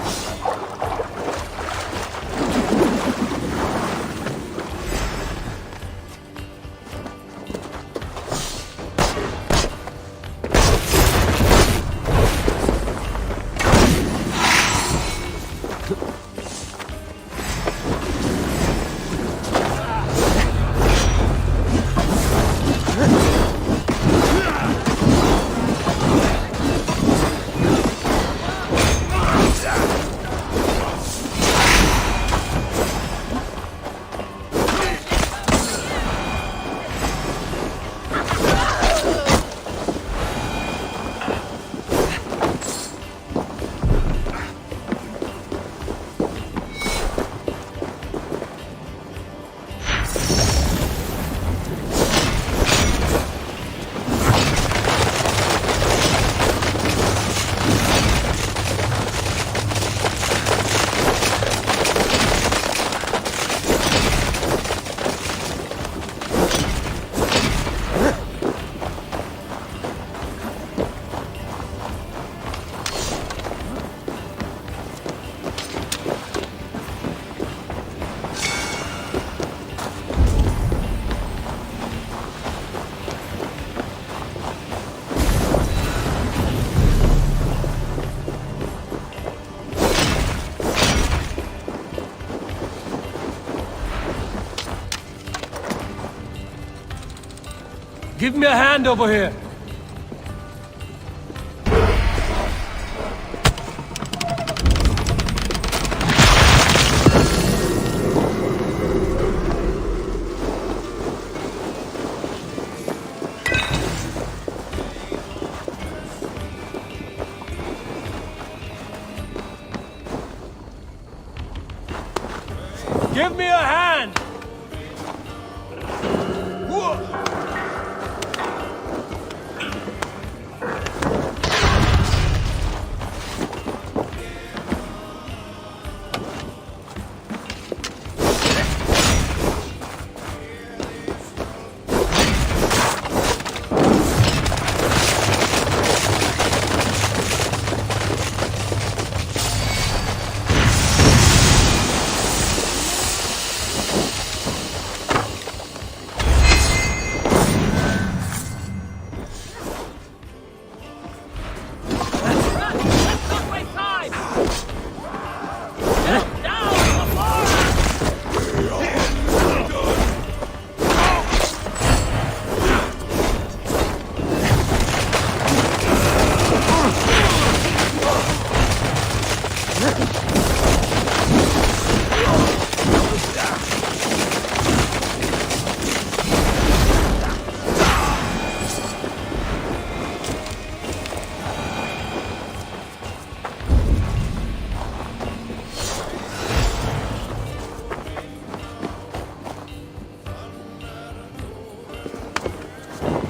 Give me a hand over here. Give me a hand!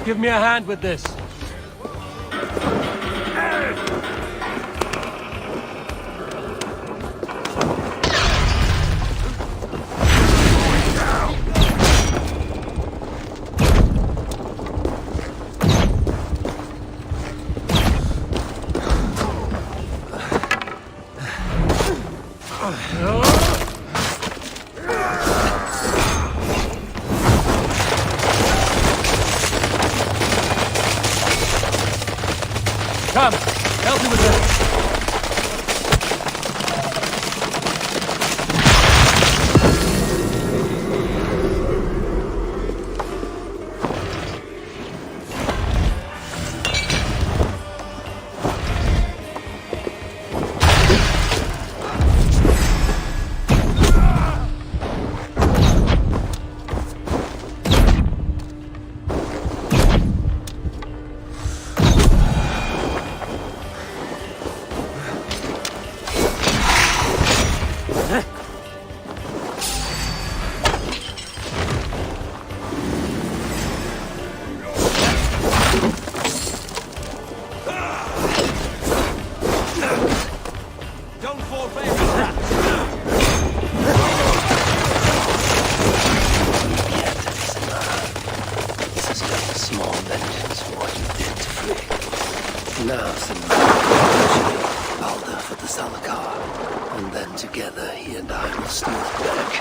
Give me a hand with this. Come, help me with this. Now some Balder for the Salakar, and then together he and I will steal back.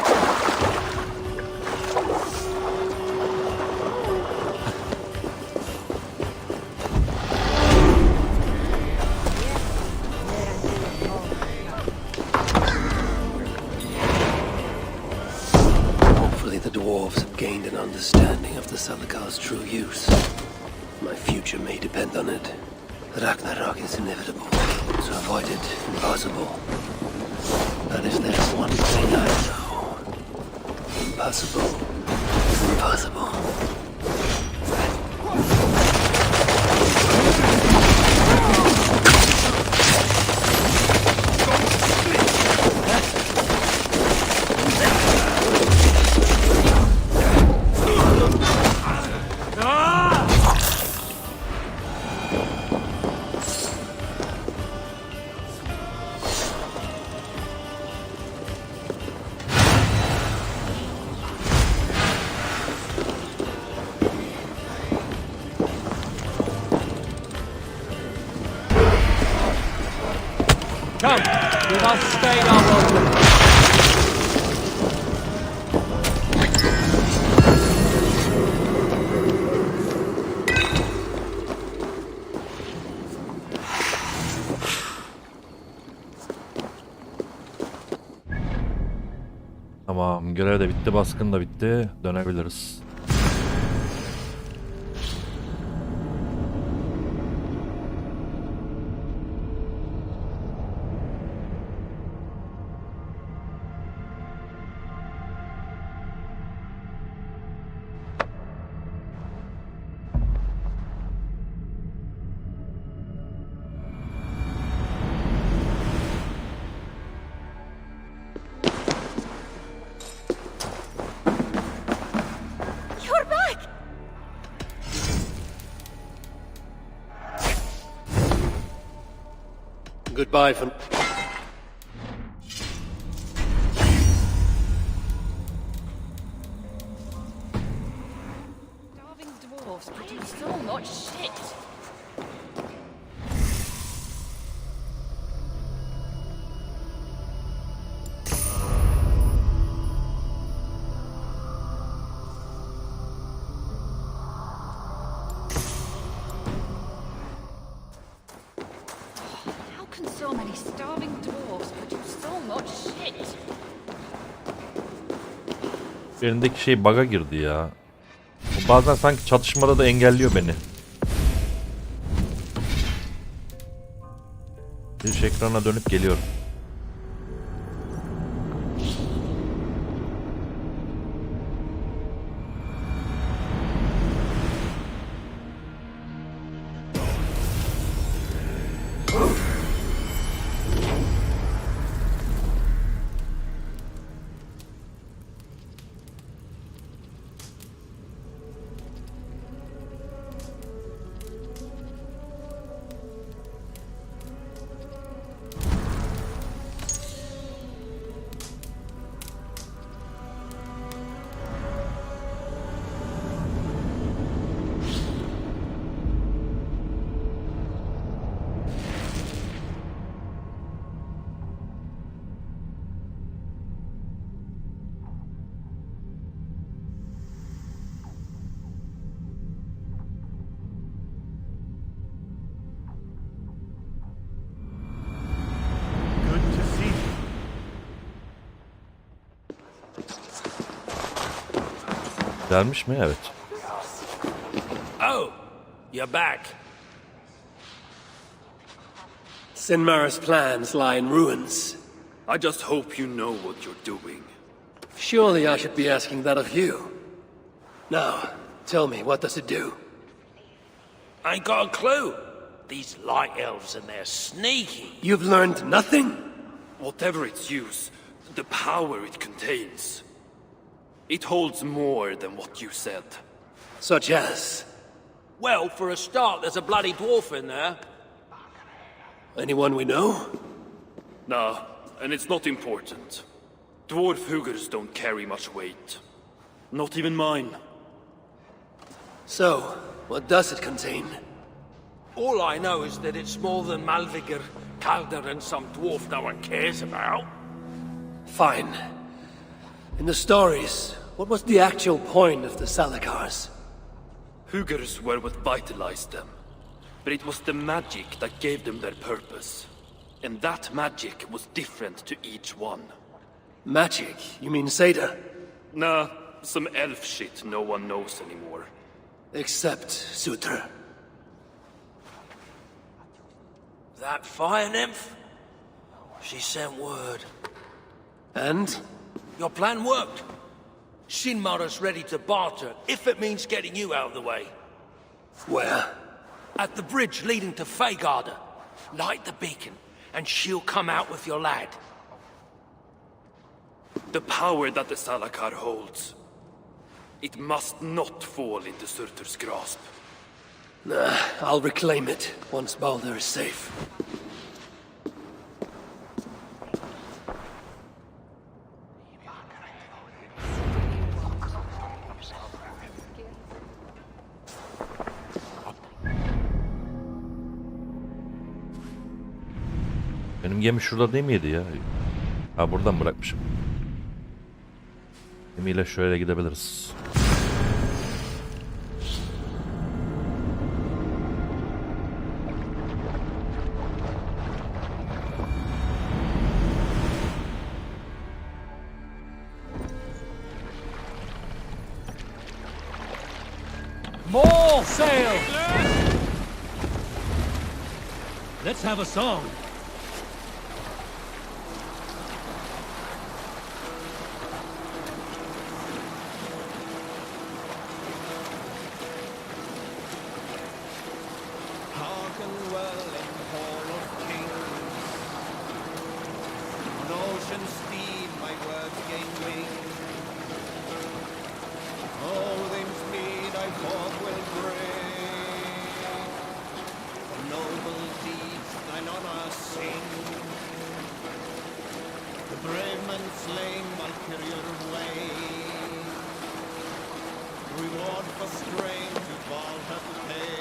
Hopefully the dwarves have gained an understanding of the Salakar's true use. My future may depend on it. Ragnarok is inevitable. To avoid it, impossible. But if there's one thing I know, impossible is impossible. Come, we must stay our welcome. Tamam, görev de bitti, baskın da bitti. Dönebiliriz. Goodbye for... Starving dwarves produce so much shit. How can so many starving dwarves produce so much shit? Elindeki şey bug'a girdi ya. O bazen sanki çatışmada da engelliyor beni. Bir ekrana dönüp geliyorum. Gelmiş mi? Evet. Oh, you're back. Sinmar's plans lie in ruins. I just hope you know what you're doing. Surely I should be asking that of you. Now, tell me, what does it do? I ain't got a clue. These light elves and they're sneaky. You've learned nothing? Whatever its use, the power it contains. It holds more than what you said. Such as? Well, for a start, there's a bloody dwarf in there. Anyone we know? Nah, and it's not important. Dwarf Hugrs don't carry much weight. Not even mine. So, what does it contain? All I know is that it's more than Malvigar, Calder, and some dwarf no one cares about. Fine. In the stories, what was the actual point of the Salakars? Hugrs were what vitalized them. But it was the magic that gave them their purpose. And that magic was different to each one. Magic? You mean Seder? Nah, some elf shit no one knows anymore. Except Surtr. That fire nymph? She sent word. And? Your plan worked. Sinmar's ready to barter, if it means getting you out of the way. Where? At the bridge leading to Feygarda. Light the beacon, and she'll come out with your lad. The power that the Salakar holds. It must not fall into Surtr's grasp. Nah, I'll reclaim it once Baldur is safe. Benim gemi şurada değil miydi ya? Ha, buradan bırakmışım. Gemiyle şöyle gidebiliriz. More sail! Let's have a song. Noble deeds thine honor sing. brave men slain Valkyrie way. Reward for strain to Valhalla to pay.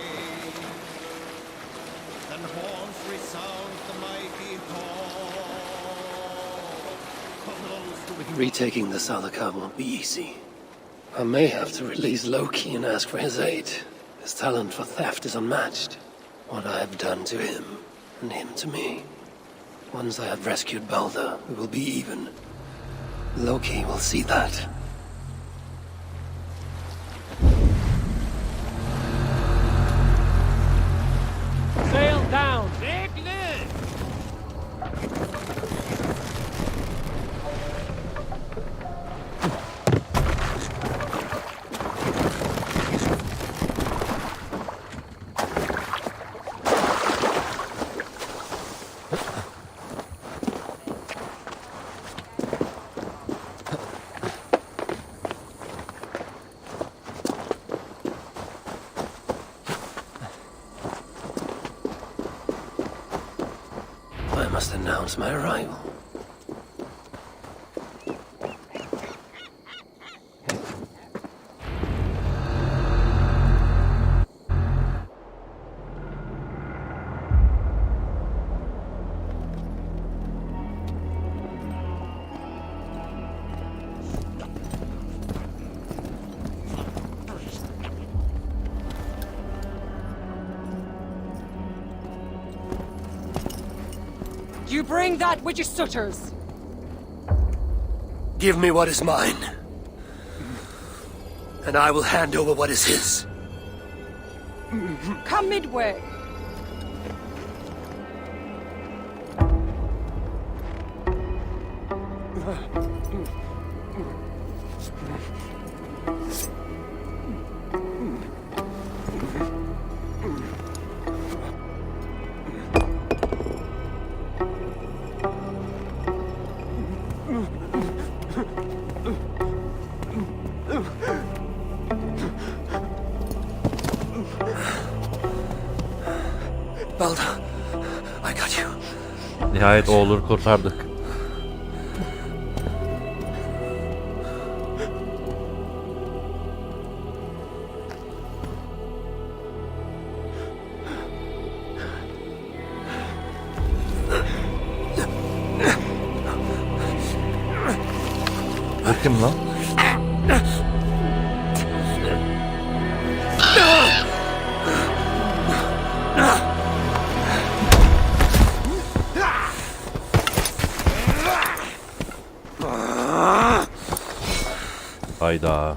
Then horns resound the mighty hall of those who Retaking the Salakar won't be easy. I may have to release Loki and ask for his aid. His talent for theft is unmatched. What I have done to him, and him to me. Once I have rescued Balder, we will be even. Loki will see that. Sail down! I must announce my arrival. You bring that which is Surtr's. Give me what is mine, and I will hand over what is his. Come midway. Balder, I got you. Nihayet oğlunu kurtardık. O kim lan? Hayda.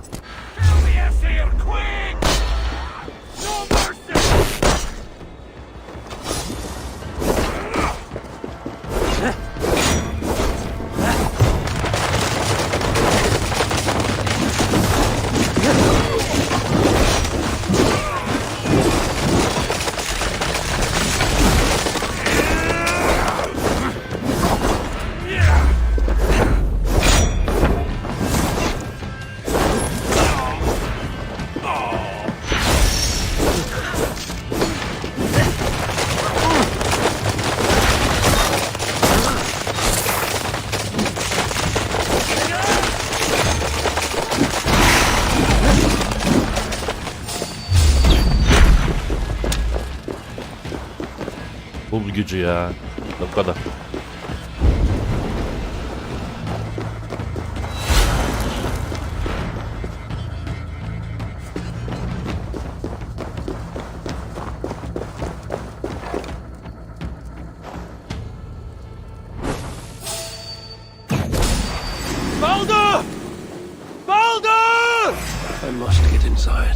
Bul gücü ya. Bu kadar. Balder! Balder! I must get inside.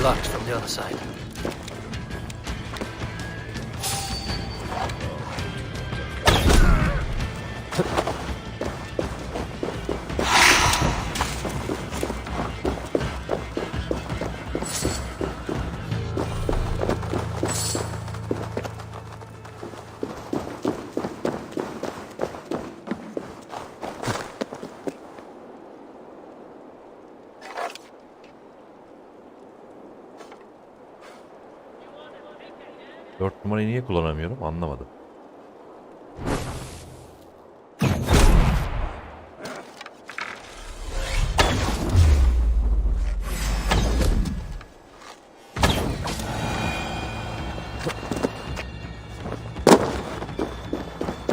Locked from the other side. 4 numarayı niye kullanamıyorum anlamadım.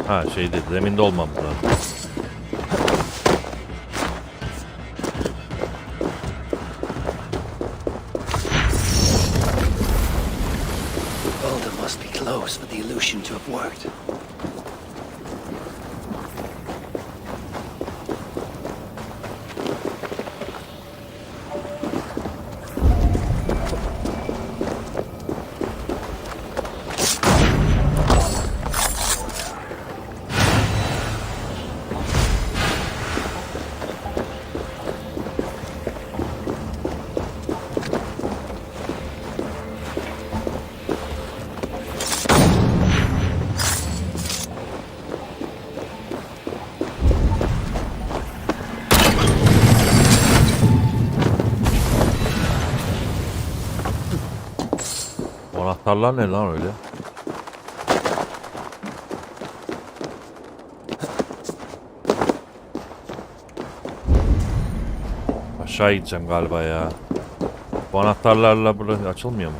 Ha şeyde zeminde olmam lazım. Balder must be close for the illusion to have worked. Anahtarlar ne lan öyle? Aşağı gideceğim galiba ya. Bu anahtarlarla burası açılmıyor mu?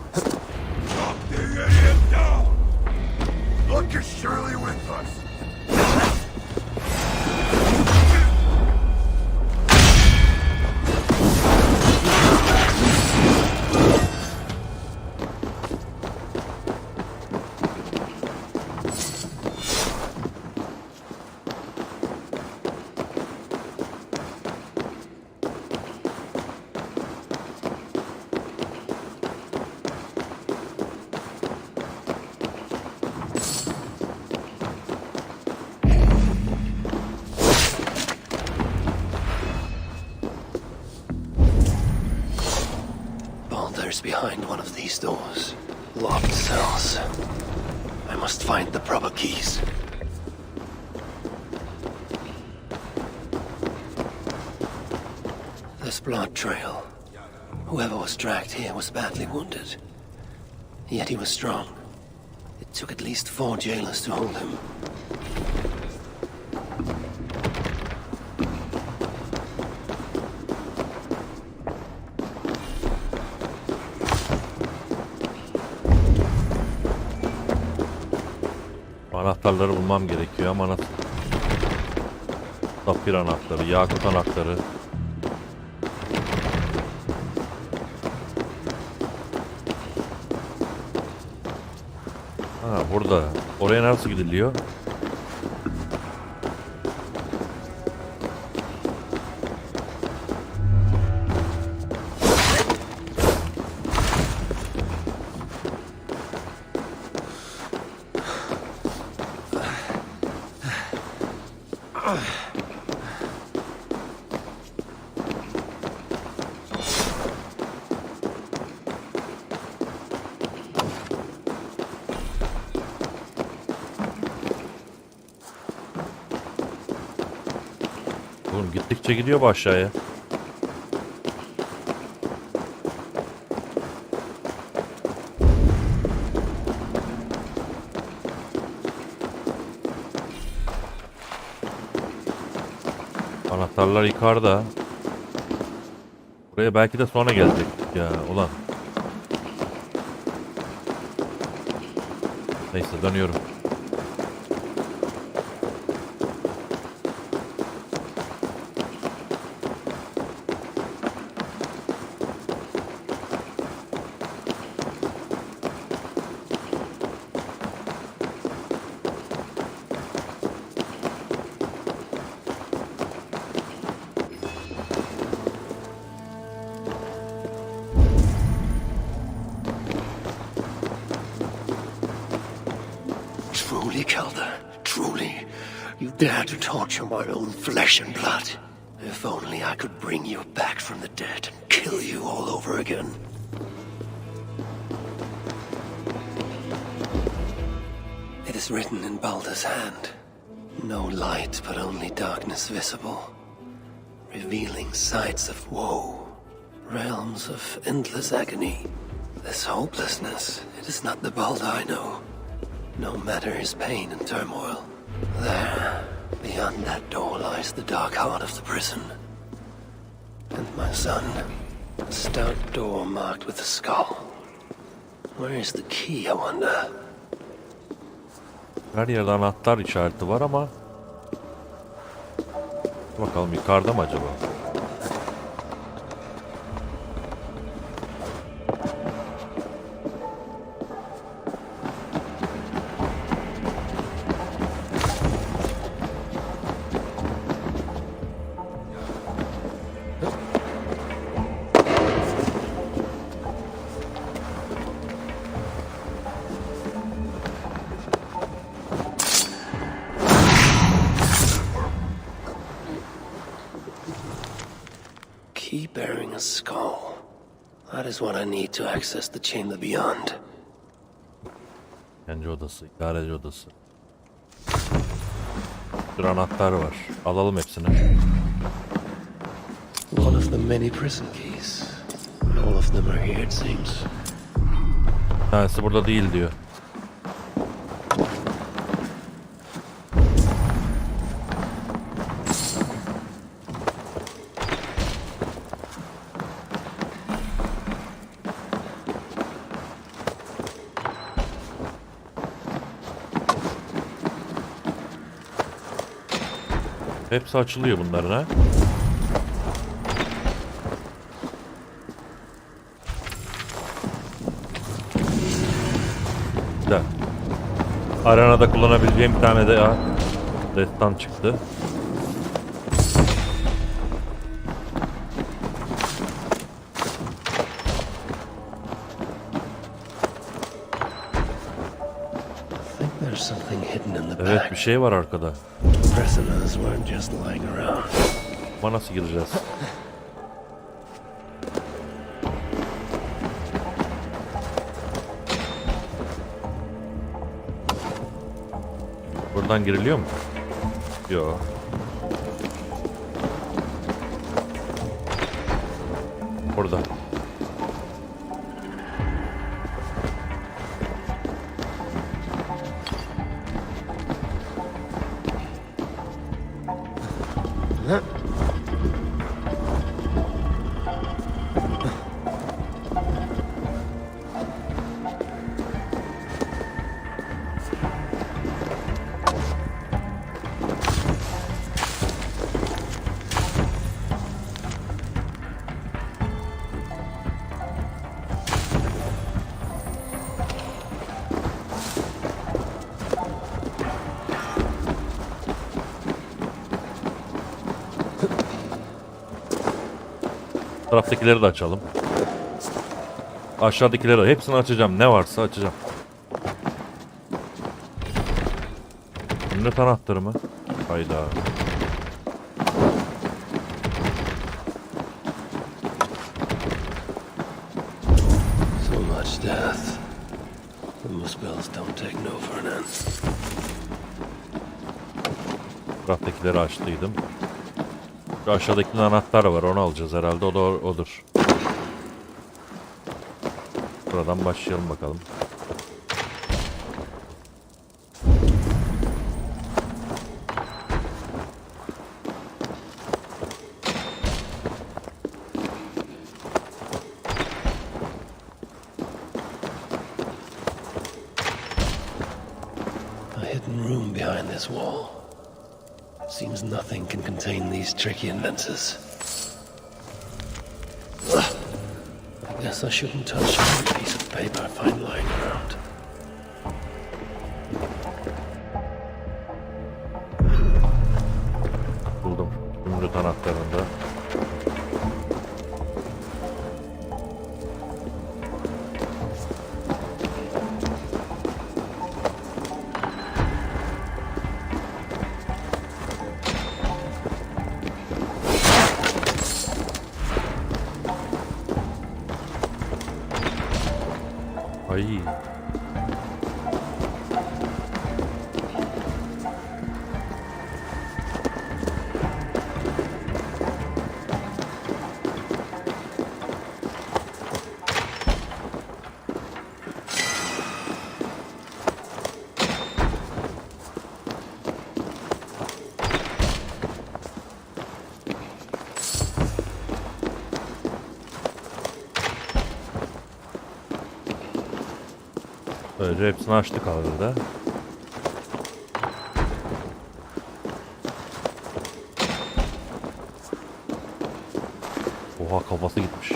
Balder's behind one of these doors. Locked cells. I must find the proper keys. This blood trail. Whoever was dragged here was badly wounded. Yet he was strong. It took at least 4 jailers to hold him. Anahtarları bulmam gerekiyor ama nasıl? Safir anahtarı, yakut anahtarı. Ha burada. Oraya nasıl gidiliyor? Oğlum gittikçe gidiyor bu aşağıya. Anahtarlar yukarıda. Buraya belki de sonra gelecek ya ulan. Neyse dönüyorum. Truly, Calder, truly, you dare to torture my own flesh and blood. If only I could bring you back from the dead and kill you all over again. It is written in Balder's hand. No light, but only darkness visible. Revealing sights of woe, realms of endless agony. This hopelessness, it is not the Balda I know. No matter his pain and turmoil. There, beyond that door lies the dark heart of the prison. And my son, a stout door marked with a skull. Where is the key, I wonder? Her yerde anahtar işareti var ama bakalım yukarıda mı acaba? Key bearing a skull. That is what I need to access the chamber beyond. Kendi odası, idareci odası. Bir anahtar var. Alalım hepsini. One of the many prison keys. All of them are here, it seems. Bir tanesi burada değil diyor. Hepsi açılıyor bunların ha. Güzel. Arenada kullanabileceğim bir tane de destan çıktı. Evet, bir şey var arkada. Ama nasıl gireceğiz? Buradan giriliyor mu? Yok. Burada. Taraftakileri de açalım. Aşağıdakileri de hepsini açacağım. Ne varsa açacağım. Ünlü anahtarı mı? Hayda. So much death. The Muspellerin don't take no for an end. Taraftakileri açtıydım. Şu aşağıdaki anahtar var, onu alacağız herhalde, o da odur. Buradan başlayalım bakalım. A hidden room behind this wall. Seems nothing can contain these tricky inventors. I guess I shouldn't touch every piece of paper I find lying around. Buldum. Zümrüt anahtarında. Ay. Böylece hepsini açtık arada. Oha, kafası gitmiş.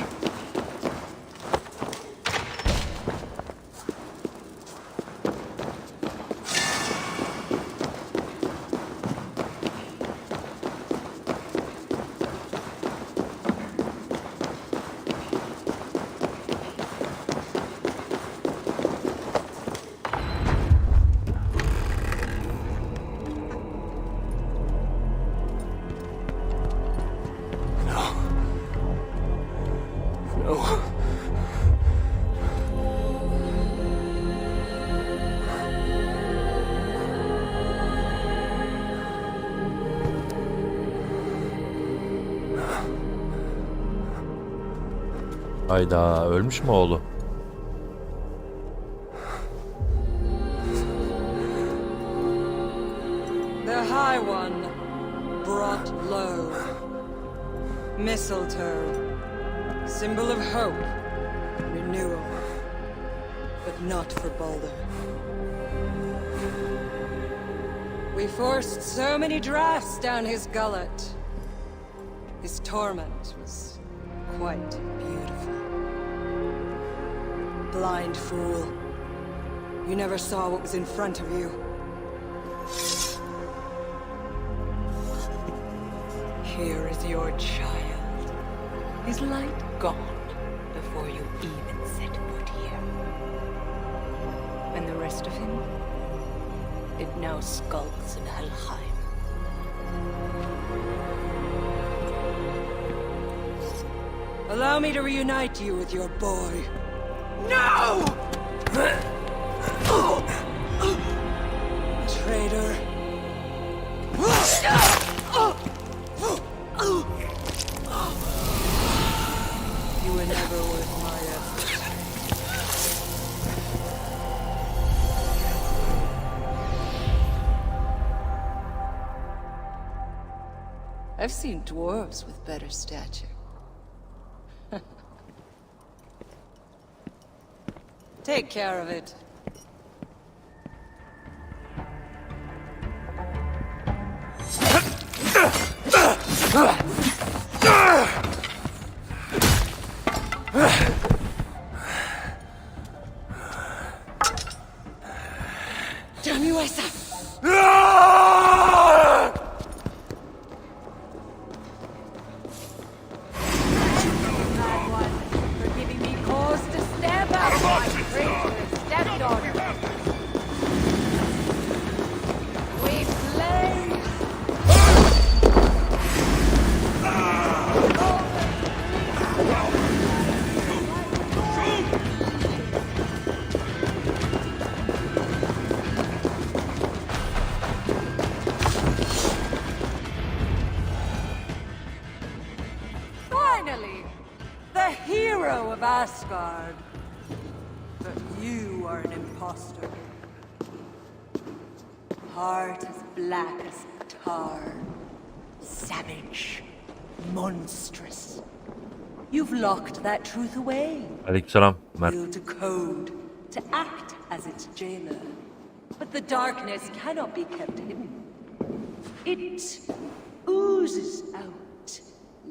Hayda, ölmüş mü oğlu? The High One brought low mistletoe, symbol of hope, renewal, but not for Baldur. We forced so many drafts down his gullet. His torment was quite beautiful. Blind fool. You never saw what was in front of you. Here is your child. His light gone before you even set foot here. And the rest of him? It now skulks in Helheim. Allow me to reunite you with your boy. No! Traitor. You were never worth my effort. I've seen dwarves with better stature. Take care of it. Damn you, Asa! Asgard. But you are an imposter. Heart as black as tar. Savage. Monstrous. You've locked that truth away. Aleykümselam. Built a code to act as its jailer. But the darkness cannot be kept hidden. It oozes out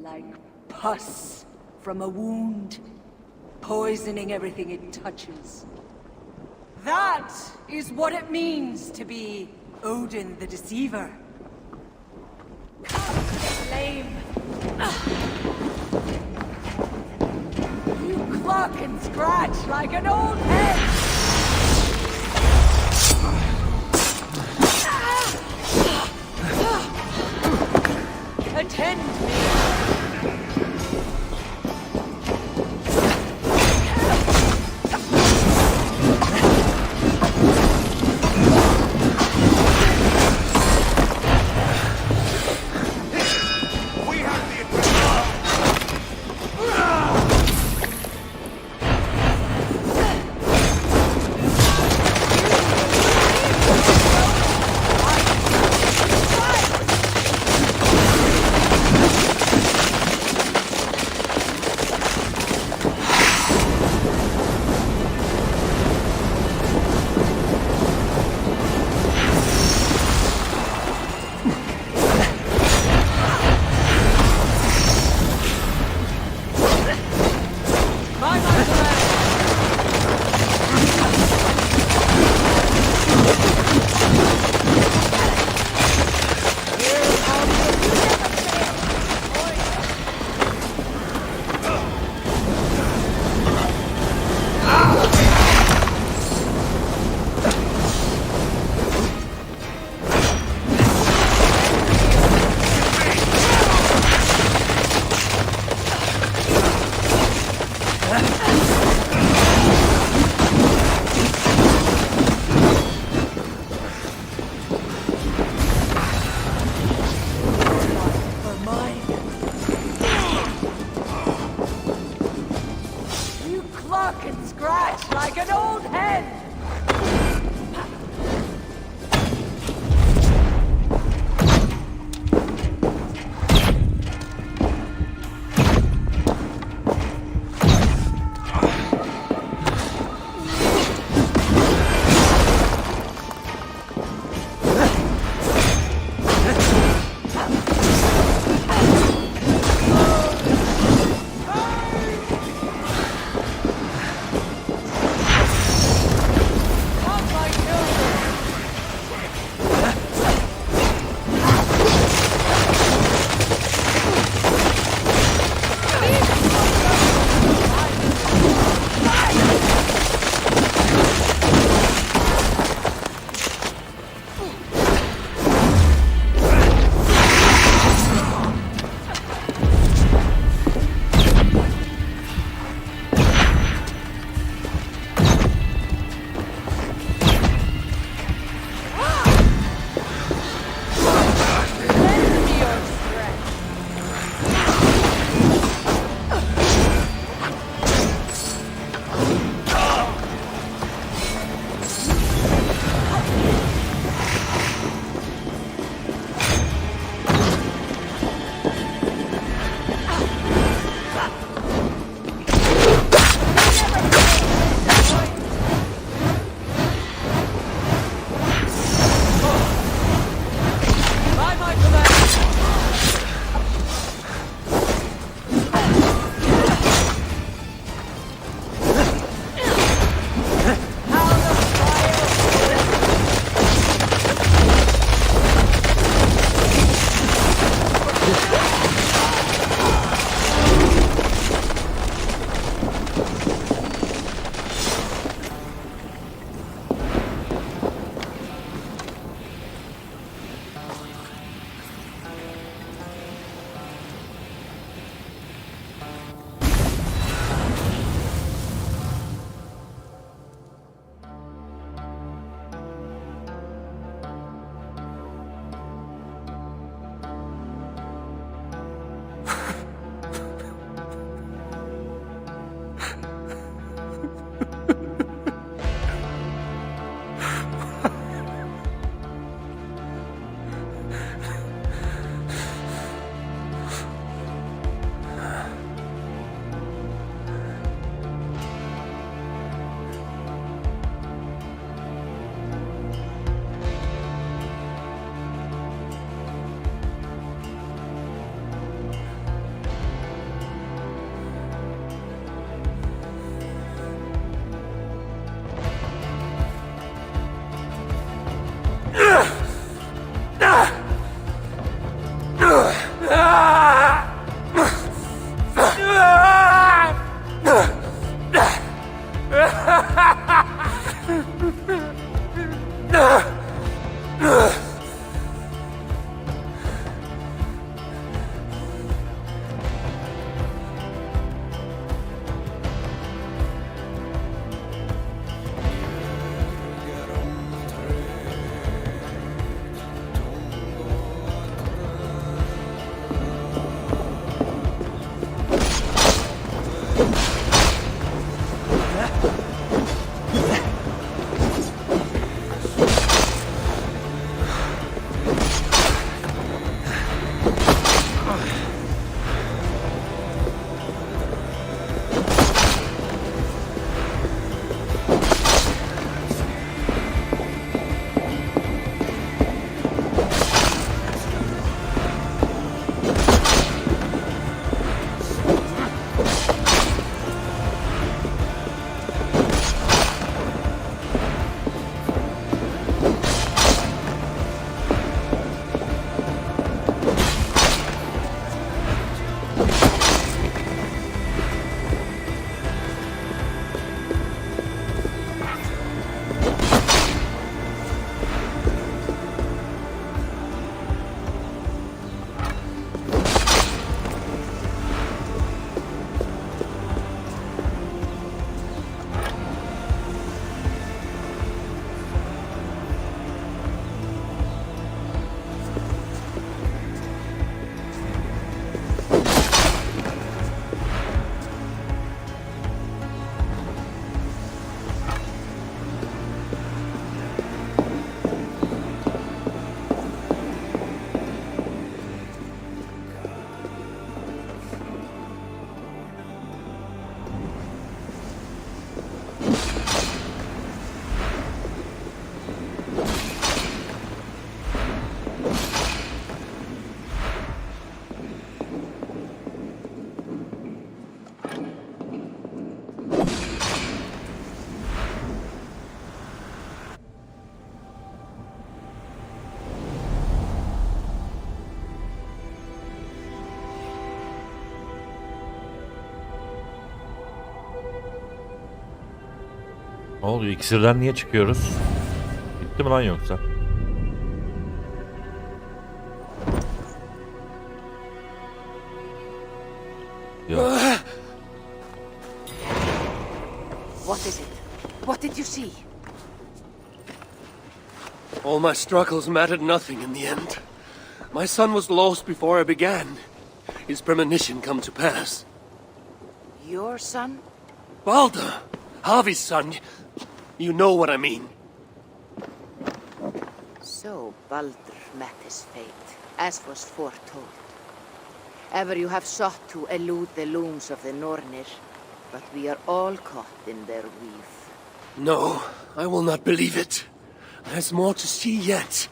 like pus from a wound, poisoning everything it touches. That is what it means to be Odin the Deceiver. Flame. You cluck and scratch like an old hen. Attend me. Ne oluyor? İksirden niye çıkıyoruz? Bitti mi lan yoksa? Yok. What is it? What did you see? All my struggles mattered nothing in the end. My son was lost before I began. His premonition come to pass. Your son? Balder! Havi's son. You know what I mean. So Balder met his fate, as was foretold. Ever you have sought to elude the looms of the Nornir, but we are all caught in their weave. No, I will not believe it. There's more to see yet.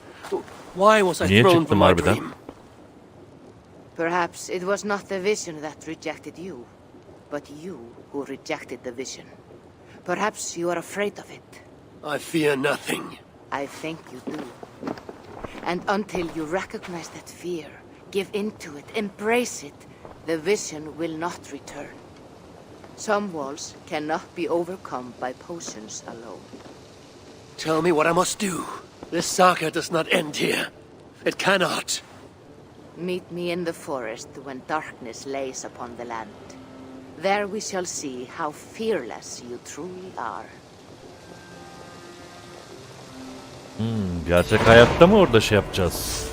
Why was I Niye thrown çıktım from my harbiden? dream? Perhaps it was not the vision that rejected you, but you who rejected the vision. Perhaps you are afraid of it. I fear nothing. I think you do. And until you recognize that fear, give in to it, embrace it, the vision will not return. Some walls cannot be overcome by potions alone. Tell me what I must do. This saga does not end here. It cannot. Meet me in the forest when darkness lays upon the land. There we shall see how fearless you truly are. Gerçek hayatta mı orada şey yapacağız?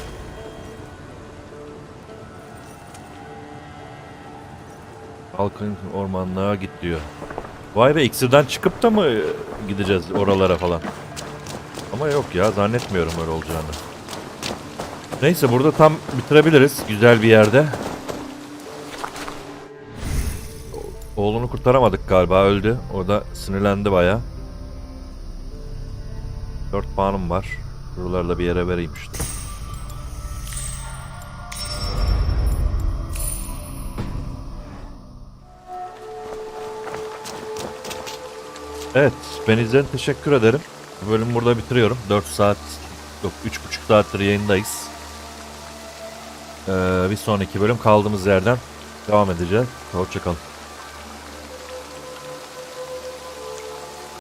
Halkın ormanlığa git diyor. Vay be, iksirden çıkıp da mı gideceğiz oralara falan? Ama yok ya, zannetmiyorum öyle olacağını. Neyse, burada tam bitirebiliriz. Güzel bir yerde. Oğlunu kurtaramadık galiba, öldü. O da sinirlendi baya. 4 puanım var. Buraları da bir yere vereyim işte. Evet, beni izlediğiniz için teşekkür ederim. Bu bölümü burada bitiriyorum. 4 saat, yok 3,5 saattir yayındayız. Bir sonraki bölüm kaldığımız yerden devam edeceğiz. Hoşça kalın.